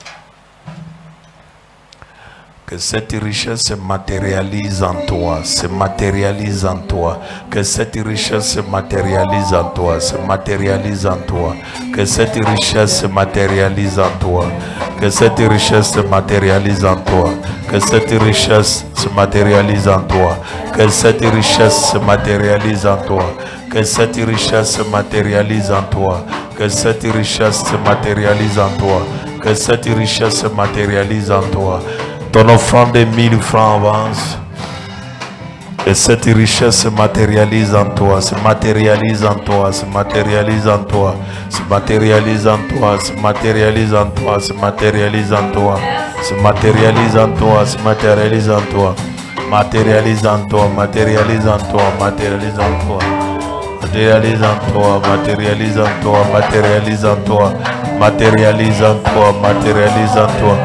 Que cette richesse se matérialise en toi, se matérialise en toi. Que cette richesse se matérialise en toi, se matérialise en toi. Que cette richesse se matérialise en toi. Que cette richesse se matérialise en toi. Que cette richesse se matérialise en toi. Que cette richesse se matérialise en toi. Que cette richesse se matérialise en toi. Que cette richesse se matérialise en toi. Que cette richesse se matérialise en toi. Ton offrande de 1000 francs avance. Et cette richesse se matérialise en toi, se matérialise en toi, se matérialise en toi, se matérialise en toi, se matérialise en toi, se matérialise en toi, se matérialise en toi, se matérialise en toi, matérialise en toi, matérialise en toi, matérialise en toi, matérialise en toi, matérialise en toi, matérialise en toi, matérialise en toi, matérialise en toi.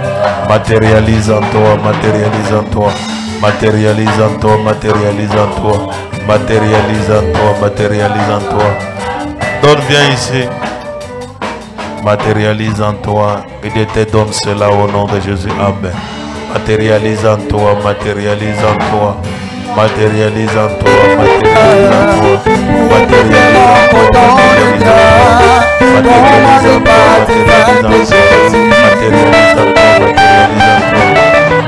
Matérialise en toi, matérialise en toi, matérialise en toi, matérialise en toi, matérialise en toi, matérialise en toi. Donne, viens ici. Matérialise en toi, et Dieu te donne cela au nom de Jésus. Amen. Matérialise en toi, matérialise en toi, matérialise en toi, matérialise en toi, matérialise en toi, matérialise en toi, matérialise en toi, matérialise en toi.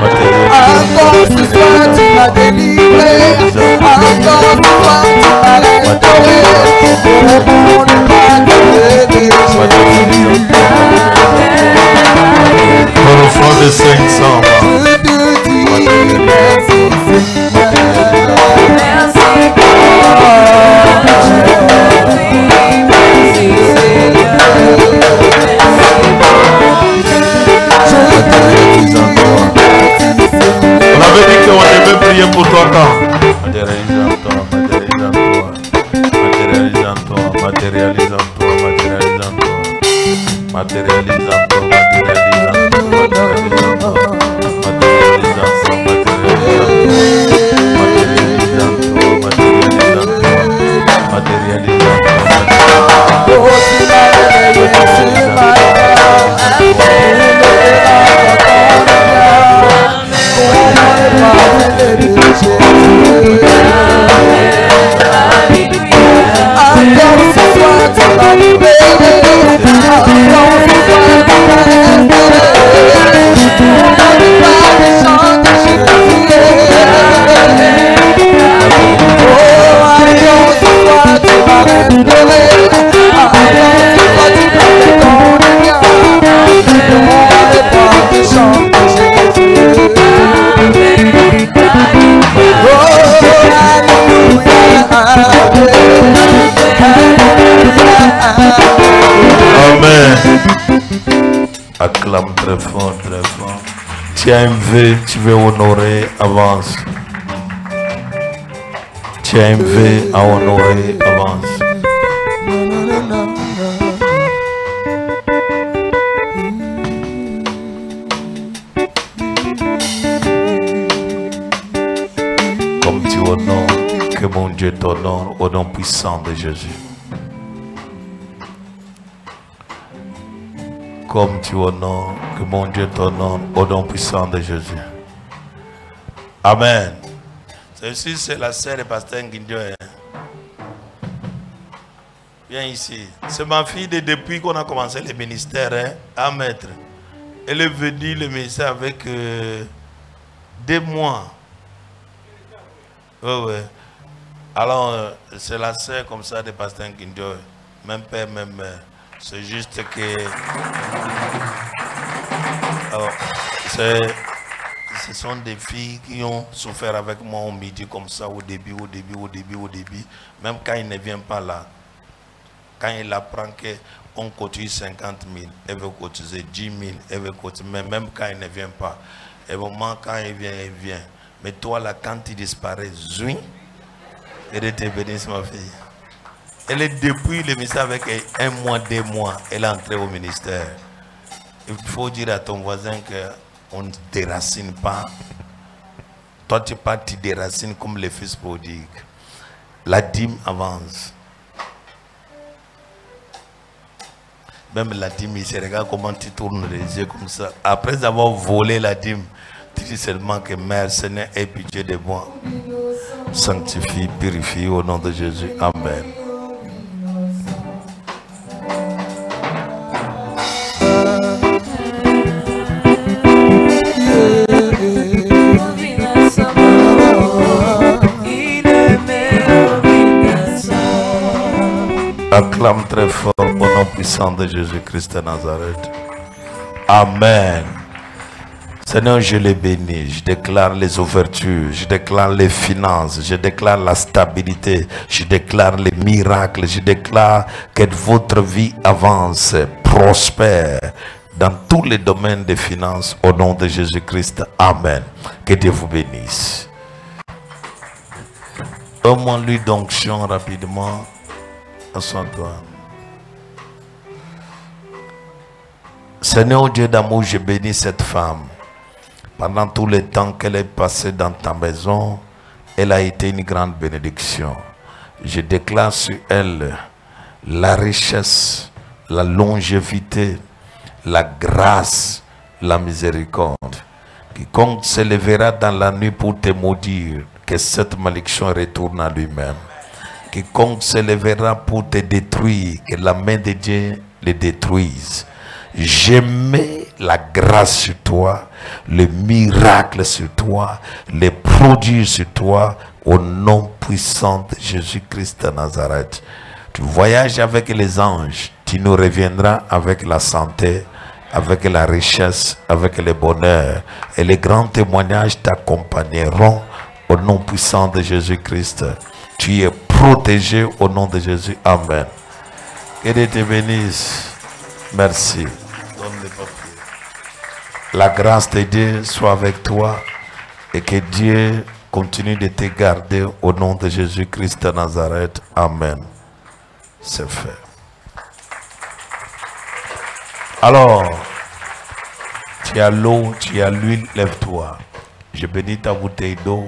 Encore ce soir tu m'as délivré, encore ce soir tu m'as restauré, pour ne pas te détruire. Pour le fond de 500 Je te dis merci Seigneur. On avait dit qu'on devait prier pour toi quand? Matérialise en toi, matérialise en toi, matérialise en toi, matérialise en toi, matérialise en toi, matérialise en toi, matérialise en toi, matérialise en toi, matérialise en toi, matérialise en toi, matérialise en toi, matérialise en toi, matérialise en toi. Acclame très fort, très fort. Tu as un vœu, tu veux honorer, avance. Tu as un vœu à honorer, avance. Comme tu honores, que mon Dieu t'honore au nom puissant de Jésus. Comme tu honores, que mon Dieu t'honore au nom puissant de Jésus. Amen. Ceci, c'est la sœur de pasteur Nguindio. Viens ici. C'est ma fille depuis qu'on a commencé le ministère à mettre. Elle est venue le ministère avec 2 mois. Ouais. Alors, c'est la sœur comme ça de pasteur Nguindio. Même père, même mère. C'est juste que... Alors, ce sont des filles qui ont souffert avec moi au midi comme ça, au début. Même quand il ne vient pas là. Quand il apprend qu'on cotise 50 000, elle veut cotiser 10 000, elle veut cotiser, mais même quand il ne vient pas. Et au moment quand il vient. Mais toi là, quand il disparaît, zouin, elle te bénisse ma fille. Elle est depuis le ministère avec 1 mois, 2 mois, elle est entrée au ministère. Il faut dire à ton voisin qu'on ne déracine pas. Toi, tu déracines comme les fils prodigues. La dîme avance. Même la dîme, il se regarde comment tu tournes les yeux comme ça. Après avoir volé la dîme, tu dis seulement que Mère Seigneur ait pitié de moi. Sanctifie, purifie au nom de Jésus. Amen. Acclame très fort au nom puissant de Jésus-Christ de Nazareth. Amen. Seigneur, je les bénis. Je déclare les ouvertures. Je déclare les finances. Je déclare la stabilité. Je déclare les miracles. Je déclare que votre vie avance, prospère dans tous les domaines des finances au nom de Jésus-Christ. Amen. Que Dieu vous bénisse. Donne-moi l'huile d'onction rapidement. Assois-toi. Seigneur Dieu d'amour, je bénis cette femme. Pendant tout le temps qu'elle est passée dans ta maison, elle a été une grande bénédiction. Je déclare sur elle la richesse, la longévité, la grâce, la miséricorde. Quiconque se lèvera dans la nuit pour te maudire, que cette malédiction retourne à lui-même. Quiconque se lèvera pour te détruire, que la main de Dieu le détruise. Je mets la grâce sur toi, le miracle sur toi, les produits sur toi, au nom puissant de Jésus-Christ de Nazareth. Tu voyages avec les anges, tu nous reviendras avec la santé, avec la richesse, avec le bonheur. Et les grands témoignages t'accompagneront au nom puissant de Jésus-Christ. Tu es protégé au nom de Jésus. Amen. Que Dieu te bénisse. Merci. Donne les papiers. La grâce de Dieu soit avec toi et que Dieu continue de te garder au nom de Jésus-Christ de Nazareth. Amen. C'est fait. Alors, tu as l'eau, tu as l'huile, lève-toi. Je bénis ta bouteille d'eau.